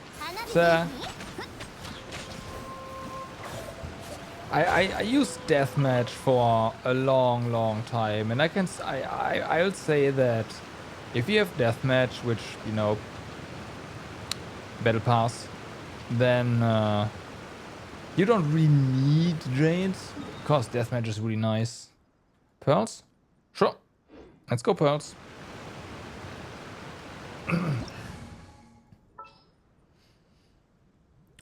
[SPEAKER 1] I used deathmatch for a long time, and I'll say that if you have deathmatch, which you know, battle pass, then you don't really need raids because deathmatch is really nice. Pearls? Sure, let's go pearls.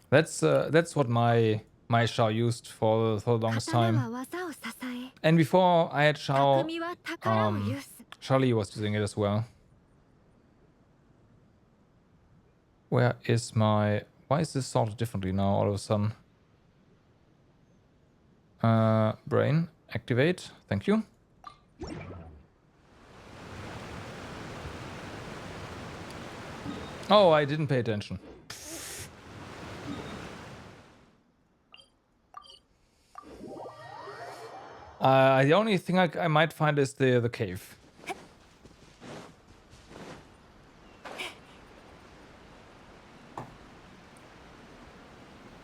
[SPEAKER 1] That's what my Shao used for the longest time. And before I had Shao, Charlie was using it as well. Where is my... Why is this sorted differently now all of a sudden? Brain, activate. Thank you. Oh, I didn't pay attention. The only thing I might find is the cave.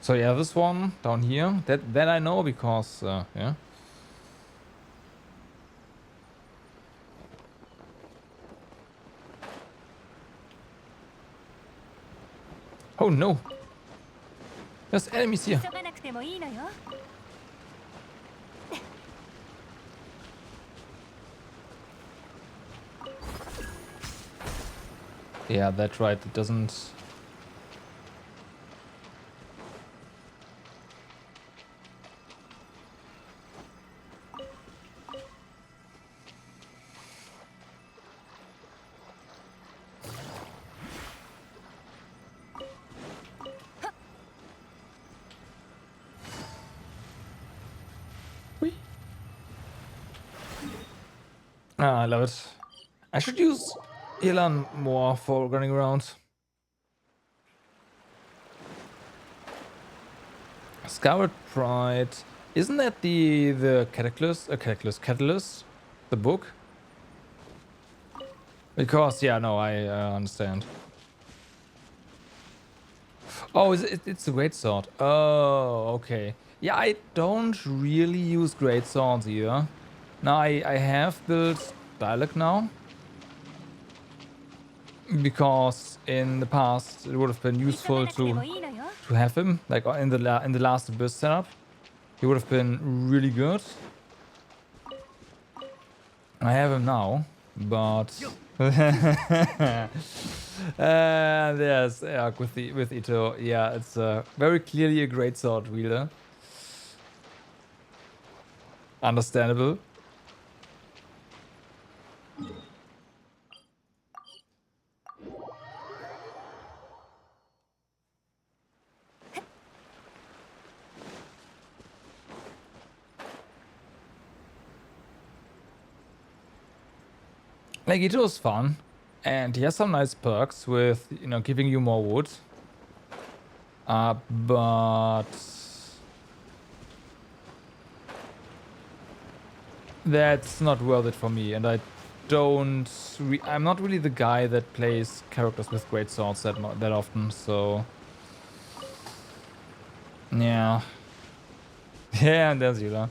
[SPEAKER 1] So yeah, this one down here, that I know because yeah. Oh no! There's enemies here. Yeah, that's right. It doesn't... Ah, I love it. I should use Elan more for running around. Scarlet Pride. Isn't that the Catalyst? The book? Because, yeah, no, I understand. Oh, it's a great sword. Oh, okay. Yeah, I don't really use great swords either. Now, I have built dialect now. Because in the past it would have been useful to have him, like in the last Abyss setup. He would have been really good. I have him now, but there's with Ito. Yeah, it's very clearly a great sword wielder. Understandable. Like, Ito is fun, and he has some nice perks with, you know, giving you more wood. But that's not worth it for me, and I'm not really the guy that plays characters with great swords that often, so yeah. Yeah, and there's Yula.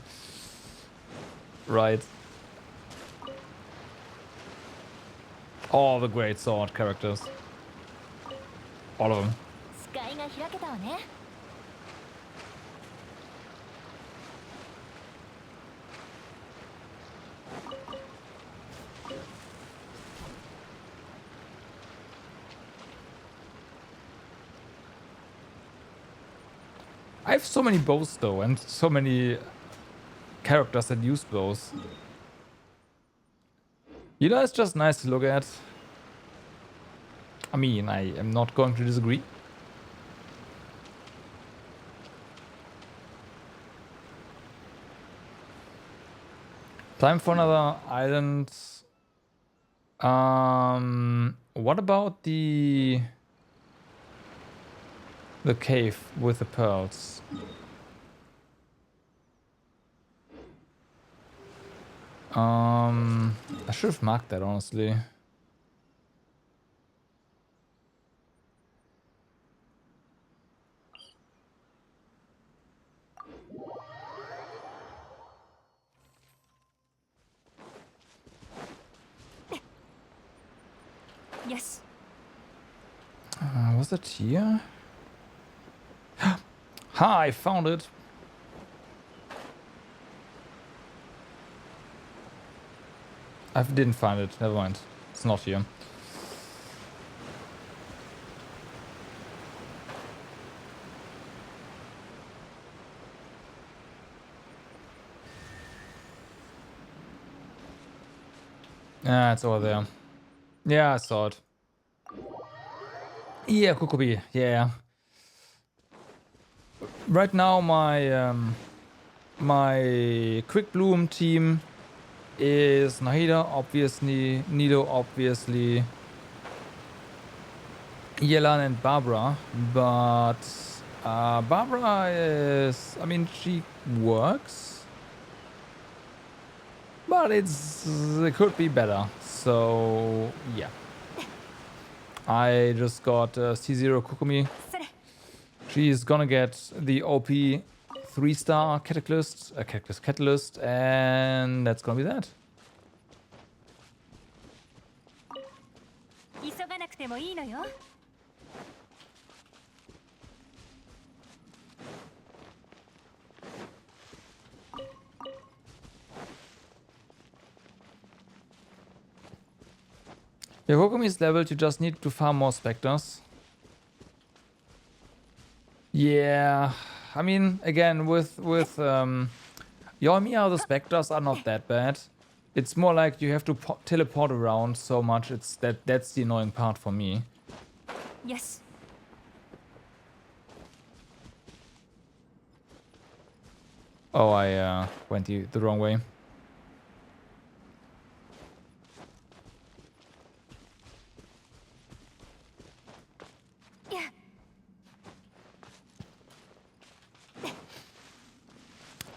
[SPEAKER 1] Right. All the great sword characters. All of them. I have so many bows though, and so many characters that use bows. You know, it's just nice to look at. I mean, I am not going to disagree. Time for another island. What about the cave with the pearls? I should have marked that, honestly.
[SPEAKER 7] Yes.
[SPEAKER 1] Was it here? Ha! I found it. I didn't find it. Never mind. It's not here. Ah, it's over there. Yeah, I saw it. Yeah, Kokobi. Yeah. Right now, my Quick Bloom team is Nahida, obviously, Nido, obviously, Yelan and Barbara. But Barbara is, I mean, she works, but it could be better. So yeah, I just got C0 Kukumi. She's gonna get the OP 3-star Catalyst, and that's gonna be that.
[SPEAKER 7] 急がなくてもいいのよ。
[SPEAKER 1] Yeah, Kokumi's leveled, you just need to farm more specters. Yeah, I mean, again, with Yoimiya, the specters are not that bad. It's more like you have to teleport around so much. That's the annoying part for me.
[SPEAKER 7] Yes.
[SPEAKER 1] Oh, I went the wrong way.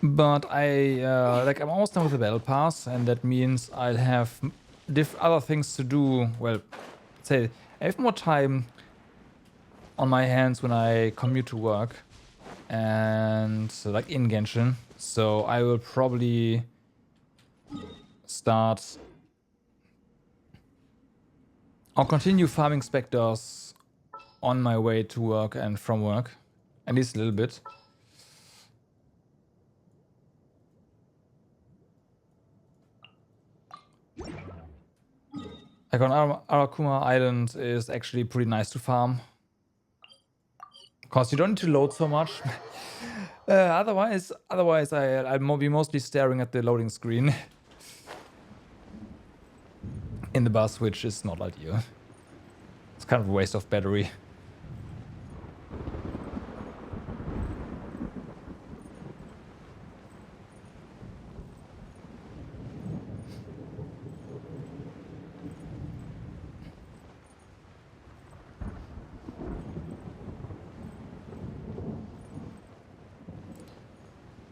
[SPEAKER 1] But I'm almost done with the battle pass, and that means I'll have other things to do. Well, say I have more time on my hands when I commute to work, and like in Genshin. So I will probably start or continue farming specters on my way to work and from work, at least a little bit. Like on Arakuma Island is actually pretty nice to farm. Because you don't need to load so much. Otherwise I'll be mostly staring at the loading screen in the bus, which is not ideal. It's kind of a waste of battery.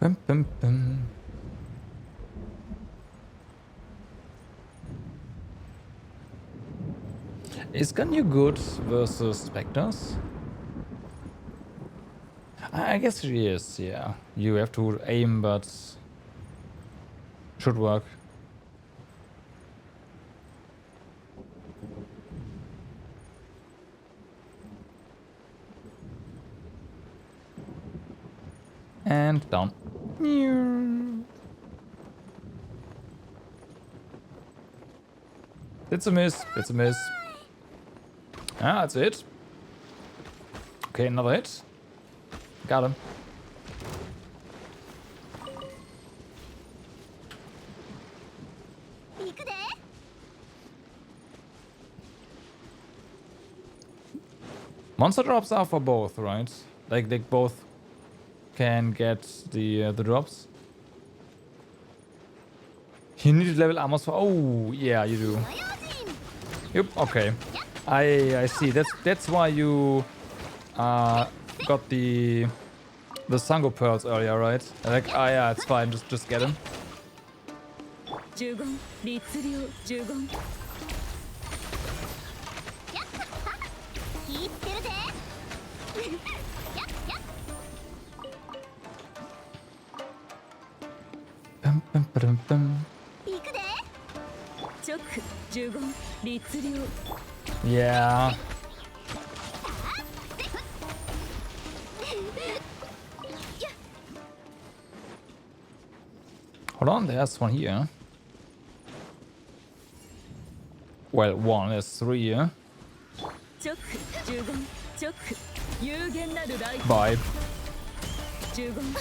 [SPEAKER 1] Bum, bum, bum. Is Ganyu good versus Spectres? I guess she is, yeah. You have to aim, but should work. And down. It's a miss. It's a miss. Ah, that's it. Okay, another hit. Got him. Monster drops are for both, right? Like they both can get the drops. You need to level armors for. Oh, yeah, you do. Yep. Okay. I see. That's why you got the Sango pearls earlier, right? Like, yeah, it's fine. Just get him. Bum, bum, bum, bum. Yeah. Hold on, there's one here. Well, one, there's three here. Bye.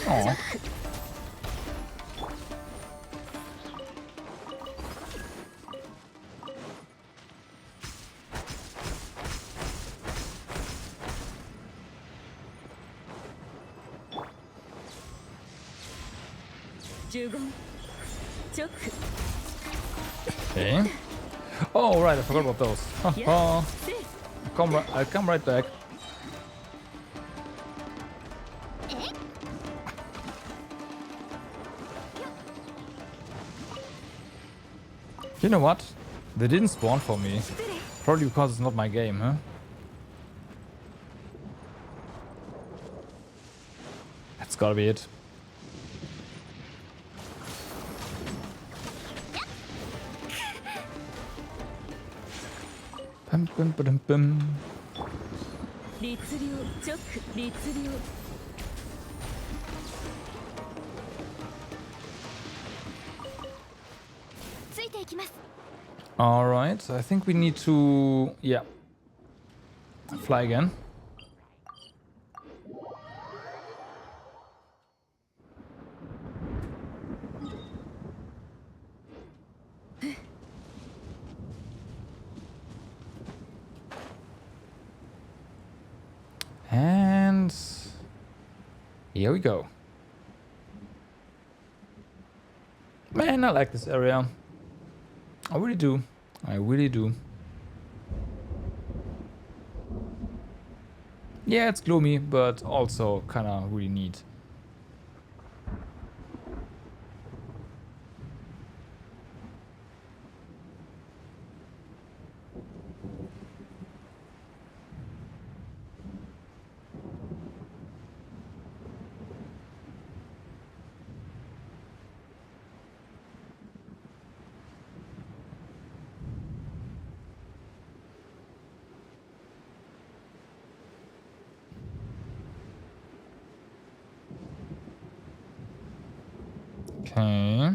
[SPEAKER 1] Oh. Okay. Oh, right, I forgot about those. I'll come right back. You know what? They didn't spawn for me. Probably because it's not my game, huh? That's gotta be it. Bum, bum, bum, bum. Alright, I think we need to... yeah. Fly again. And... here we go. Man, I like this area. I really do. I really do. Yeah, it's gloomy, but also kind of really neat. Okay.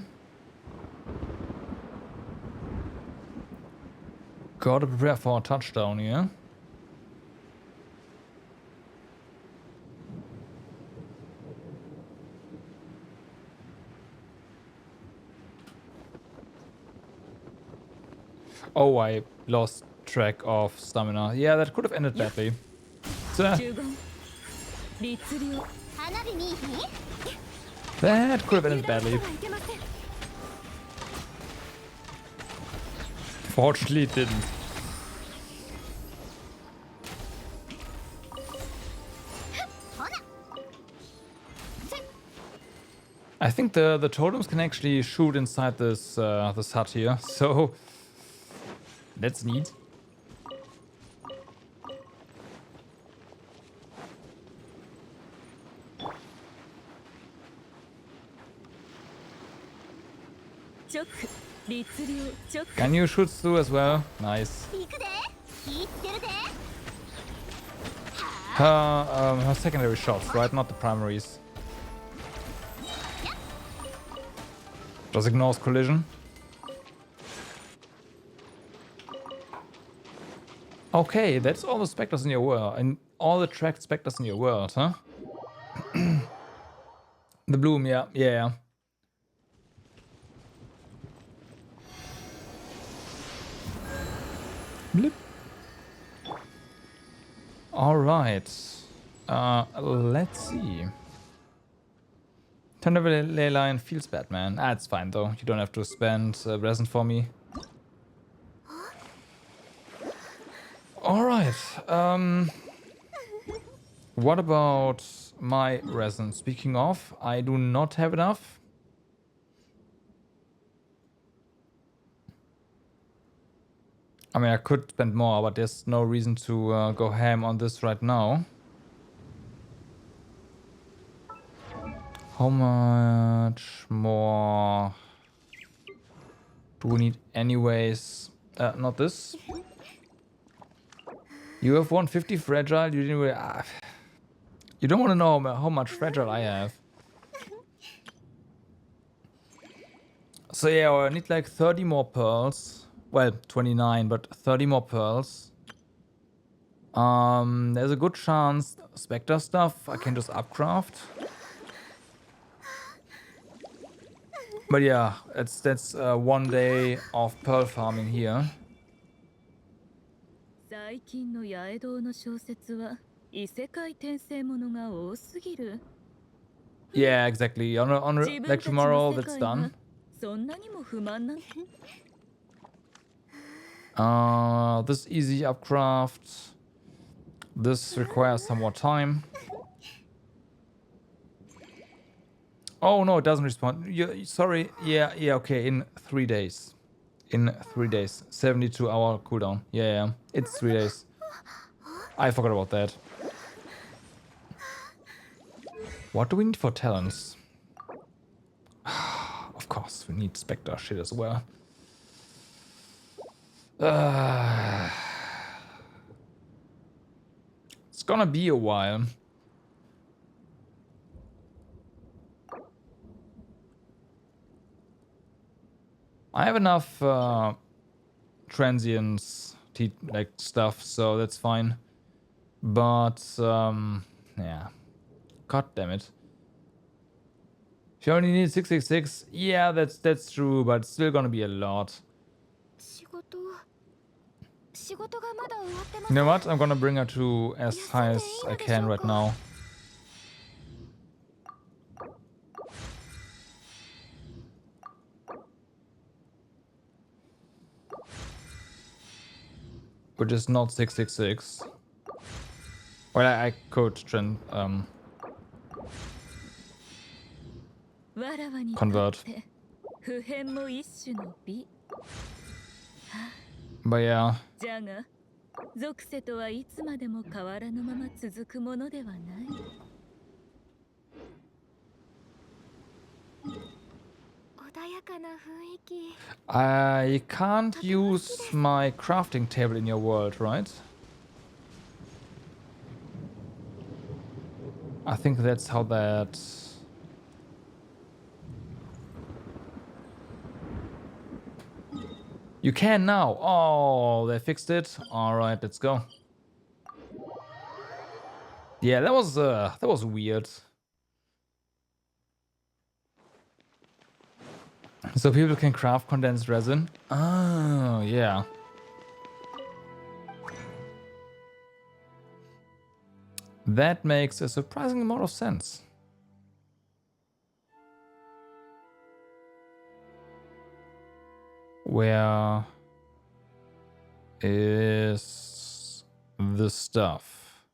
[SPEAKER 1] Gotta prepare for a touchdown here. Oh, I lost track of stamina. Yeah, that could have ended badly. So, that could have ended badly. Fortunately, it didn't. I think the totems can actually shoot inside this this hut here, so that's neat. Can you shoot through as well? Nice. Her secondary shots, right? Not the primaries. Just ignores collision. Okay, that's all the specters in your world. And all the tracked specters in your world, huh? The bloom, yeah, yeah. Blip. All right. Let's see. Turn over ley line feels bad, man. Ah, it's fine though. You don't have to spend resin for me. All right. What about my resin? Speaking of, I do not have enough. I mean, I could spend more, but there's no reason to go ham on this right now. How much more do we need anyways? Not this. You have 150 fragile. You didn't really, you don't want to know how much fragile I have. So yeah, I need like 30 more pearls. Well, 29, but 30 more pearls. There's a good chance Spectre stuff I can just upcraft. But yeah, that's 1 day of pearl farming here.
[SPEAKER 7] 最近の八重堂の小説は異世界転生ものが多すぎる。
[SPEAKER 1] Yeah, exactly. Like tomorrow, that's done.
[SPEAKER 7] そんなにも不満な。
[SPEAKER 1] This easy upcraft. This requires some more time. Oh no, it doesn't respond. Sorry. Yeah, okay. In 3 days. In 3 days. 72-hour cooldown. Yeah. It's 3 days. I forgot about that. What do we need for talents? Of course, we need Spectre shit as well. It's gonna be a while. I have enough transients, like stuff, so that's fine. But yeah, god damn it. If you only need 666, yeah, that's true, but it's still gonna be a lot. You know what? I'm gonna bring her to as high as I can right now. Which is not 666. Well, I could convert. But yeah.
[SPEAKER 7] じゃが、属性とはいつまでも変わらぬまま続くものではない。
[SPEAKER 6] 穏やかな雰囲気。
[SPEAKER 1] I can't use my crafting table in your world, right? I think that's how that... You can now! Oh, they fixed it. Alright, let's go. Yeah, that was weird. So people can craft condensed resin? Oh, yeah. That makes a surprising amount of sense. Where is the stuff?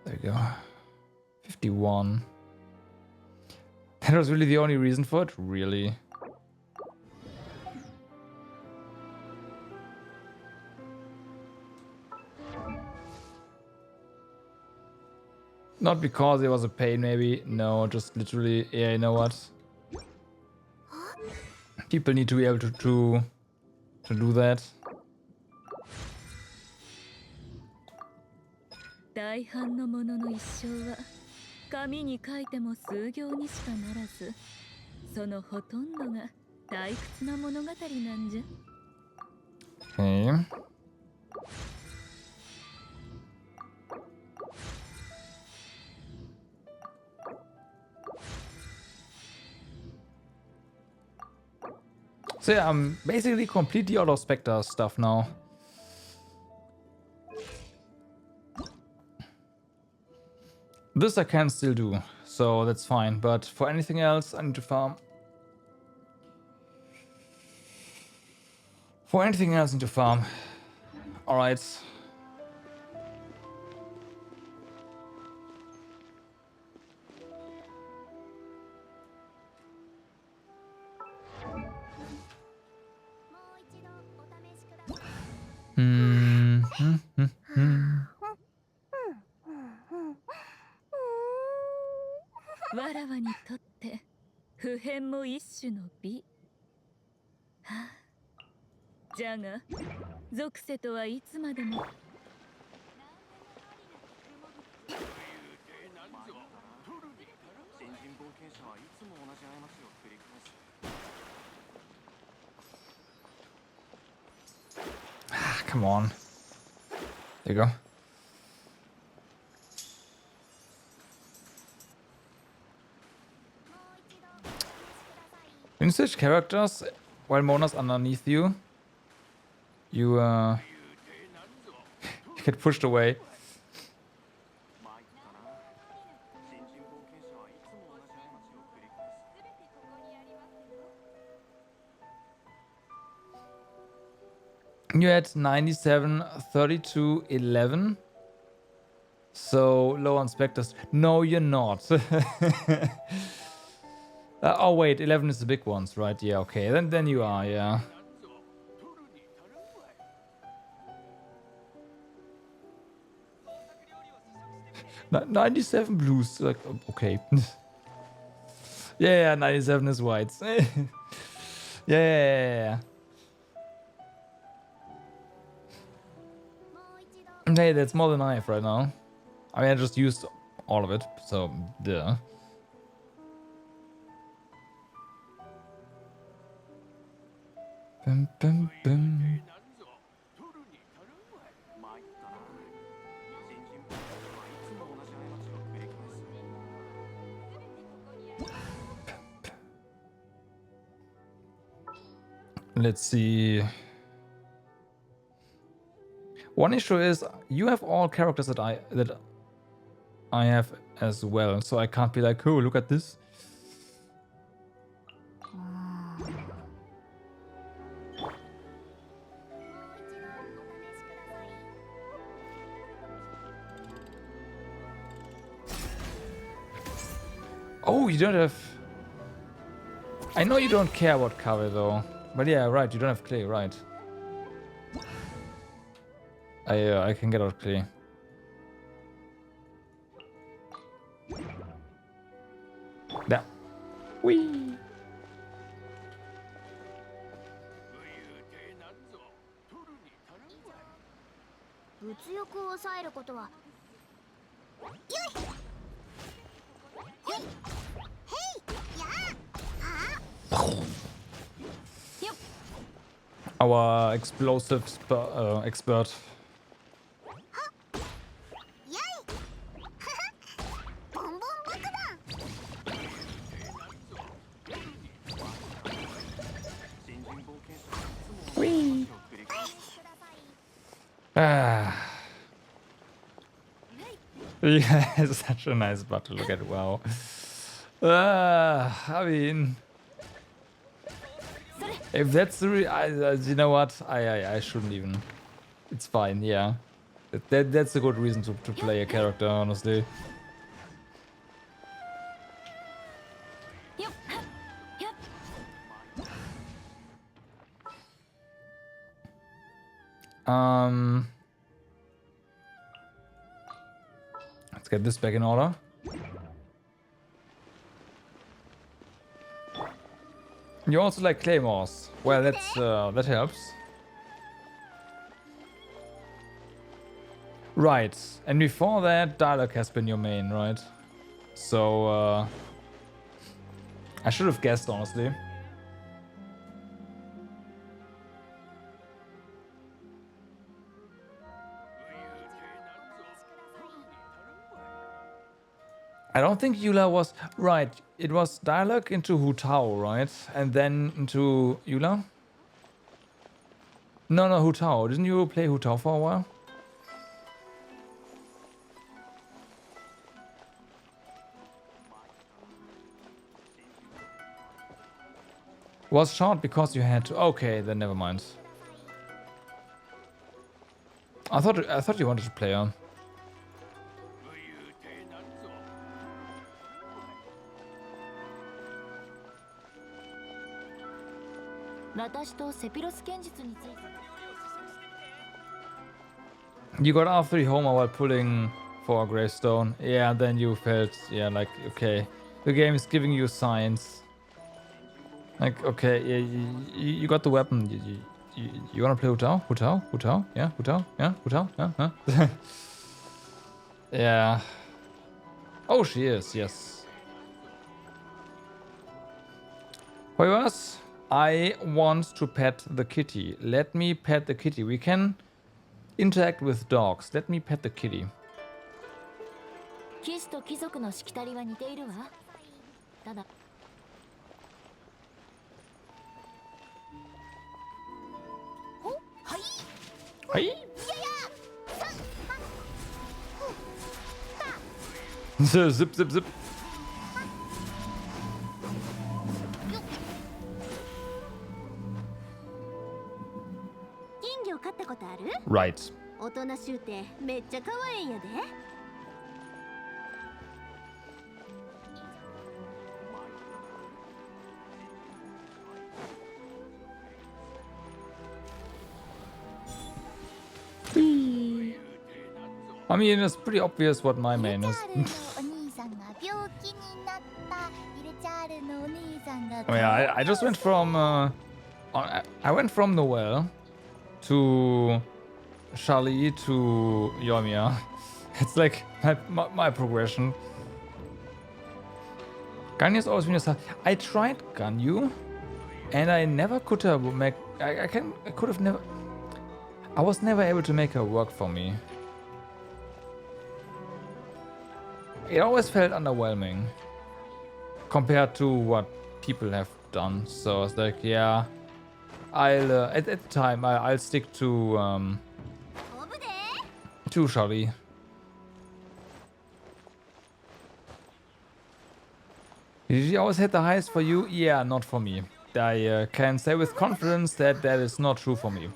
[SPEAKER 1] There you go. 51. That was really the only reason for it? Really? Not because it was a pain, maybe. No, just literally, yeah, you know what? People need to be able to do that.
[SPEAKER 7] 大半のものの一生は紙に書いても数行にしかならず、そのほとんどが退屈な物語なんじゃ。
[SPEAKER 1] Okay. So yeah, I'm basically completely out of Spectre stuff now. This I can still do, so that's fine. But for anything else, I need to farm. For anything else, I need to farm. Alright. Hmm.
[SPEAKER 7] わらわにとって普遍も一種の美。はあ、じゃが属性とはいつまでも。
[SPEAKER 1] Come on. There you go. When you switch characters while Mona's underneath you, you you get pushed away. You had 97, 32, 11. So low on specters. No, you're not. Oh wait, 11 is the big ones, right? Yeah, okay. Then you are, yeah. 97 blues, like okay. Yeah, 97 is whites. Yeah. Hey, that's more than I have right now. I mean, I just used all of it, so duh. Bum, bum, bum. Let's see. One issue is you have all characters that I have as well, so I can't be like, oh, look at this. Oh, you don't have... I know you don't care about cover though. But yeah, right, you don't have clay, right. I can get out clay. There. Whee!
[SPEAKER 6] 物欲を抑えることはよいよいへいやあ
[SPEAKER 1] Our explosives expert.
[SPEAKER 6] やいボンボン爆弾
[SPEAKER 1] Whee! Ah. Yeah, it's such a nice butt to look at. Wow. I mean, if that's the you know what? I shouldn't even. It's fine. Yeah, that's a good reason to play a character. Honestly. Let's get this back in order. You also like claymores. Well, that's that helps. Right, and before that, dialogue has been your main, right? So I should have guessed, honestly. I don't think Eula was... Right, it was dialogue into Hu Tao, right? And then into Eula? No, Hu Tao. Didn't you play Hu Tao for a while? Was short because you had to... Okay, then never mind. I thought you wanted to play her.
[SPEAKER 3] 私とセピロス剣術について
[SPEAKER 1] You got R3 Homer while pulling for a Gravestone. Yeah, then you felt, yeah, like, okay. The game is giving you signs. Like, okay, yeah, you got the weapon. You wanna play Hu Tao? Hu Tao? Hu Tao? Yeah? Hu Tao? Yeah? Hu Tao? Yeah? Huh? Yeah. Oh, she is, yes. However, I want to pet the kitty. Let me pet the kitty. We can interact with dogs. Let me pet the kitty.
[SPEAKER 3] 騎士と貴族のしきたりは似ているわ。ただ。
[SPEAKER 1] はい。zip, zip, zip. Right.
[SPEAKER 6] 大人しゅうてめっちゃ可愛いんやで。
[SPEAKER 1] I mean, it's pretty obvious what my main is. Oh yeah, I just went from I went from Noelle to Charlie to Yoimiya. It's like my progression. Ganyu's always been yourself. I tried Ganyu, and I never could have make. I could have never. I was never able to make her work for me. It always felt underwhelming compared to what people have done. So I was like, yeah, I'll at the time I'll stick to Charlie. Did she always hit the highest for you? Yeah, not for me. I can say with confidence that that is not true for me.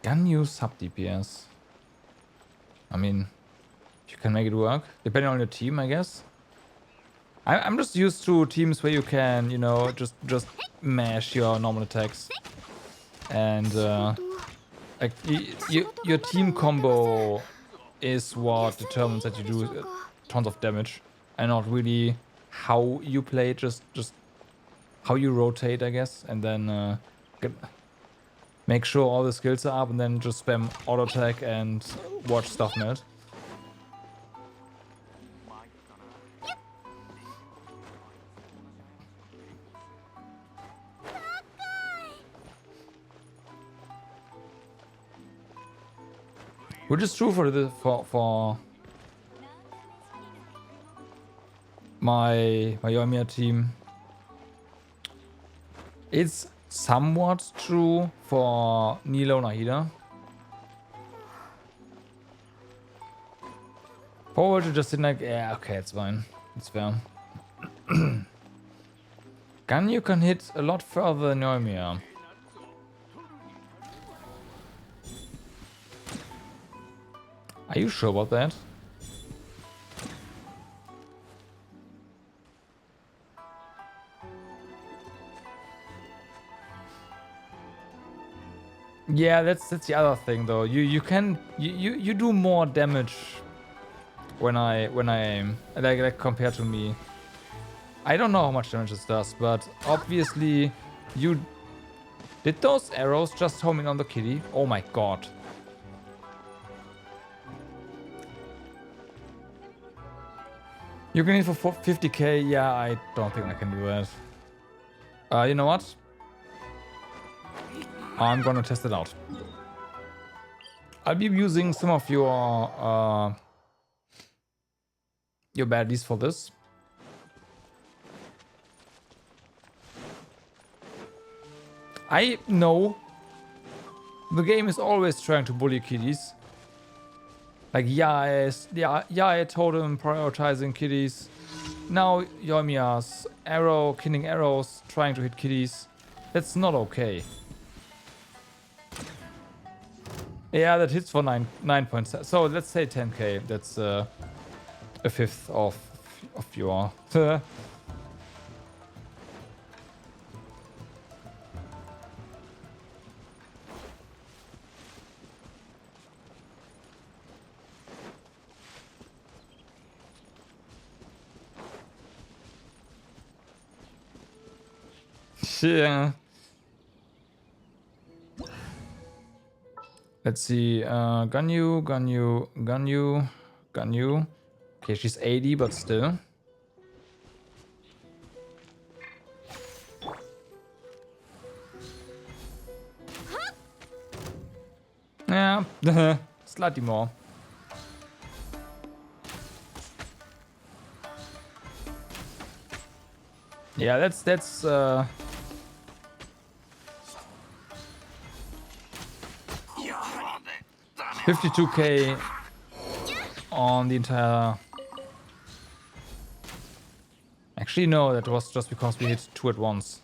[SPEAKER 1] Ganyu sub DPS. I mean, you can make it work, depending on your team, I guess. I'm just used to teams where you can, you know, just mash your normal attacks, and like your team combo is what determines that you do tons of damage, and not really how you play, just how you rotate, I guess, and then make sure all the skills are up, and then just spam auto attack and watch stuff melt. Which is true for my Yoimiya team. It's somewhat true for Nilo Nahida. Forward to just sit like, yeah, okay, it's fine. It's fair. Ganyu can hit a lot further than Yoimiya. Are you sure about that? Yeah, that's the other thing though. You do more damage when I aim, like compared to me. I don't know how much damage this does, but obviously you did those arrows just home in on the kitty. Oh my god. You can hit for 50k. Yeah, I don't think I can do that. You know what? I'm gonna test it out. I'll be using some of your baddies for this. I know the game is always trying to bully kitties. Like Yae totem prioritizing kitties. Now Yoimiya's arrow killing arrows trying to hit kitties. That's not okay. Yeah, that hits for 9.7. So let's say 10k. That's a fifth of your. Yeah. Let's see. Ganyu. Okay, she's 80, but still. Yeah, slightly more. Yeah, that's 52k on the entire. Actually, no, that was just because we hit 2 at once.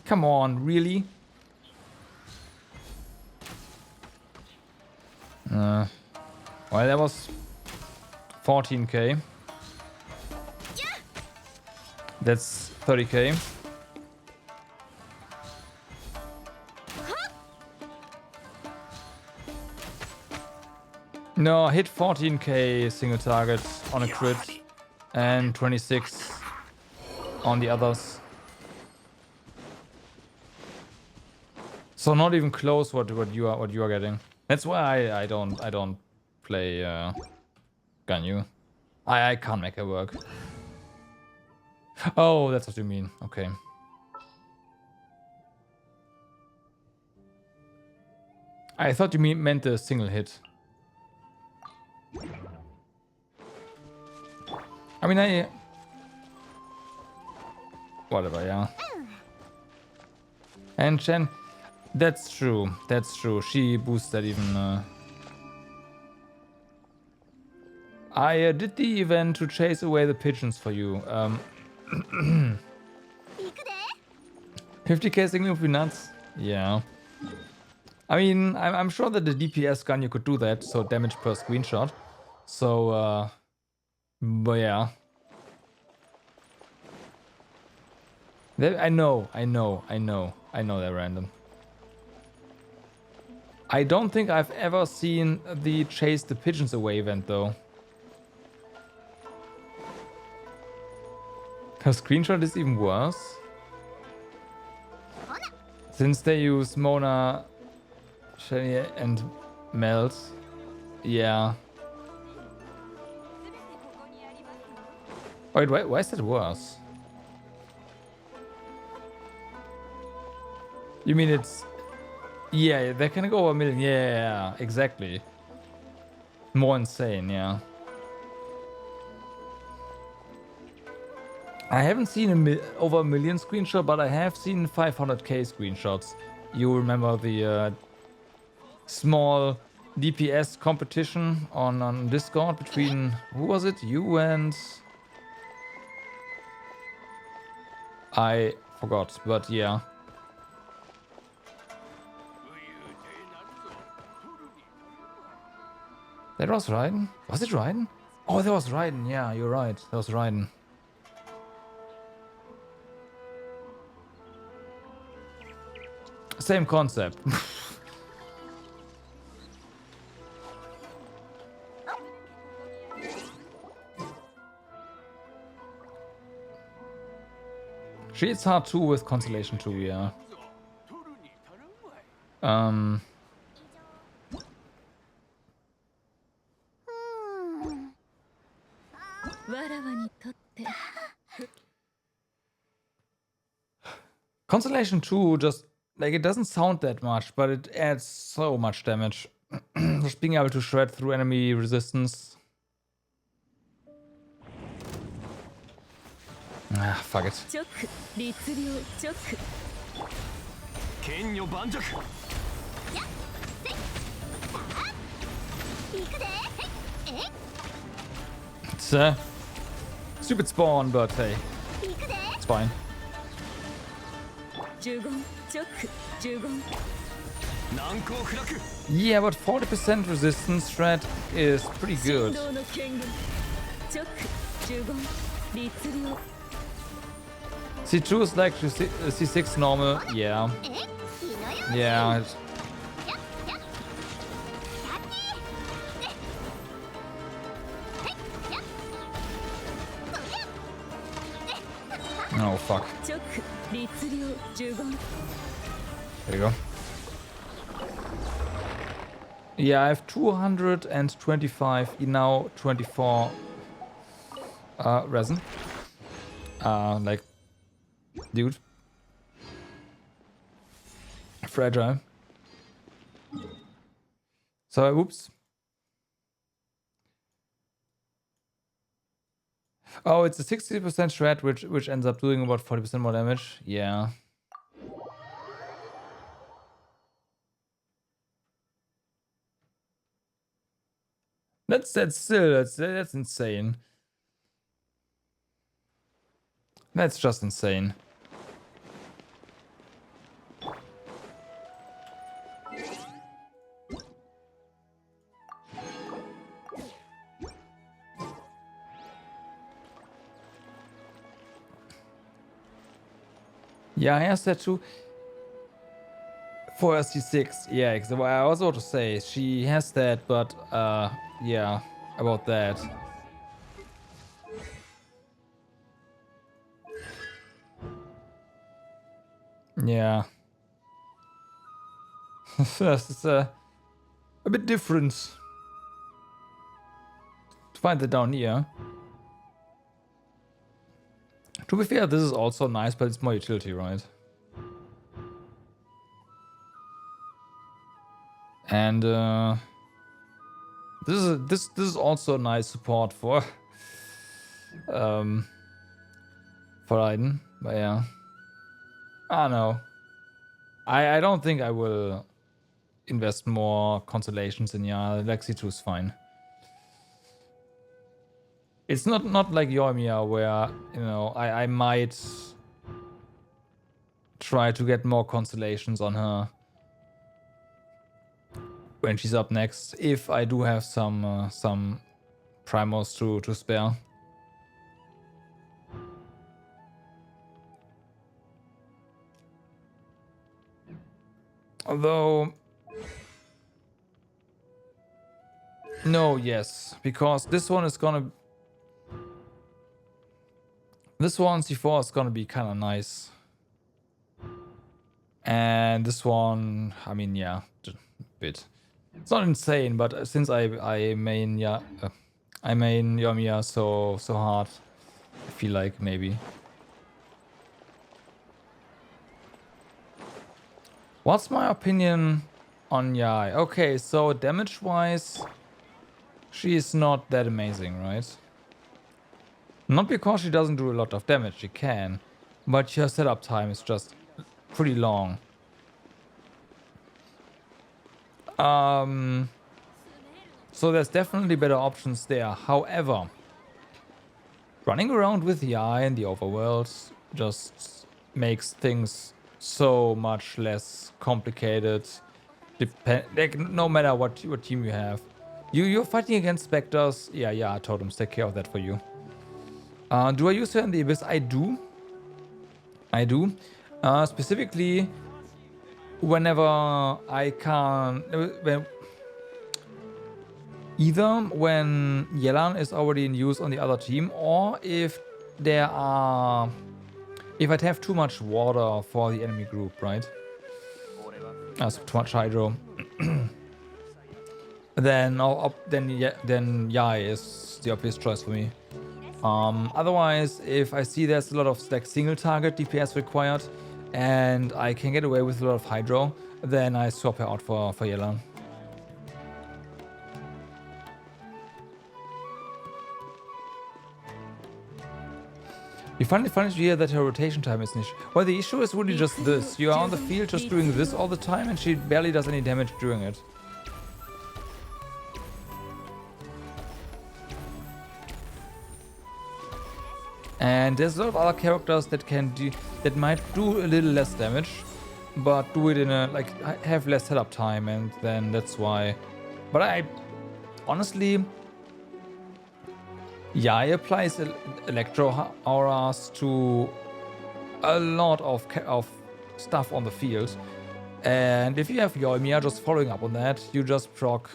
[SPEAKER 1] Come on, really? Well, that was 14k. That's 30k. No, I hit 14k single target on a crit and 26 on the others. So not even close what you are getting. That's why I don't play Ganyu. I can't make it work. Oh, that's what you mean. Okay. I thought you meant the single hit. I mean, whatever, yeah. And Chen, that's true. That's true. She boosts that even. I did the event to chase away the pigeons for you. 50k single would be nuts. Yeah. I mean, I'm sure that the DPS gun you could do that, so damage per screenshot. So, but yeah. I know they're random. I don't think I've ever seen the chase the pigeons away event though. Her screenshot is even worse. Since they use Mona, Shelly, and Melt. Yeah. Wait, why is that worse? You mean it's... Yeah, they can go over 1 million. Yeah, exactly. More insane, yeah. I haven't seen over 1 million screenshot, but I have seen 500k screenshots. You remember the small DPS competition on Discord between... Who was it? You and... I forgot, but yeah. That was Raiden? Was it Raiden? Oh, that was Raiden. Yeah, you're right. That was Raiden. Same concept. It's hard too with Constellation 2, yeah. Constellation 2 just, like, it doesn't sound that much, but it adds so much damage. Just being able to shred through enemy resistance. Ah, fuck it. It's a stupid spawn, but hey, it's fine. Yeah, but 40% resistance shred is pretty good. C2 is like C6 normal, yeah. Yeah. Oh, fuck. There you go. Yeah, I have 225, now 24 resin. Like, dude. Fragile. So, oops. Oh, it's a 60% shred, which ends up doing about 40% more damage. Yeah. That's insane. That's just insane. Yeah, he has that too. 4SC6. Yeah, exactly. I was about to say she has that, but yeah, about that. Yeah. That's a bit different. To find that down here. To be fair, this is also nice, but it's more utility, right? And this is also nice support for Aiden, but yeah. I don't know. I don't think I will invest more constellations in Yara. Lexi 2 is fine. It's not like Yoimiya where, you know, I might try to get more constellations on her when she's up next, if I do have some primos to spare. Although, no, yes, because this one is gonna. This one C4 is gonna be kind of nice, and this one, I mean, yeah, a bit. It's not insane, but since I main Yoimiya so hard, I feel like maybe. What's my opinion on Yai? Okay, so damage-wise, she is not that amazing, right? Not because she doesn't do a lot of damage, she can, but her setup time is just pretty long. So there's definitely better options there. However, running around with Yai in the overworld just makes things so much less complicated. Like, no matter what team you have. You're fighting against specters. Yeah, totems take care of that for you. Do I use her in the Abyss? I do. Specifically, whenever I can... Either when Yelan is already in use on the other team, or if there are... If I have too much water for the enemy group, right? So too much hydro. then Yai is the obvious choice for me. Otherwise, if I see there's a lot of like single target DPS required and I can get away with a lot of hydro, then I swap her out for Yelan. You find it funny to hear that her rotation time is an issue. Well, the issue is really just this. You are on the field just doing this all the time and she barely does any damage during it. And there's a lot of other characters that might do a little less damage, but do it in a, like, have less setup time, and then that's why. But I honestly, Yai applies electro auras to a lot of stuff on the field, and if you have Yoimiya just following up on that, you just proc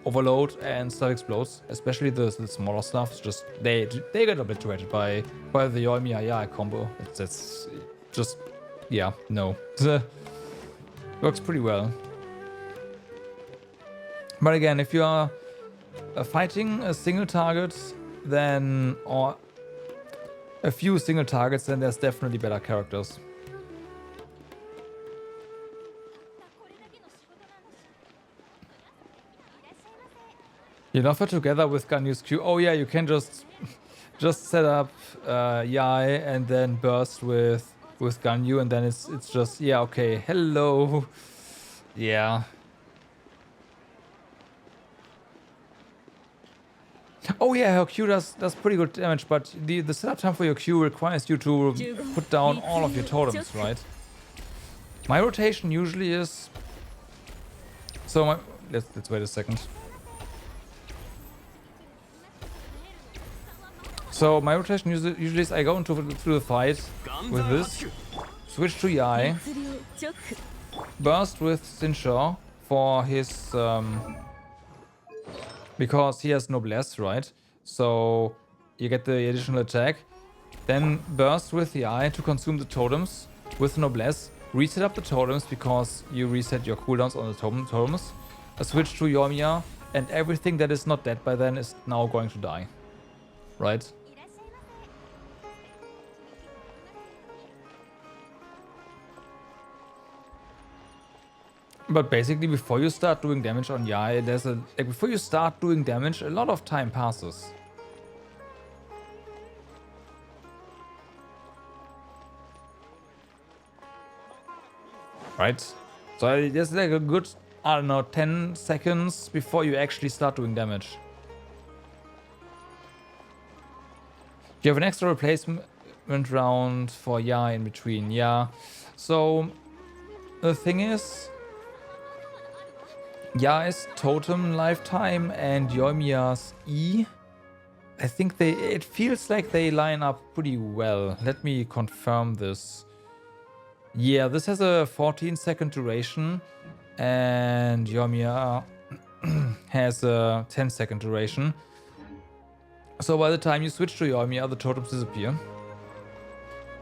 [SPEAKER 1] overload and stuff explodes. Especially the smaller stuff. It's just they get obliterated by the Yoimiya Yai combo. That's just yeah, no. Works pretty well. But again, if you are fighting a single target, then or a few single targets, then there's definitely better characters. You offer together with Ganyu's Q. Oh yeah, you can just set up Yai and then burst with Ganyu, and then it's just yeah, okay, hello. Yeah. Oh yeah, her Q does pretty good damage, but the setup time for your Q requires you to put down all of your totems, right? My rotation usually is so let's wait a second. So my rotation usually is I go into the fight with this, switch to Yai, burst with Sincho for his because he has noblesse, right? So you get the additional attack. Then burst with Yai to consume the totems with noblesse. Reset up the totems because you reset your cooldowns on the totems. A switch to Yoimiya, and everything that is not dead by then is now going to die, right? But basically, before you start doing damage on Yai, before you start doing damage, a lot of time passes. Right? So there's like a good, I don't know, 10 seconds before you actually start doing damage. You have an extra replacement round for Yai in between, yeah. So the thing is, Yai's totem lifetime and Yoimiya's E, I think it feels like they line up pretty well. Let me confirm this. Yeah, this has a 14-second duration and Yoimiya has a 10-second duration. So by the time you switch to Yoimiya, the totems disappear,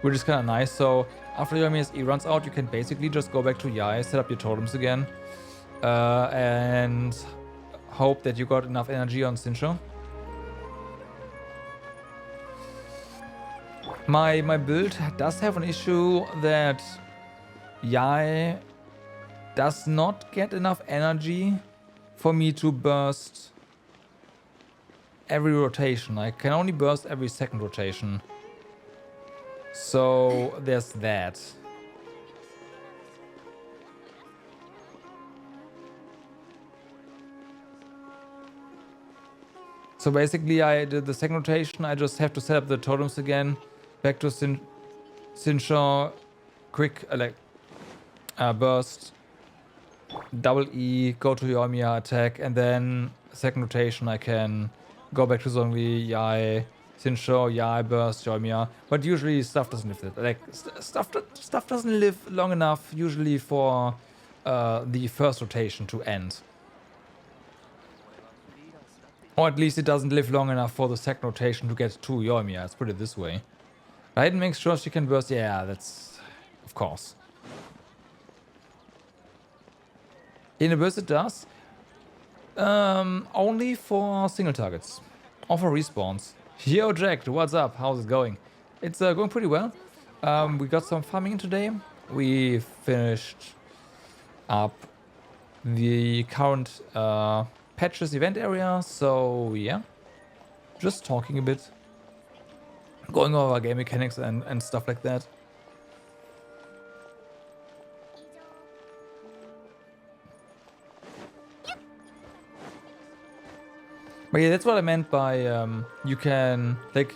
[SPEAKER 1] which is kind of nice. So after Yoimiya's E runs out, you can basically just go back to Yai, set up your totems again, and hope that you got enough energy on Sincho. My build does have an issue that Yai does not get enough energy for me to burst every rotation. I can only burst every second rotation. So there's that. So basically, I did the second rotation. I just have to set up the totems again. Back to Sincho, quick burst, double E, go to Yoimiya, attack, and then second rotation I can go back to Zhongli, Yai, Sincho, Yai, burst, Yoimiya. But usually stuff doesn't live stuff doesn't live long enough usually for the first rotation to end. Or at least it doesn't live long enough for the second rotation to get to Yoimiya. Let's put it this way. Right? Makes sure she can burst. Yeah, that's... Of course. In a burst it does. Only for single targets. Or for respawns. Yo, Jack, what's up? How's it going? It's going pretty well. We got some farming in today. We finished up the current... patches event area, so yeah, just talking a bit, going over game mechanics and stuff like that. But yeah, that's what I meant by you can, like,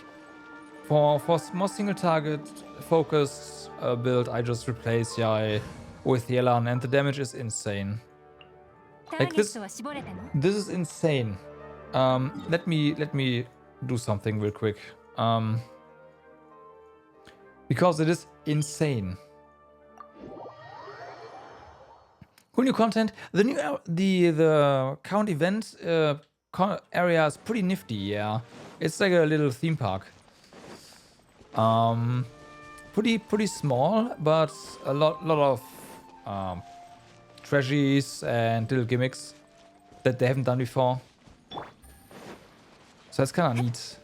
[SPEAKER 1] for more single target focused build, I just replace Yai with Yelan and the damage is insane. Like this is insane. Let me do something real quick. Because it is insane. Cool new content. The new the current event area is pretty nifty. Yeah, it's like a little theme park. Pretty small, but a lot of treasures and little gimmicks that they haven't done before. So that's kind of neat.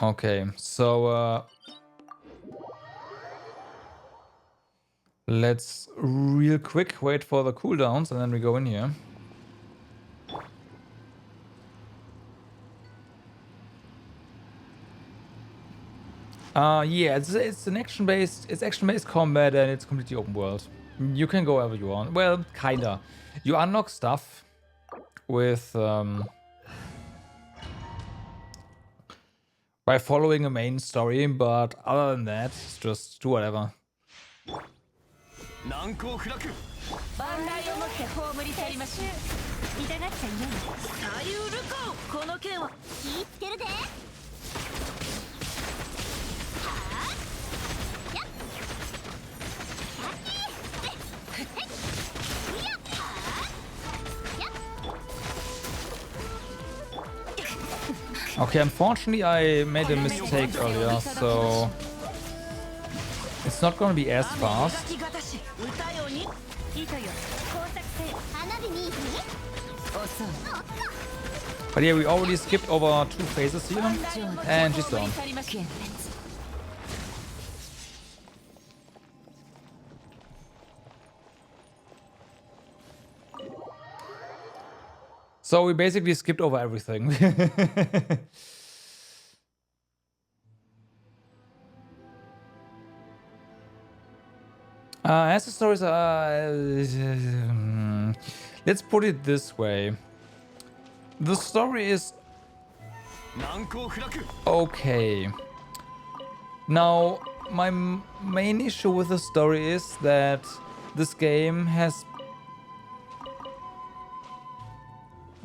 [SPEAKER 1] Okay, so let's real quick wait for the cooldowns and then we go in here. Yeah, it's an action-based combat and it's completely open world. You can go wherever you want. Well, kinda. You unlock stuff with by following a main story, but other than that, just do whatever. Okay, unfortunately I made a mistake earlier, so it's not gonna be as fast. But yeah, we already skipped over 2 phases here, and she's done. So we basically skipped over everything. As the stories let's put it this way. The story is okay. Now, my main issue with the story is that this game has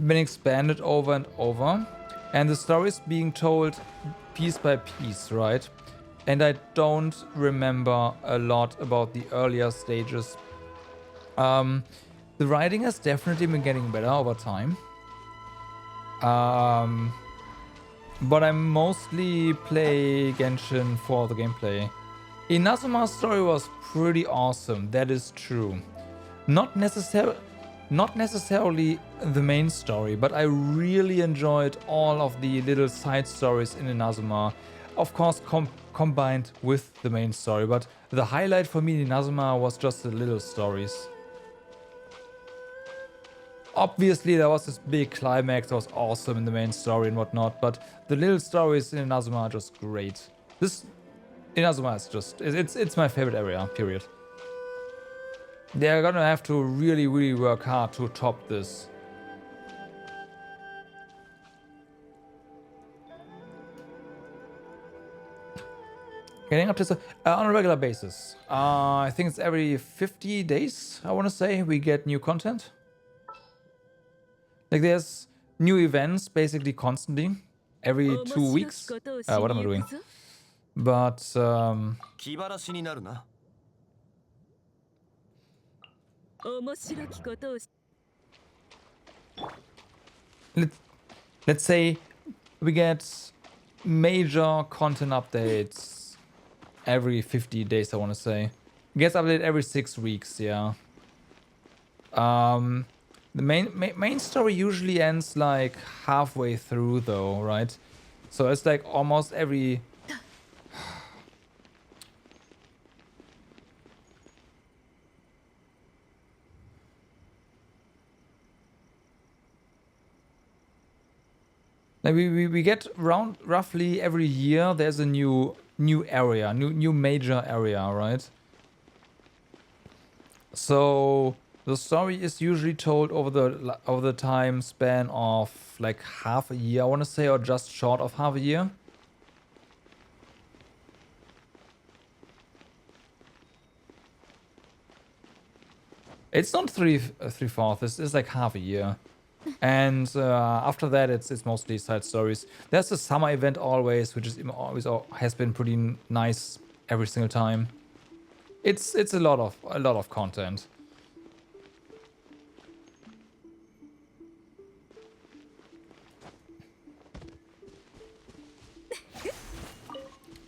[SPEAKER 1] been expanded over and over, and the story is being told piece by piece, right? And I don't remember a lot about the earlier stages. The writing has definitely been getting better over time. But I mostly play Genshin for the gameplay. Inazuma's story was pretty awesome, that is true. Not necessarily the main story, but I really enjoyed all of the little side stories in Inazuma. Of course, combined with the main story, but the highlight for me in Inazuma was just the little stories. Obviously, there was this big climax that was awesome in the main story and whatnot, but the little stories in Inazuma are just great. This Inazuma is just, it's my favorite area, period. They're gonna have to really work hard to top this. Getting up to on a regular basis. I think it's every 50 days, I want to say, we get new content. Like there's new events basically constantly, every 2 weeks. What am I doing? But let's say we get major content updates every 50 days, I want to say. It gets updated every 6 weeks, yeah. The main story usually ends like halfway through though, right? So it's like almost every... Like we get roughly every year there's a new area, new major area, right? So the story is usually told over the time span of like half a year, I want to say, or just short of half a year. It's not 3/4. It's like half a year. And after that, it's mostly side stories. There's a summer event always, which is always has been pretty nice every single time. It's a lot of content.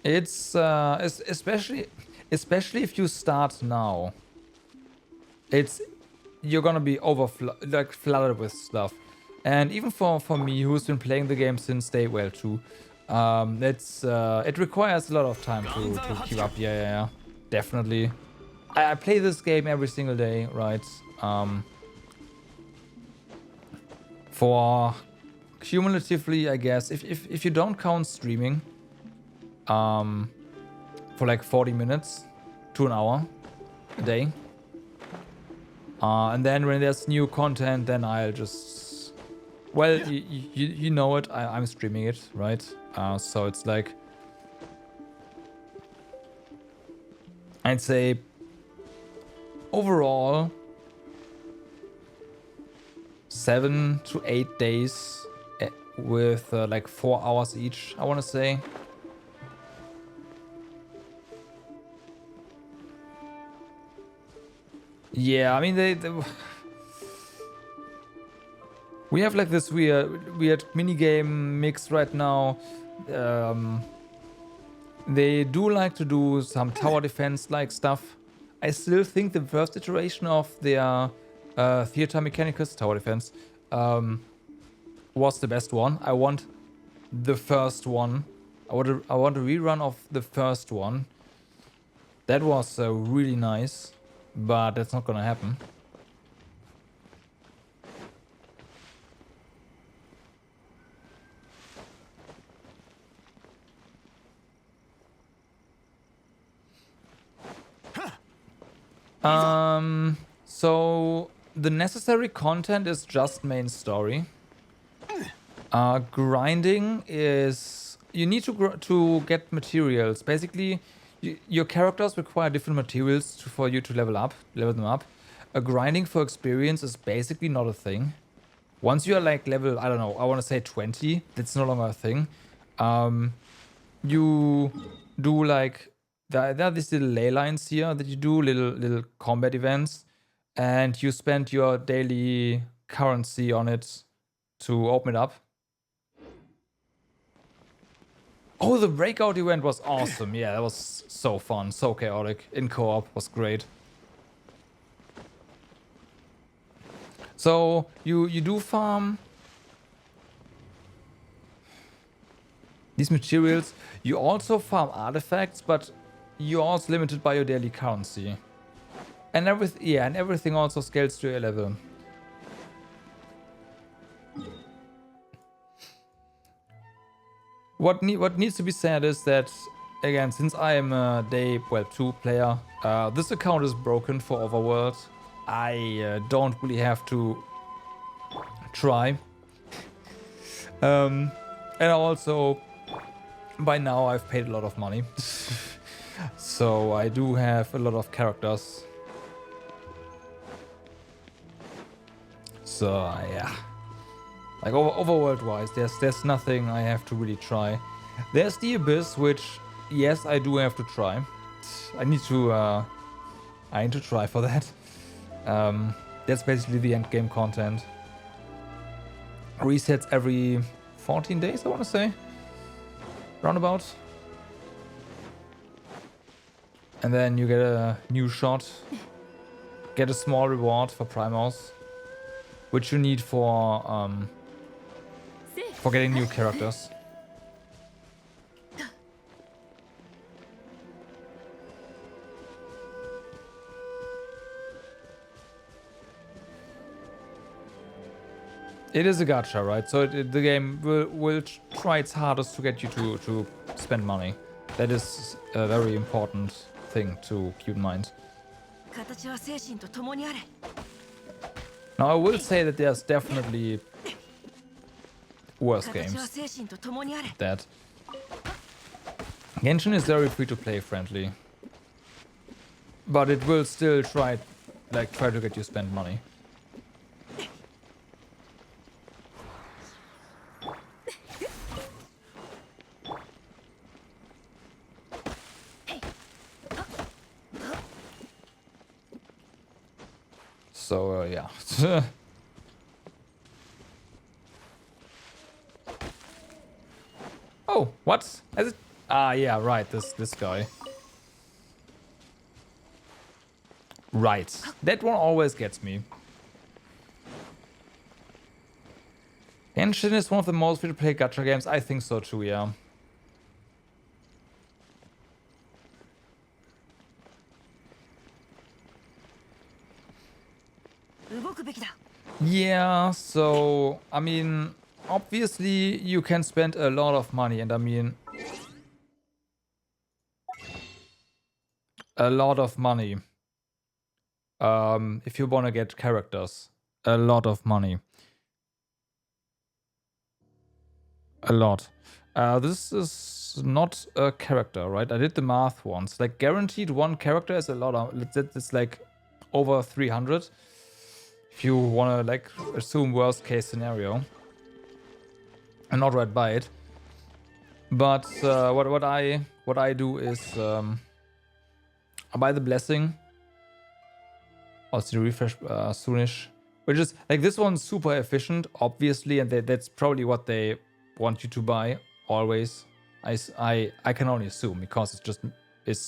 [SPEAKER 1] It's especially if you start now. You're gonna be flooded with stuff, and even for me, who's been playing the game since day 2, it requires a lot of time to keep up. Yeah, definitely. I play this game every single day, right? For cumulatively, I guess, if you don't count streaming, for like 40 minutes to an hour a day. And then when there's new content, then I'll just... Well, you know it, I'm streaming it, right? So it's like... I'd say... Overall... 7 to 8 days with like 4 hours each, I want to say. Yeah, I mean we have like this weird minigame mix right now. They do like to do some tower defense like stuff. I still think the first iteration of their Theater Mechanicus tower defense was the best one. I want the first one. I want a rerun of the first one. That was really nice. But that's not gonna happen. So the necessary content is just main story. Grinding is you need to get materials. Basically, your characters require different materials for you to level them up. Grinding for experience is basically not a thing. Once you are like level, I don't know, I want to say 20, that's no longer a thing. You do like, there are these little ley lines here that you do, little combat events, and you spend your daily currency on it to open it up. Oh, the breakout event was awesome. Yeah, that was so fun, so chaotic. In co-op was great. So you do farm these materials. You also farm artifacts, but you're also limited by your daily currency. And everything also scales to your level. What needs to be said is that, again, since I am a day 2 player, this account is broken for Overworld. I don't really have to try. And also, by now I've paid a lot of money. So I do have a lot of characters. So yeah. Like overworld-wise, there's nothing I have to really try. There's the Abyss, which yes, I do have to try. I need to try for that. That's basically the end game content. Resets every 14 days, I want to say, roundabout. And then you get a new shot, get a small reward for primals, which you need for getting new characters. It is a gacha, right? So the game will try its hardest to get you to spend money. That is a very important thing to keep in mind. Now I will say that there's definitely worse games than that. Genshin is very free-to-play friendly, but it will still try to get you spend money. So yeah. Oh, what? Is it? Ah, yeah, right. This guy. Right. That one always gets me. Genshin is one of the most free-to-play gacha games. I think so too, yeah. Yeah, so, I mean, obviously you can spend a lot of money, and I mean, a lot of money. If you want to get characters, a lot of money. A lot. This is not a character, right? I did the math once. Like, guaranteed one character is a lot of... It's like over 300. If you want to, like, assume worst case scenario. And not right by it. But what I do is... I buy the blessing. Also the refresh soonish. Which is, like, this one's super efficient, obviously. And that's probably what they want you to buy always. I can only assume because it's just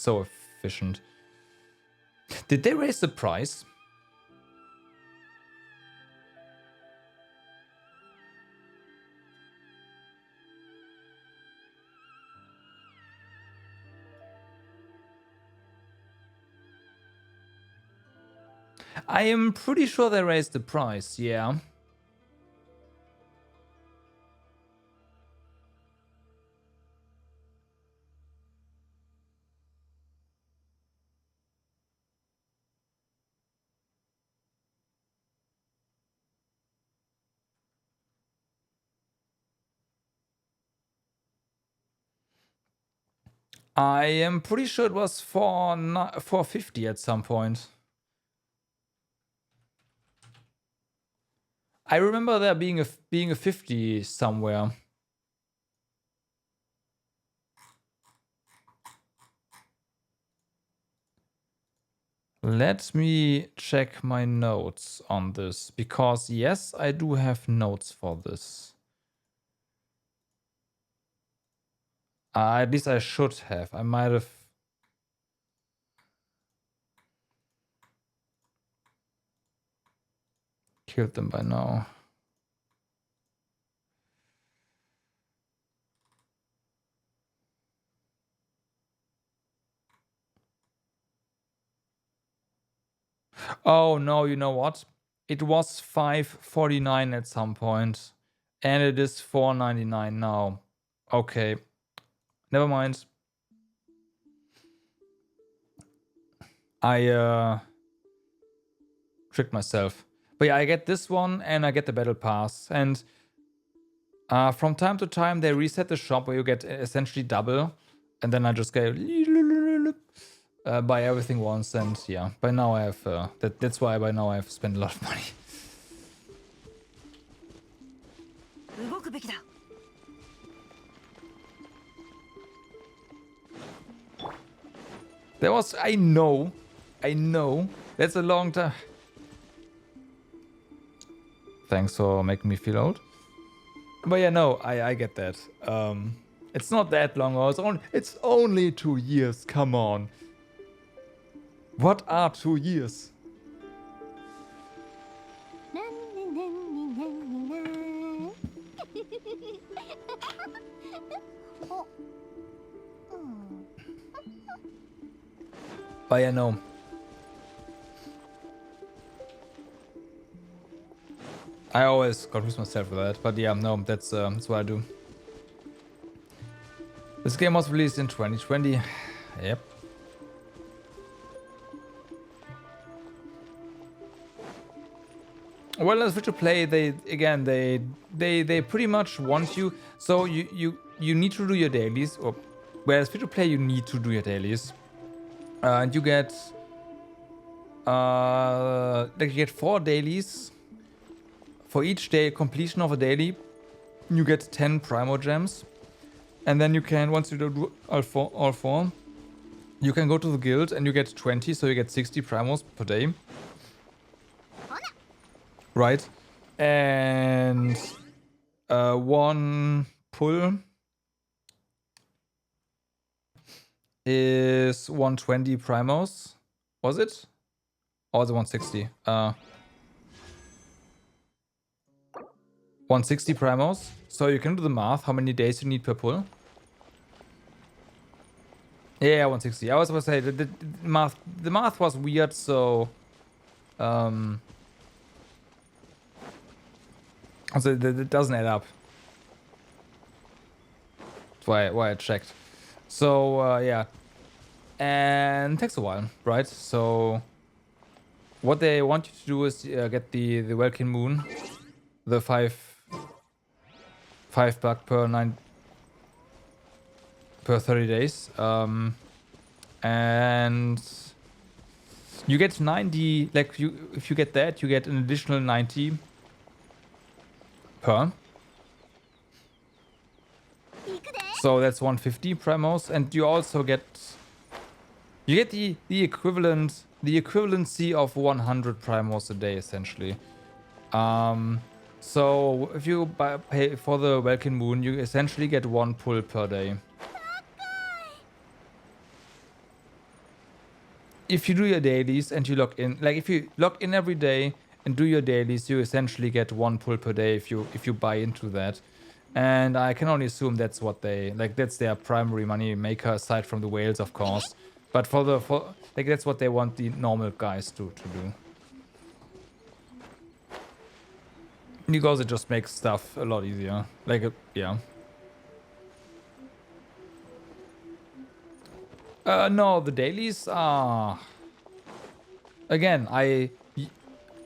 [SPEAKER 1] so efficient. Did they raise the price? I am pretty sure they raised the price, yeah. I am pretty sure it was for 450 at some point. I remember there being a 50 somewhere. Let me check my notes on this, because yes, I do have notes for this. At least I should have. I might have. Killed them by now. Oh no, you know what? It was 549 at some point, and it is 499 now. Okay, never mind. I tricked myself. But yeah, I get this one and I get the battle pass, and from time to time they reset the shop where you get essentially double, and then I just go buy everything once, and yeah, by now I have that's why by now I have spent a lot of money. There was, I know, that's a long time. Thanks for making me feel old. But yeah, no, I get that. It's not that long, it's only 2 years, come on. What are 2 years? But yeah, no. I always confuse myself with that, but yeah, no, that's what I do. This game was released in 2020. Yep. Well, as free to play, they pretty much want you. So you need to do your dailies, or whereas free to play you need to do your dailies, and you get like you get 4 dailies. For each day completion of a daily, you get 10 Primo Gems. And then you can, once you do all four, you can go to the guild and you get 20, so you get 60 Primos per day. right? And one pull is 120 primos. Was it? Or was it 160? 160 primos. So you can do the math. How many days you need per pull? Yeah, 160. I was about to say the math was weird, so so it doesn't add up. That's why I checked. So yeah, and it takes a while, right? So what they want you to do is get the Welkin Moon, the $5 per 30 days, and you get 90. Like if you get that, you get an additional 90 per. So that's 150 primos, and you also get the equivalency of 100 primos a day essentially. So if you pay for the Welkin Moon, you essentially get one pull per day. If you do your dailies and you log in, like if you log in every day and do your dailies, you essentially get one pull per day if you buy into that. And I can only assume that's what that's their primary money maker aside from the whales, of course. But that's what they want the normal guys to do. Because it just makes stuff a lot easier. Yeah. No, the dailies are... Again,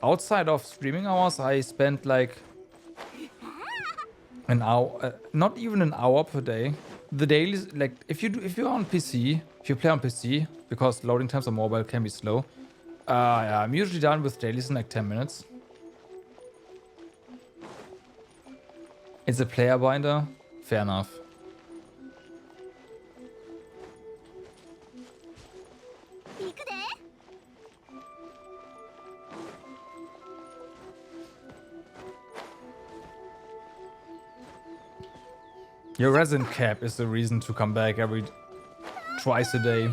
[SPEAKER 1] outside of streaming hours, I spent like an hour, not even an hour per day. The dailies, like if you're on PC, if you play on PC, because loading times on mobile can be slow. Yeah, I'm usually done with dailies in like 10 minutes. It's a player binder, fair enough. Your resin cap is the reason to come back twice a day.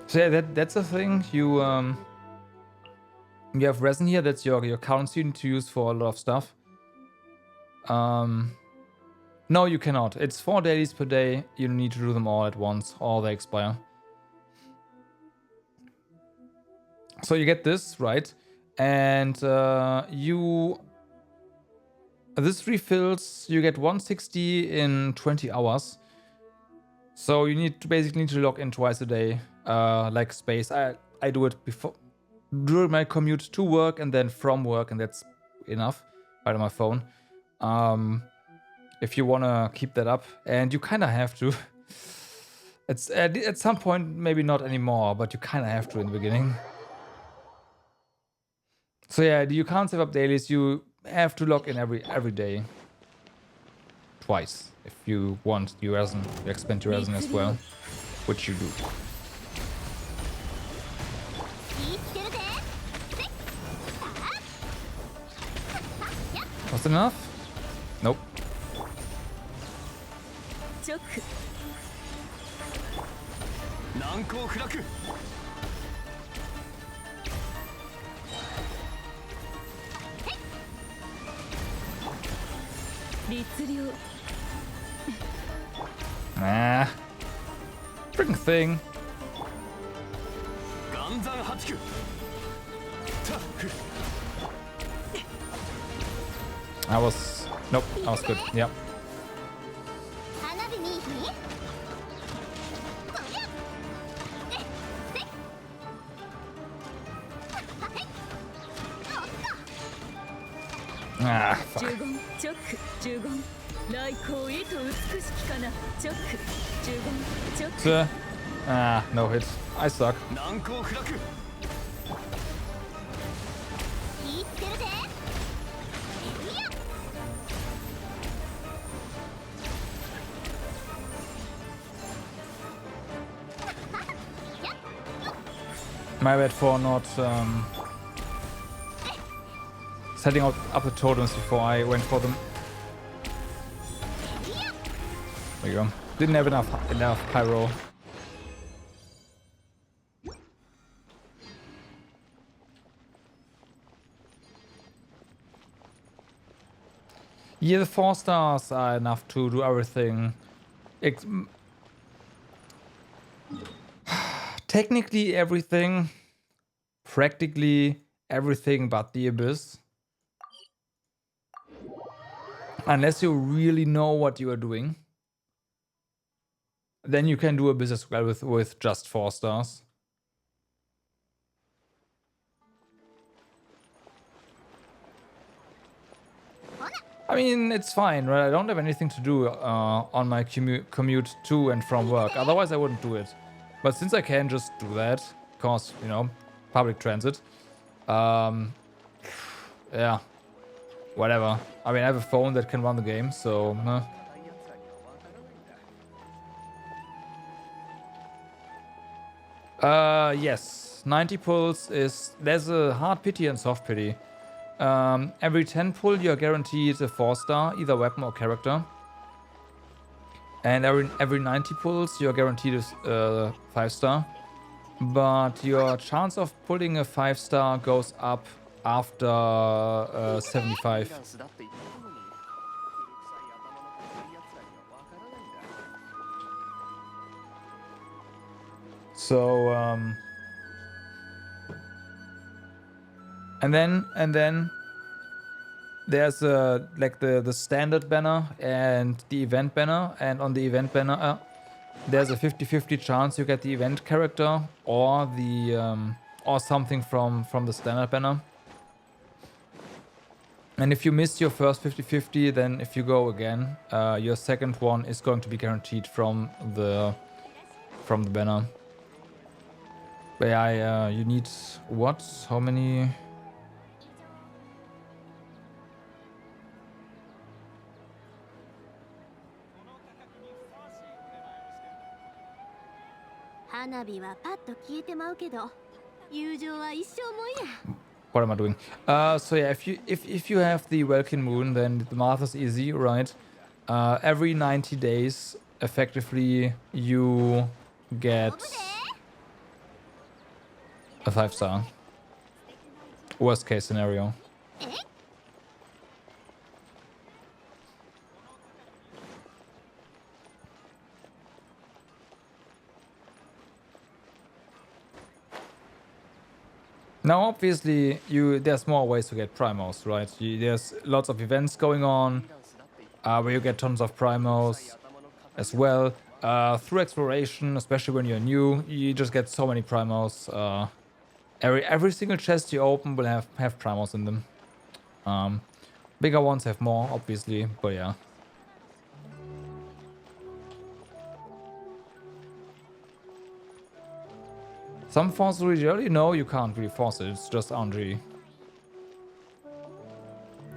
[SPEAKER 1] So yeah, that's a thing. You have resin here. That's your currency you need to use for a lot of stuff. No, you cannot. It's 4 dailies per day. You need to do them all at once, or they expire. So you get this, right? And this refills, you get 160 in 20 hours. So you basically need to log in twice a day, like space. I do it during my commute to work and then from work, and that's enough right on my phone. If you want to keep that up, and you kind of have to. It's at some point, maybe not anymore, but you kind of have to in the beginning. So yeah, you can't save up dailies. You have to log in every day. Twice. If you want your resin, you expend your resin as well. Which you do. Was it enough? Nope. Nah. Freaking thing. Nope, I was good. Yep. Ah, fuck. No hit. I suck. My bad for not setting up the totems before I went for them. There you go. Didn't have enough pyro. Yeah, the 4 stars are enough to do everything. Technically everything. Practically everything but the Abyss. Unless you really know what you are doing. Then you can do Abyss as well with just 4 stars. I mean, it's fine, right? I don't have anything to do on my commute to and from work. Otherwise, I wouldn't do it. But since I can just do that, because, you know, public transit. Yeah. Whatever. I mean, I have a phone that can run the game, so... Yes. 90 pulls is... There's a hard pity and soft pity. Every 10 pull, you're guaranteed a 4-star, either weapon or character. And every 90 pulls, you're guaranteed a 5-star. But your chance of pulling a 5-star goes up after 75. So, and then there's like the standard banner and the event banner, and on the event banner there's a 50-50 chance you get the event character or the or something from the standard banner. And if you miss your first 50-50, then if you go again, your second one is going to be guaranteed from the banner. But yeah, you need what? How many? What am I doing? So yeah, if you have the Welkin Moon, then the math is easy, right? Every 90 days, effectively, you get a 5-star. Worst case scenario. Now, obviously, there's more ways to get primos, right? There's lots of events going on where you get tons of primos as well. Through exploration, especially when you're new, you just get so many primos. Every single chest you open will have primos in them. Bigger ones have more, obviously, but yeah. Some force really early? No, you can't really force it. It's just RNG.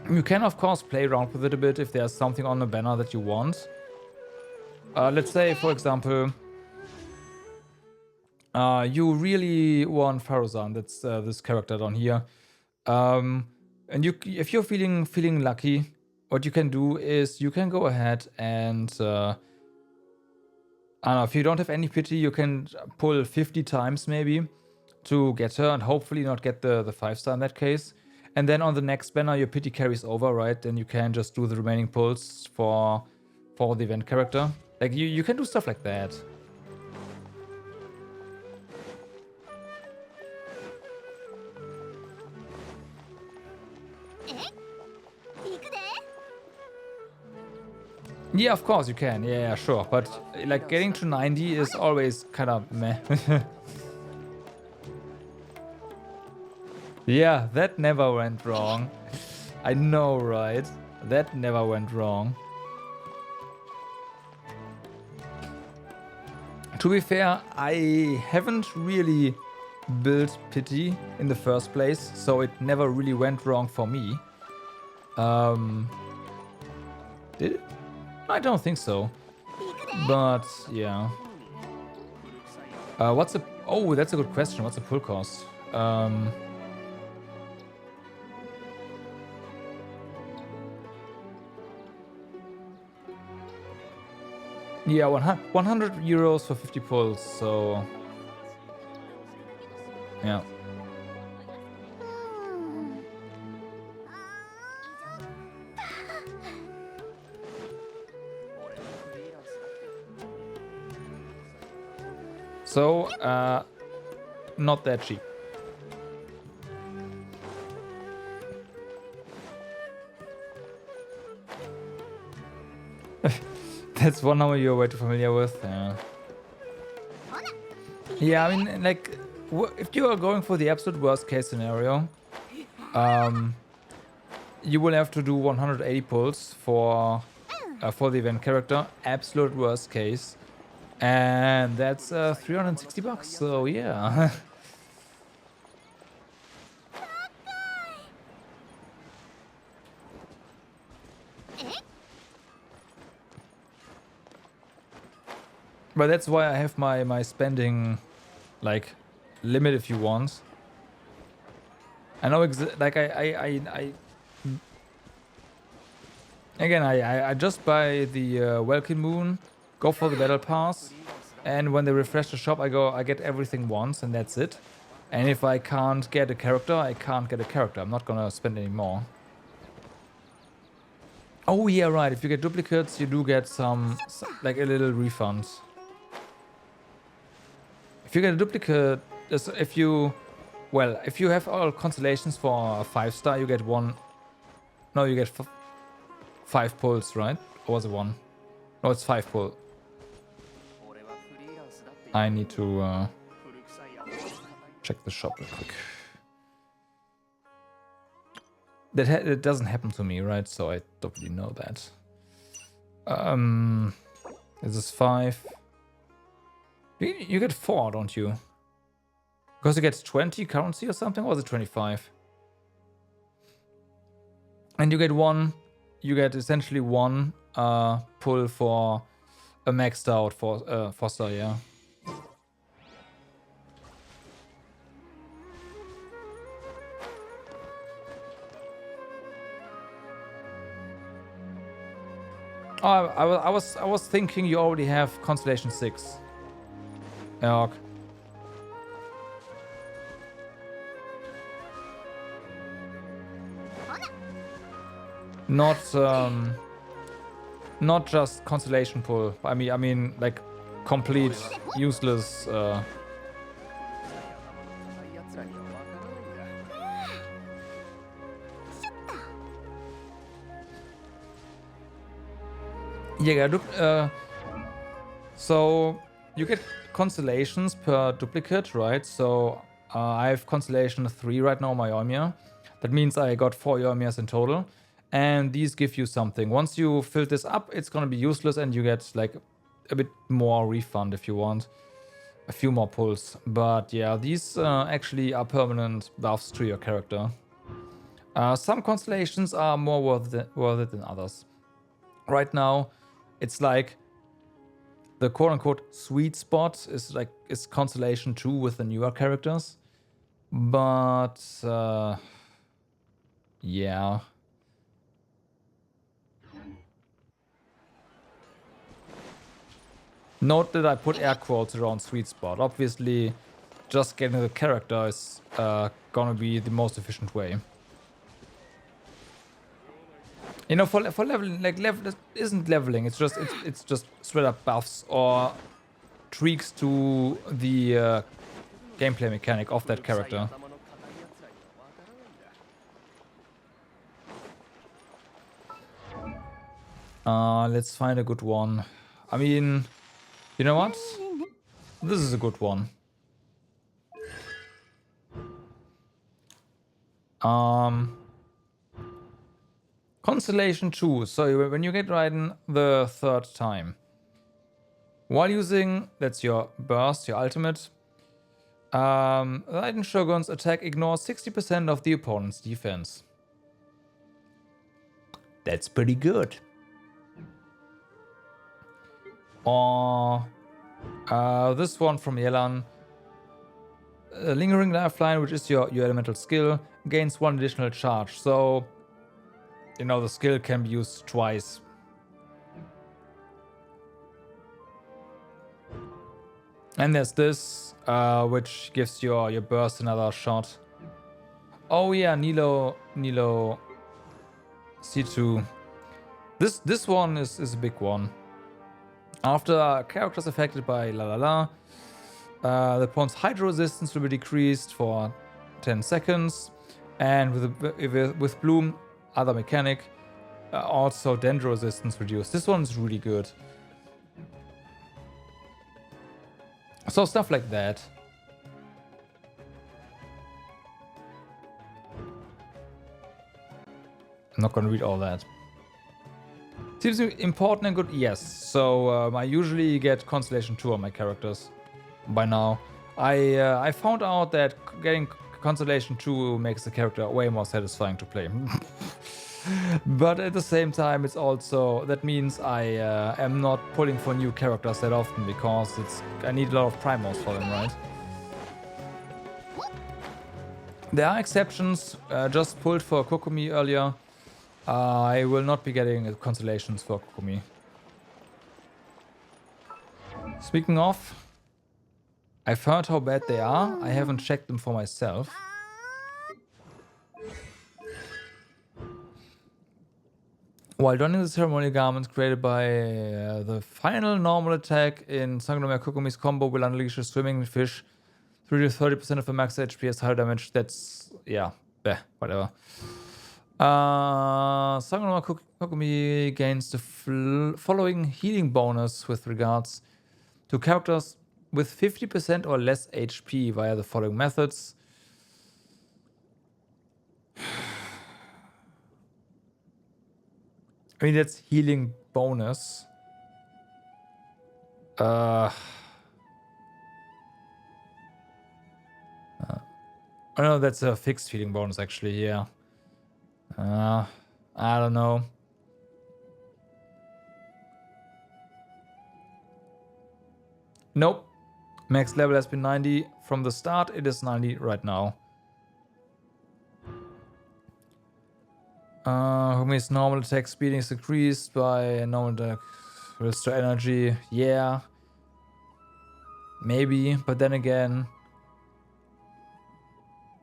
[SPEAKER 1] You can, of course, play around with it a bit if there's something on the banner that you want. Let's say, for example, you really want Faruzan. That's this character down here. And if you're feeling lucky, what you can do is you can go ahead and I don't know, if you don't have any pity, you can pull 50 times maybe to get her and hopefully not get the 5-star in that case. And then on the next banner, your pity carries over, right? Then you can just do the remaining pulls for the event character. Like, you can do stuff like that. Yeah, of course you can. Yeah, sure. But like getting to 90 is always kind of meh. Yeah, that never went wrong. I know, right? That never went wrong. To be fair, I haven't really built pity in the first place, so it never really went wrong for me. Did it? I don't think so. But yeah. What's the Oh, that's a good question. What's the pull cost? Yeah, 100 euros for 50 pulls, so... Yeah. So, not that cheap. That's one number you're way too familiar with. Yeah. Yeah, I mean, like, if you are going for the absolute worst case scenario, you will have to do 180 pulls for the event character. Absolute worst case, and that's 360 bucks. So yeah. But that's why I have my spending, like, limit if you want. I know like I again I just buy the Welkin Moon, go for the battle pass, and when they refresh the shop I get everything once and that's it. And if I can't get a character, I can't get a character. I'm not gonna spend any more. Oh yeah, right. If you get duplicates, you do get some like a little refund. If you get a duplicate, if you have all constellations for a 5-star, you get one. No, you get 5 pulls, right? Or was it 1? No, it's 5 pull. I need to check the shop real quick. That doesn't happen to me, right? So I don't really know that. This is 5. You get 4, don't you? Because you get 20 currency or something, or was it 25? And you get 1. You get essentially 1 pull for a maxed out Foster, yeah. Oh, I was thinking you already have Constellation 6. Yeah, okay. Not just constellation pull. I mean like complete useless. Yeah, so you get constellations per duplicate, right? So I have constellation 3 right now, my Eomer. That means I got 4 Eomers in total. And these give you something. Once you fill this up, it's gonna be useless and you get like a bit more refund if you want. A few more pulls. But yeah, these actually are permanent buffs to your character. Some constellations are more worth it than others. Right now, it's like the quote-unquote sweet spot is Constellation 2 with the newer characters. But yeah. Note that I put air quotes around sweet spot. Obviously, just getting the character is gonna be the most efficient way. You know, for leveling, like level isn't leveling. It's just straight up buffs or tweaks to the gameplay mechanic of that character. Let's find a good one. I mean, you know what? This is a good one. Constellation 2. So when you get Raiden the 3rd time, while using, that's your burst, your ultimate, Raiden Shogun's attack ignores 60% of the opponent's defense. That's pretty good. Or this one from Yelan. Lingering Lifeline, which is your elemental skill, gains 1 additional charge. So, you know, the skill can be used twice. And there's this, which gives your burst another shot. Oh yeah, Nilo C2. This one is a big one. After characters affected by the opponent's hydro resistance will be decreased for 10 seconds. And with Bloom, other mechanic, also Dendro resistance reduced. This one's really good. So stuff like that. I'm not gonna read all that. Seems important and good, yes. So I usually get Constellation 2 on my characters by now. I found out that getting Constellation 2 makes the character way more satisfying to play. But at the same time, it's also, that means I am not pulling for new characters that often because I need a lot of primals for them, right? There are exceptions, just pulled for Kokomi earlier. I will not be getting constellations for Kokomi. Speaking of, I've heard how bad they are. I haven't checked them for myself. While donning the ceremonial garment created by the final normal attack in Sangonomiya Kokomi's combo will unleash a swimming fish to reduce 30% of the max HP as high damage. That's, yeah, whatever. Sangonomiya Kokomi gains the following healing bonus with regards to characters with 50% or less HP via the following methods. I mean, that's healing bonus. Oh no, that's a fixed healing bonus actually, yeah. I don't know. Nope. Max level has been 90 from the start. It is 90 right now. Humi's normal attack speed is increased by normal attack. Restore energy. Yeah. Maybe. But then again,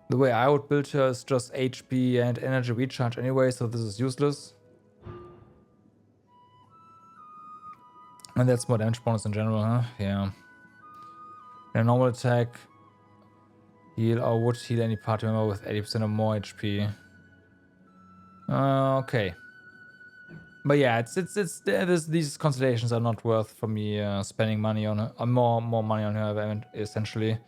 [SPEAKER 1] the way I would build her is just HP and energy recharge anyway, so this is useless. And that's more damage bonus in general, huh? Yeah. A normal attack, heal or would heal any party member with 80% or more HP. Okay. But yeah, these constellations are not worth for me spending money on her, more money on her, essentially.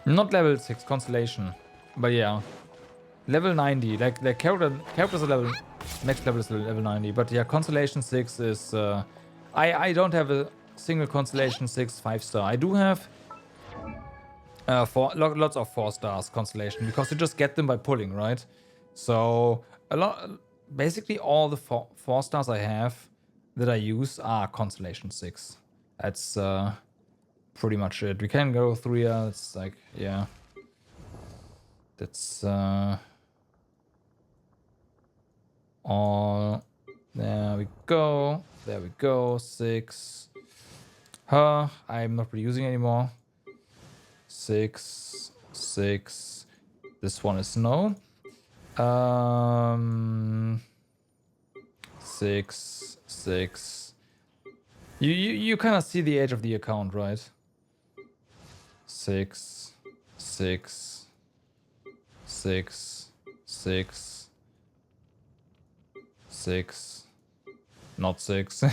[SPEAKER 1] Not level 6 constellation, but yeah, level 90. Like the characters are level, max level is level 90, but yeah, constellation 6 is. I don't have a single constellation 6 5-star. I do have lots of 4 stars constellation because you just get them by pulling, right? So basically all the 4 stars I have that I use are constellation 6. That's pretty much it. We can go through here. It's like, yeah. That's all. There we go. There we go. 6. I'm not reusing anymore. 6. 6. This one is no. 6. 6. You kind of see the age of the account, right? 6. 6. 6. 6. 6. Not 6.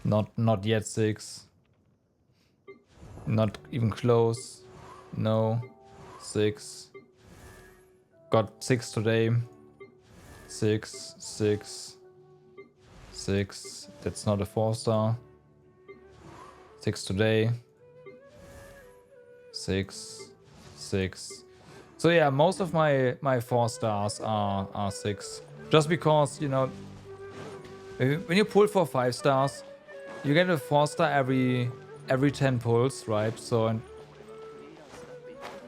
[SPEAKER 1] Not yet 6. Not even close. No. 6. Got 6 today. 6. 6. 6. That's not a 4-star. 6 today. 6. 6. So yeah, most of my 4 stars are 6. Just because, you know, when you pull for 5 stars, you get a 4 star every 10 pulls, right? So and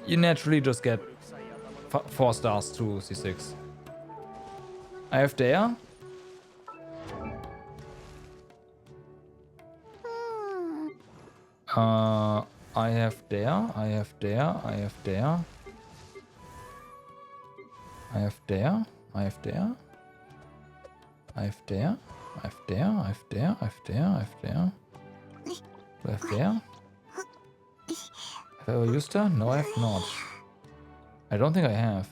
[SPEAKER 1] you naturally just get 4 stars to C6. I have there. I have there. I have there. I have there. I have there. I have there. I have there. I have there. I have there. I have there. I have there. Do I have there? Have I ever used her? No, I have not. I don't think I have.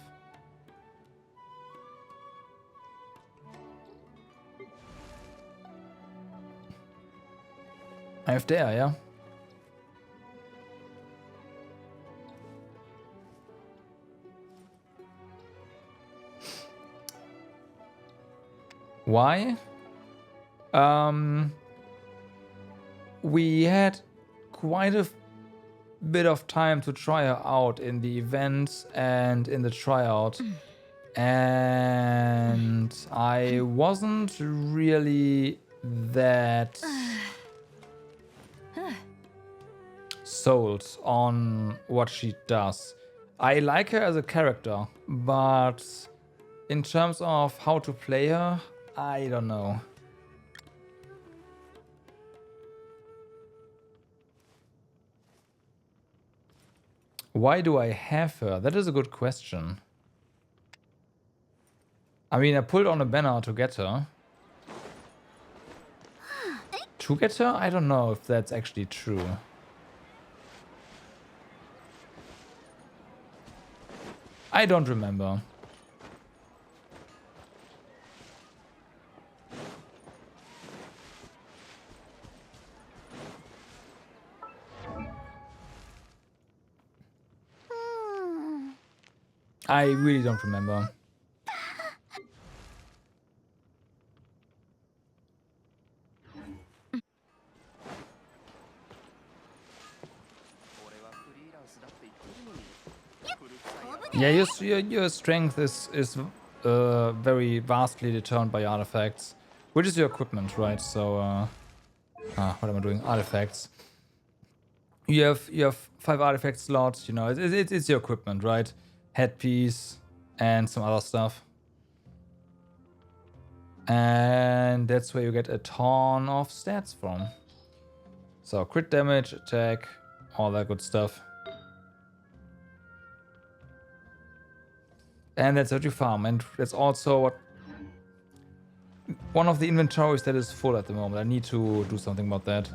[SPEAKER 1] I have there, yeah. Why? We had quite a bit of time to try her out in the events and in the tryout. And I wasn't really that sold on what she does. I like her as a character, but in terms of how to play her, I don't know. Why do I have her? That is a good question. I mean, I pulled on a banner to get her. To get her? I don't know if that's actually true. I don't remember. I really don't remember. Yeah, your strength is very vastly determined by artifacts, which is your equipment, right? So, what am I doing? Artifacts. You have 5 artifact slots. You know, it's your equipment, right? Headpiece and some other stuff, and that's where you get a ton of stats from. So crit damage, attack, all that good stuff. And that's what you farm, and that's also what one of the inventories that is full at the moment. I need to do something about that.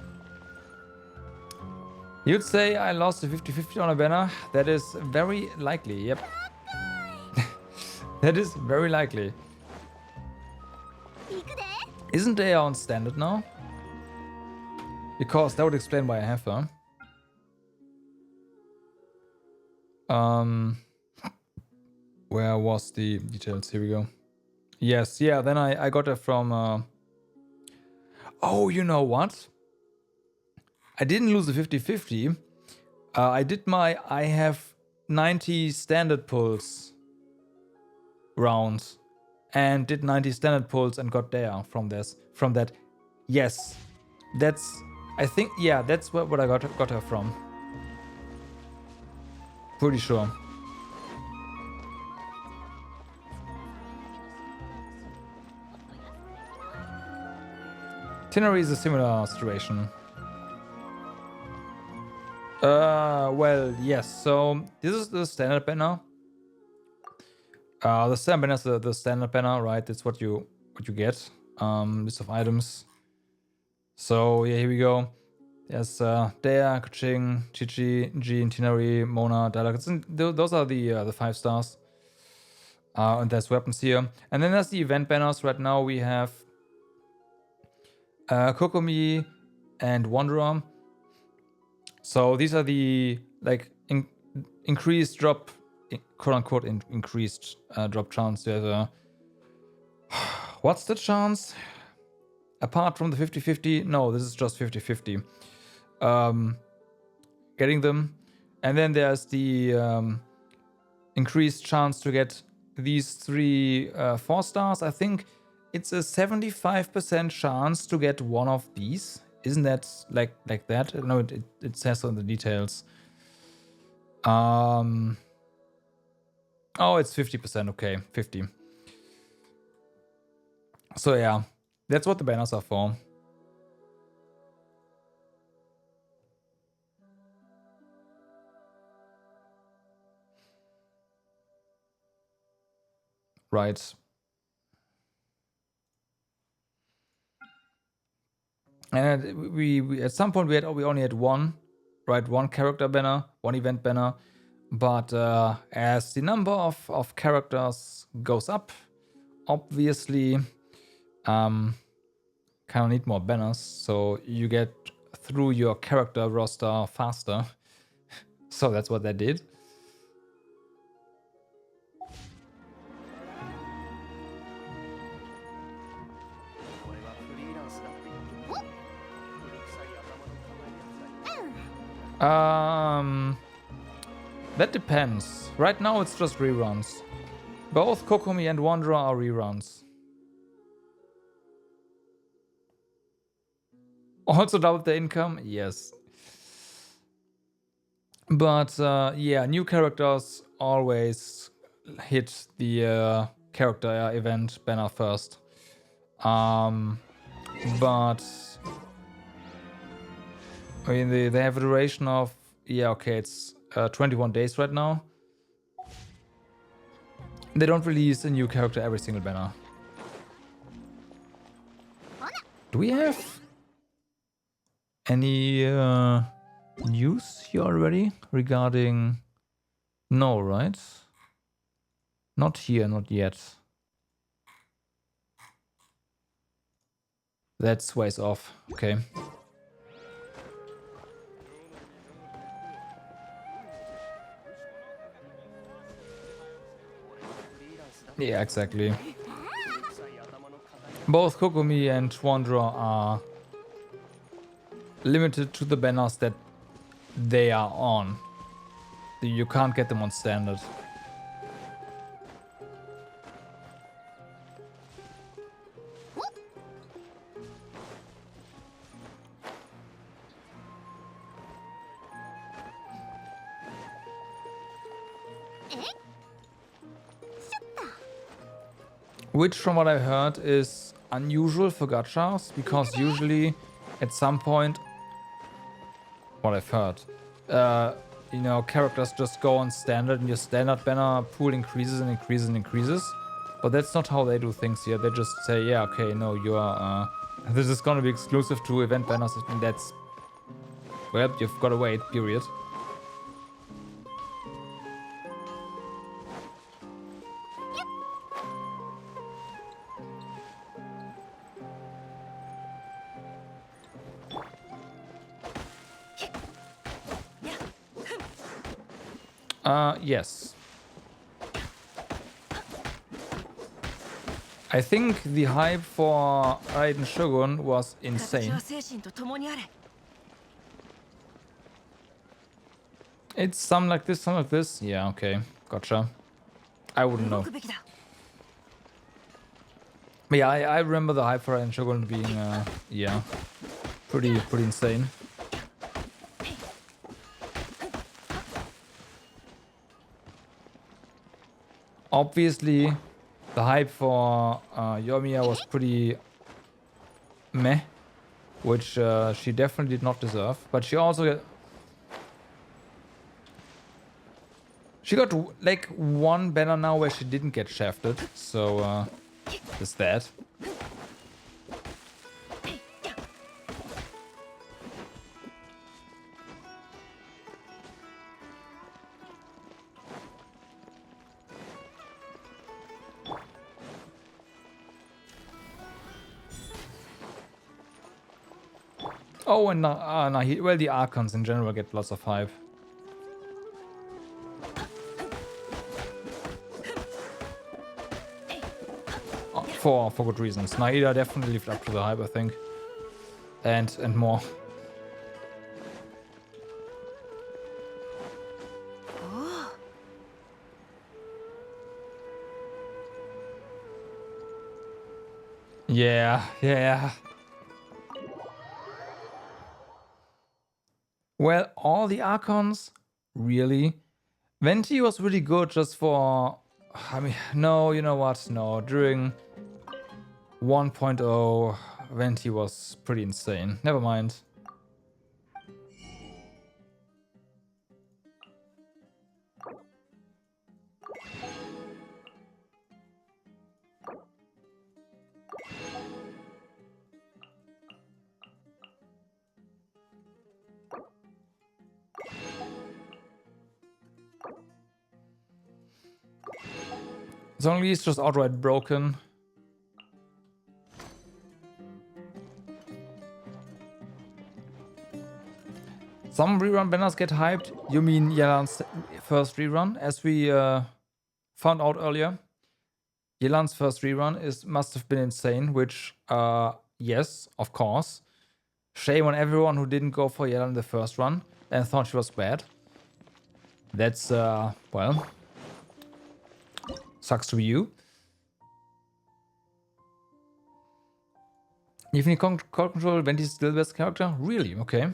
[SPEAKER 1] You'd say I lost a 50-50 on a banner? That is very likely, yep. That is very likely. Isn't they on standard now? Because that would explain why I have her. Where was the details? Here we go. Yes, yeah, then I got her from... Oh, you know what? I didn't lose the 50-50. I have 90 standard pulls rounds. And did 90 standard pulls and got there from that. Yes. That's... I think, yeah, that's what I got her from. Pretty sure. Itinerary is a similar situation. Well, yes. So this is the standard banner. The standard banner is the standard banner, right? That's what you get. List of items. So yeah, here we go. There's Dea, Kuching, Chichi, Jean, Tinari, Mona, Dialog. Those are the 5 stars. And there's weapons here. And then there's the event banners. Right now we have Kokomi and Wanderer. So these are the increased drop, quote unquote, increased drop chance. There's a what's the chance? Apart from the 50-50, no, this is just 50-50. Getting them, and then there's the increased chance to get these 3 4 stars. I think it's a 75% chance to get one of these. Isn't that like that? No, it says on the details. Oh, it's 50%. Okay, 50. So yeah, that's what the banners are for. Right. And we at some point we only had one, right? One character banner, one event banner. But as the number of characters goes up, obviously, kind of need more banners, so you get through your character roster faster. So that's what they did. That depends. Right now it's just reruns. Both Kokomi and Wanderer are reruns. Also double the income? Yes. But yeah, new characters always hit the character event banner first. But I mean, they have a duration of, yeah, okay, it's 21 days right now. They don't release a new character every single banner. Do we have any news here already regarding... No, right? Not here, not yet. That's ways off. Okay. Yeah, exactly. Both Kokomi and Wanderer are limited to the banners that they are on. You can't get them on standard. Which, from what I heard, is unusual for gachas, because usually at some point, what I've heard, you know, characters just go on standard and your standard banner pool increases and increases and increases. But that's not how they do things here. They just say, yeah, okay, no, you are, this is gonna be exclusive to event banners, and that's, well, you've gotta wait, period. Yes. I think the hype for Raiden Shogun was insane. It's some like this, some like this. Yeah, okay. Gotcha. I wouldn't know. But yeah, I remember the hype for Raiden Shogun being, yeah, pretty insane. Obviously, the hype for Yoimiya was pretty meh, which she definitely did not deserve. But she also got like one banner now where she didn't get shafted, so there's that. Oh, and well, the Archons in general get lots of hype. For good reasons. Naida definitely lived up to the hype, I think. And more. Yeah, yeah. Well, all the Archons, really? Venti was really good just for... I mean, no, you know what? No, during 1.0, Venti was pretty insane. Never mind. Zhongli is just outright broken. Some rerun banners get hyped. You mean Yelan's first rerun, as we found out earlier? Yelan's first rerun must have been insane, which, yes, of course. Shame on everyone who didn't go for Yelan the first run and thought she was bad. That's, well, sucks to be you. Even in Cold Control, Venti's still the best character? Really? Okay.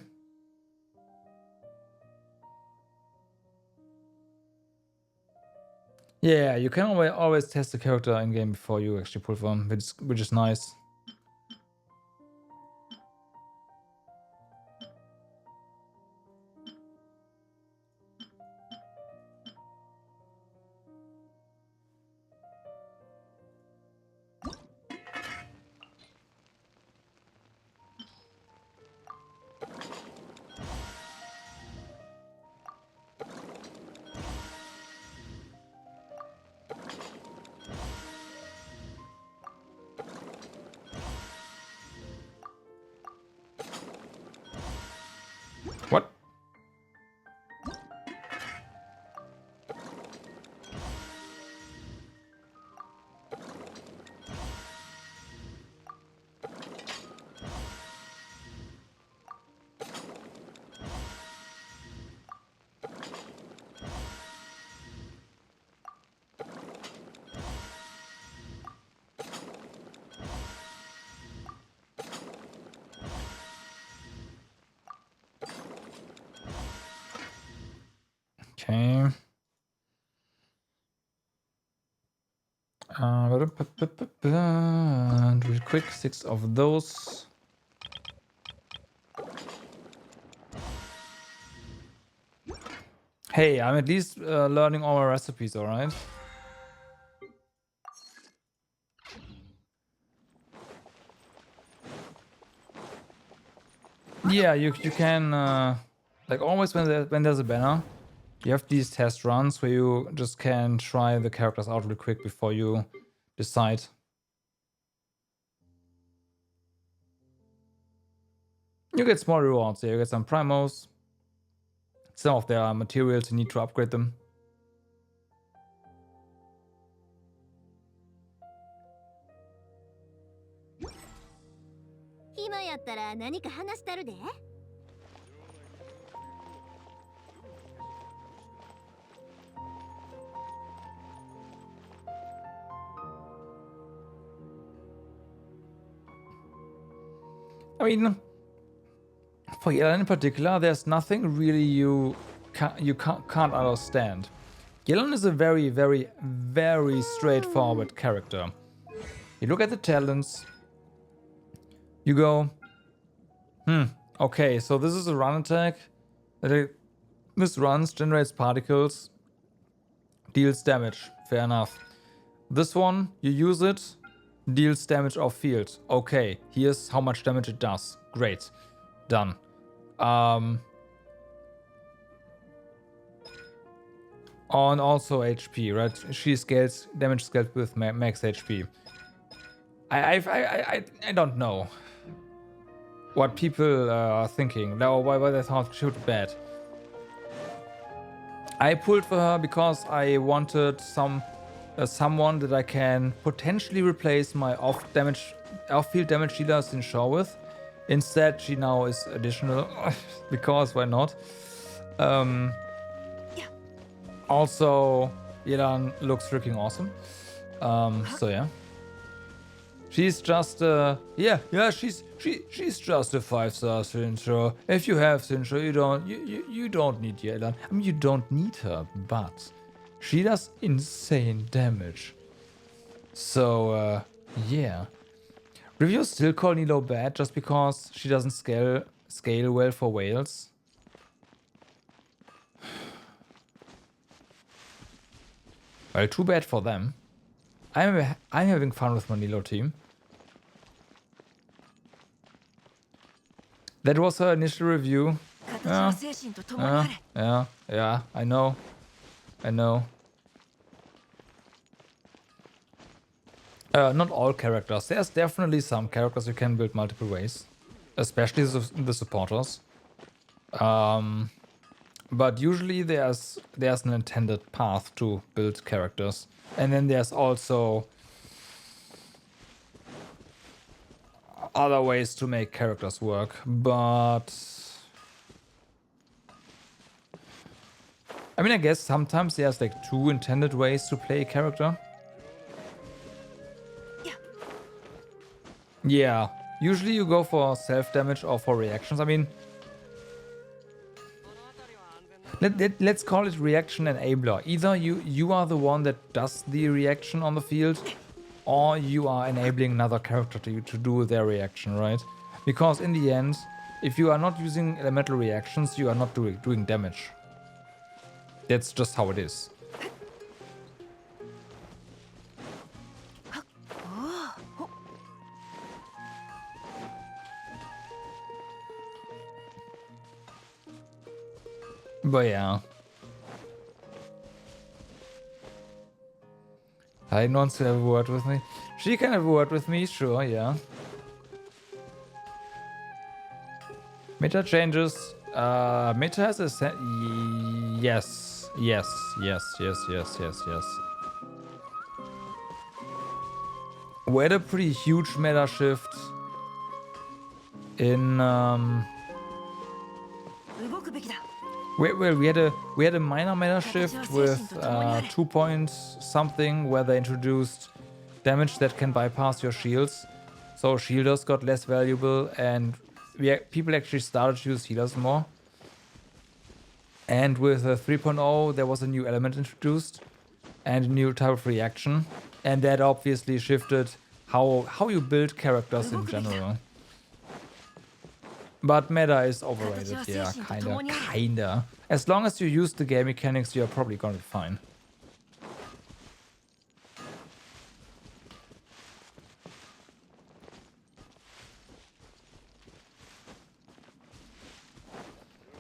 [SPEAKER 1] Yeah, you can always test the character in game before you actually pull for him, which is nice. What? Okay. And real quick, 6 of those. Hey, I'm at least learning all my recipes, alright? Yeah, you can, like always when there's a banner, you have these test runs where you just can try the characters out real quick before you decide. You get small rewards, yeah, you get some primos. Some of their materials you need to upgrade them.
[SPEAKER 6] 今やったら何か話したるで。
[SPEAKER 1] I mean, for Yelan in particular, there's nothing really you can't understand. Yelan is a very, very, very straightforward character. You look at the talents, you go, okay, so this is a run attack. This runs, generates particles, deals damage. Fair enough. This one, you use it, deals damage off field. Okay, here's how much damage it does. Great. Done. And also HP, right? She scales damage scaled with max HP. I don't know what people are thinking. Now, why they thought she was bad. I pulled for her because I wanted someone that I can potentially replace my off-field damage dealers in Shaw with. Instead, she now is additional because why not? Also, Yelan looks freaking awesome. So yeah, She's just she's just a 5-star Sintra. If you have Sintra, you don't need Yelan. I mean, you don't need her, but she does insane damage. So yeah, reviews still call Nilo bad just because she doesn't scale well for whales. Well, too bad for them. I'm having fun with my Nilo team. That was her initial review. Yeah, I know. Not all characters. There's definitely some characters you can build multiple ways, especially the supporters. But usually there's an intended path to build characters, and then there's also other ways to make characters work. But I mean, I guess sometimes there's like 2 intended ways to play a character. Yeah, usually you go for self-damage or for reactions. I mean, let's call it reaction enabler. Either you are the one that does the reaction on the field, or you are enabling another character to do their reaction, right? Because in the end, if you are not using elemental reactions, you are not doing damage. That's just how it is. But yeah. Heiden wants to have a word with me. She can have a word with me, sure, yeah. Meta changes. Meta has a yes. We had a pretty huge meta shift in we had a minor meta shift with 2 point something where they introduced damage that can bypass your shields. So shielders got less valuable, and people actually started to use healers more. And with 3.0 there was a new element introduced and a new type of reaction, and that obviously shifted how you build characters in general. But meta is overrated, yeah, kinda. As long as you use the game mechanics, you're probably gonna be fine.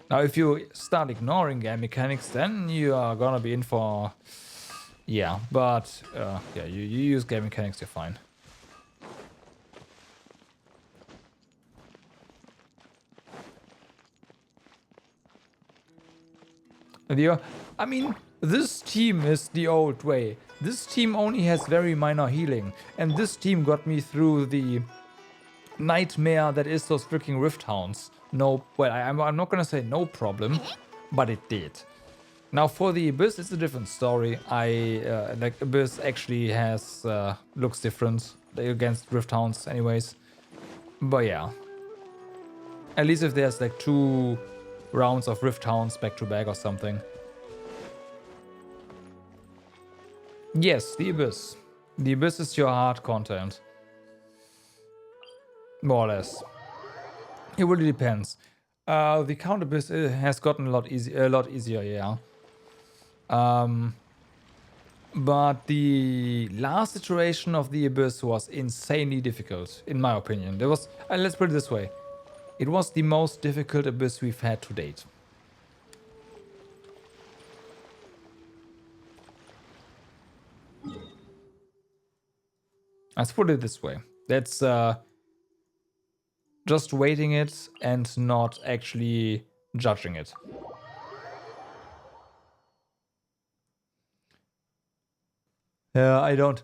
[SPEAKER 1] Now, if you start ignoring game mechanics, then you are gonna be in for... Yeah, but yeah, you use game mechanics, you're fine. I mean, this team is the old way. This team only has very minor healing, and this team got me through the nightmare that is those freaking Rift Hounds. No, well, I'm not gonna say no problem, but it did. Now for the Abyss, it's a different story. Like Abyss actually has looks different against Rift Hounds, anyways. But yeah, at least if there's like 2 rounds of Rift Hounds back to back or something. Yes, the Abyss. The Abyss is your hard content. More or less. It really depends. The Count Abyss has gotten a lot easier, yeah. But the last iteration of the Abyss was insanely difficult, in my opinion. There was, let's put it this way. It was the most difficult Abyss we've had to date. Let's put it this way. That's just waiting it and not actually judging it. Yeah, I don't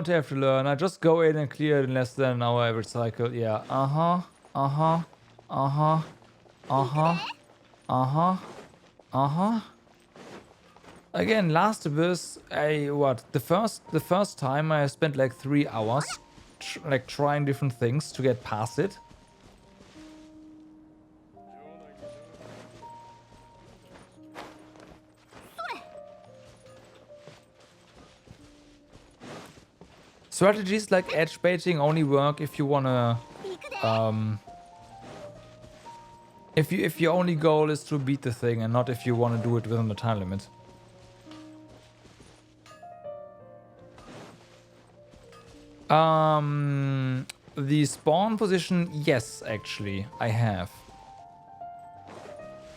[SPEAKER 1] have to learn. I just go in and clear it in less than an hour every cycle. Yeah, Again, last Abyss, the first time I spent like 3 hours like trying different things to get past it. Strategies like edge baiting only work if you wanna if your only goal is to beat the thing and not if you want to do it within the time limit. The spawn position, yes, actually, I have.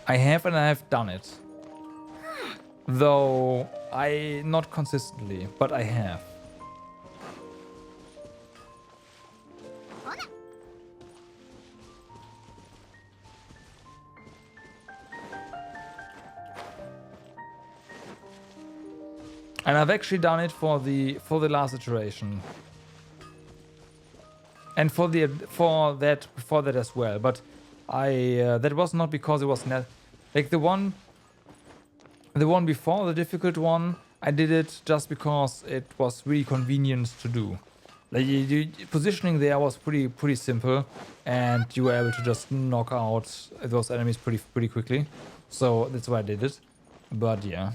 [SPEAKER 1] And I have done it. Though not consistently, but I have. And I've actually done it for the last iteration. And for that as well, but that was not because it was like the one before, the difficult one. I did it just because it was really convenient to do. Like positioning there was pretty simple, and you were able to just knock out those enemies pretty quickly. So that's why I did it. But yeah.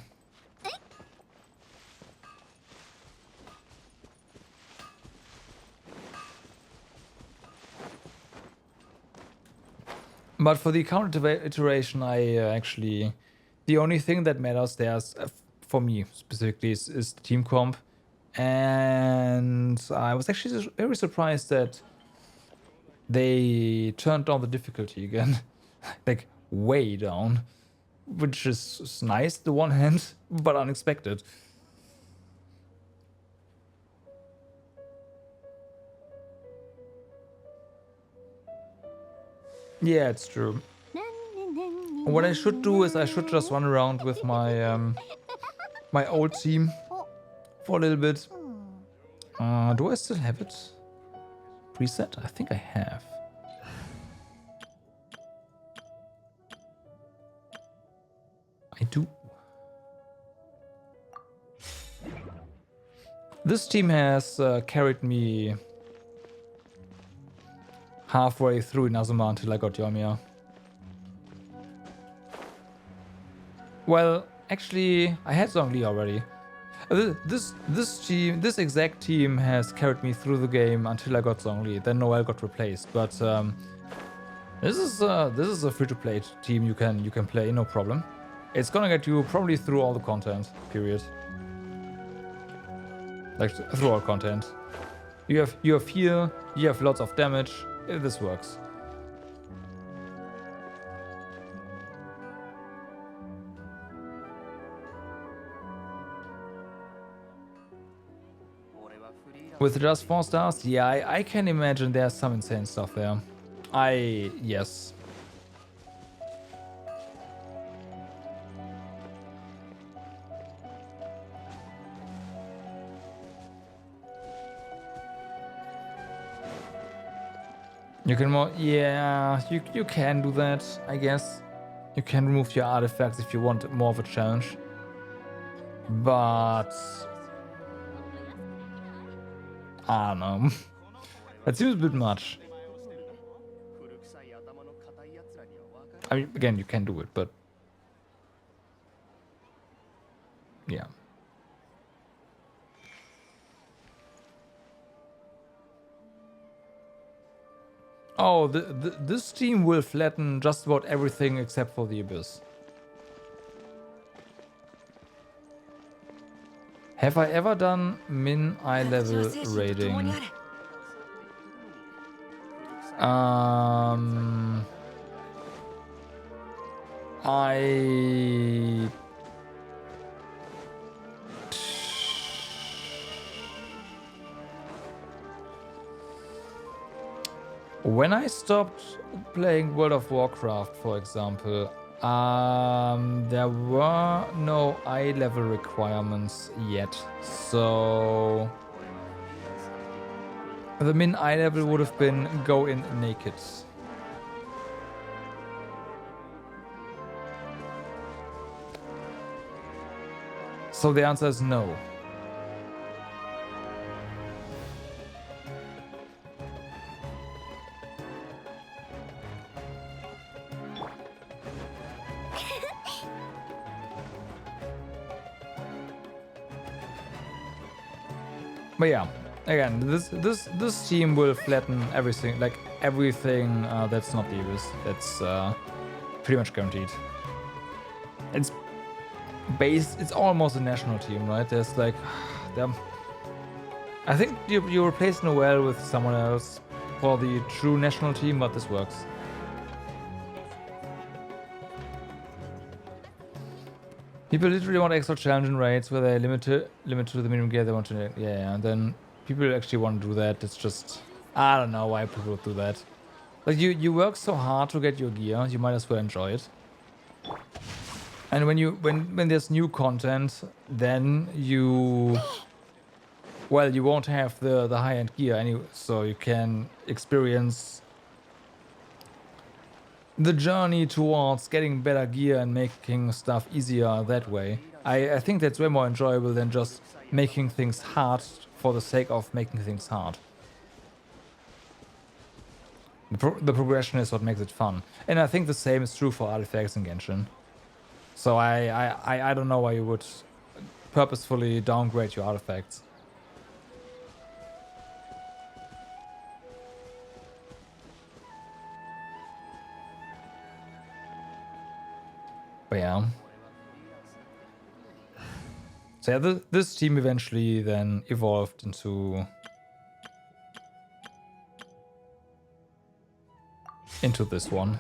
[SPEAKER 1] But for the current iteration, I actually... The only thing that matters there, for me specifically, is the team comp. And I was actually very surprised that they turned down the difficulty again. Like, way down. Which is nice, on the one hand, but unexpected. Yeah, it's true. What I should do is I should just run around with my my old team for a little bit. Do I still have it preset? I think I have. I do. This team has carried me halfway through Inazuma until I got Yoimiya. Well, actually, I had Zhongli already. This exact team has carried me through the game until I got Zhongli. Then Noel got replaced, but this is a free-to-play team you can play, no problem. It's gonna get you probably through all the content. Period. Like through all content. You have heal. You have lots of damage. This works. With just 4 stars? Yeah, I can imagine there's some insane stuff there. Yes. You can you can do that, I guess. You can remove your artifacts if you want more of a challenge. But I don't know. That seems a bit much. I mean, again, you can do it, but yeah. Oh, this team will flatten just about everything except for the Abyss. Have I ever done min eye level raiding? When I stopped playing World of Warcraft, for example, there were no eye level requirements yet, so the min eye level would have been go in naked. So the answer is no. But yeah, again, this team will flatten everything, like everything that's not Davis. That's pretty much guaranteed. It's it's almost a national team, right? There's like, I think you replace Noel with someone else for the true national team, but this works. People literally want extra challenging rates where they limit to the minimum gear they want to. Yeah, and then people actually want to do that. It's just, I don't know why people would do that. Like you work so hard to get your gear, you might as well enjoy it. And when there's new content, then you won't have the high-end gear anyway, so you can experience the journey towards getting better gear and making stuff easier that way. I think that's way more enjoyable than just making things hard for the sake of making things hard. The progression is what makes it fun. And I think the same is true for artifacts in Genshin. So I don't know why you would purposefully downgrade your artifacts. But yeah. So yeah, this team eventually then evolved into this one.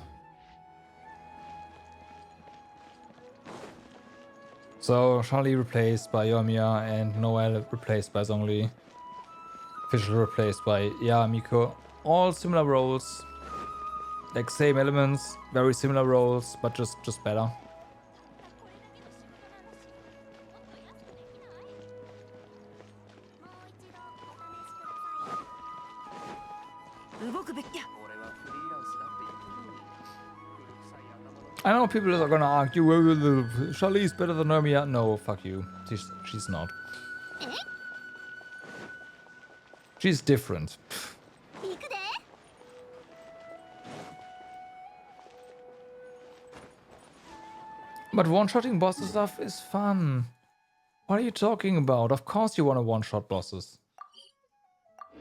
[SPEAKER 1] So Charlie replaced by Yoimiya and Noel replaced by Zhongli. Fischl replaced by Miko. All similar roles. Like same elements, very similar roles, but just better. I know people are gonna argue, well, Charlie is better than Yoimiya. No, fuck you. She's not. She's different. But one-shotting bosses stuff is fun. What are you talking about? Of course you want to one-shot bosses.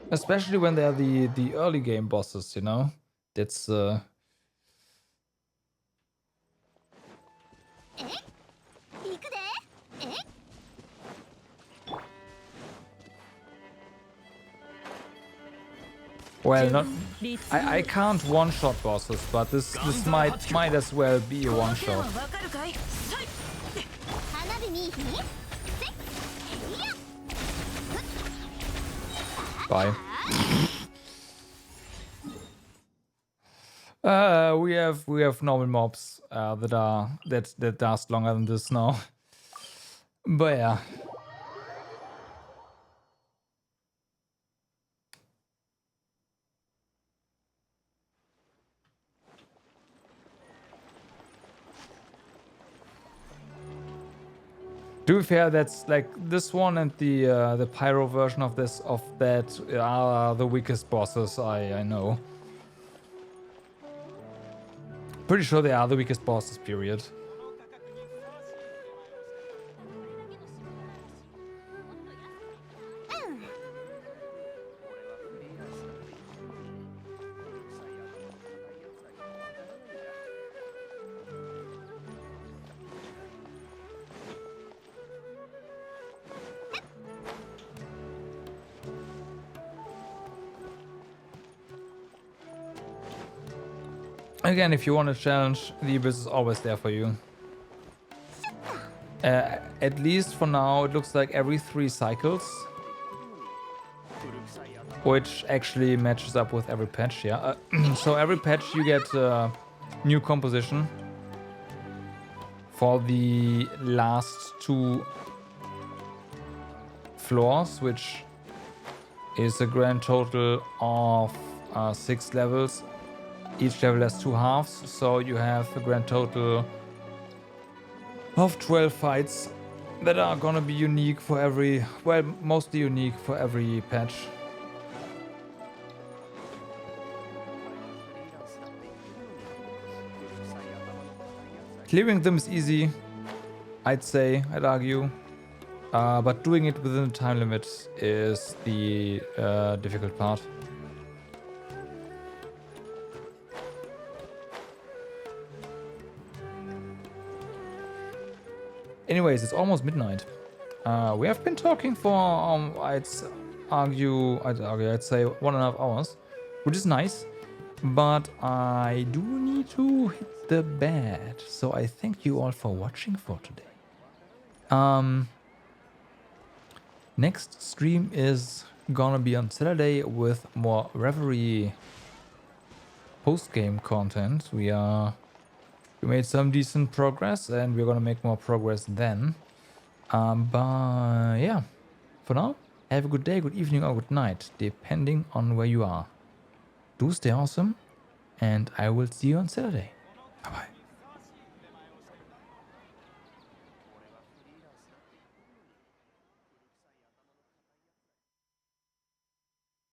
[SPEAKER 1] Especially when they're the early game bosses, you know? That's well, not I can't one-shot bosses, but this might as well be a one-shot. Bye. We have normal mobs that last longer than this now. But yeah. To be fair, that's like this one and the pyro version of that are the weakest bosses I know. Pretty sure they are the weakest bosses, period. Again, if you want a challenge, the Abyss is always there for you. At least for now, it looks like every 3 cycles. Which actually matches up with every patch, yeah. So every patch you get new composition. For the last 2 floors, which is a grand total of 6 levels. Each level has 2 halves, so you have a grand total of 12 fights that are gonna be unique for every, well, mostly unique for every patch. Clearing them is easy, I'd argue. But doing it within the time limit is the difficult part. Anyways, it's almost midnight. We have been talking for, I'd say 1.5 hours, which is nice. But I do need to hit the bed. So I thank you all for watching for today. Next stream is gonna be on Saturday with more Reverie post-game content. We made some decent progress and we're gonna make more progress then. But yeah, for now, have a good day, good evening or good night, depending on where you are. Do stay awesome and I will see you on Saturday. Bye bye.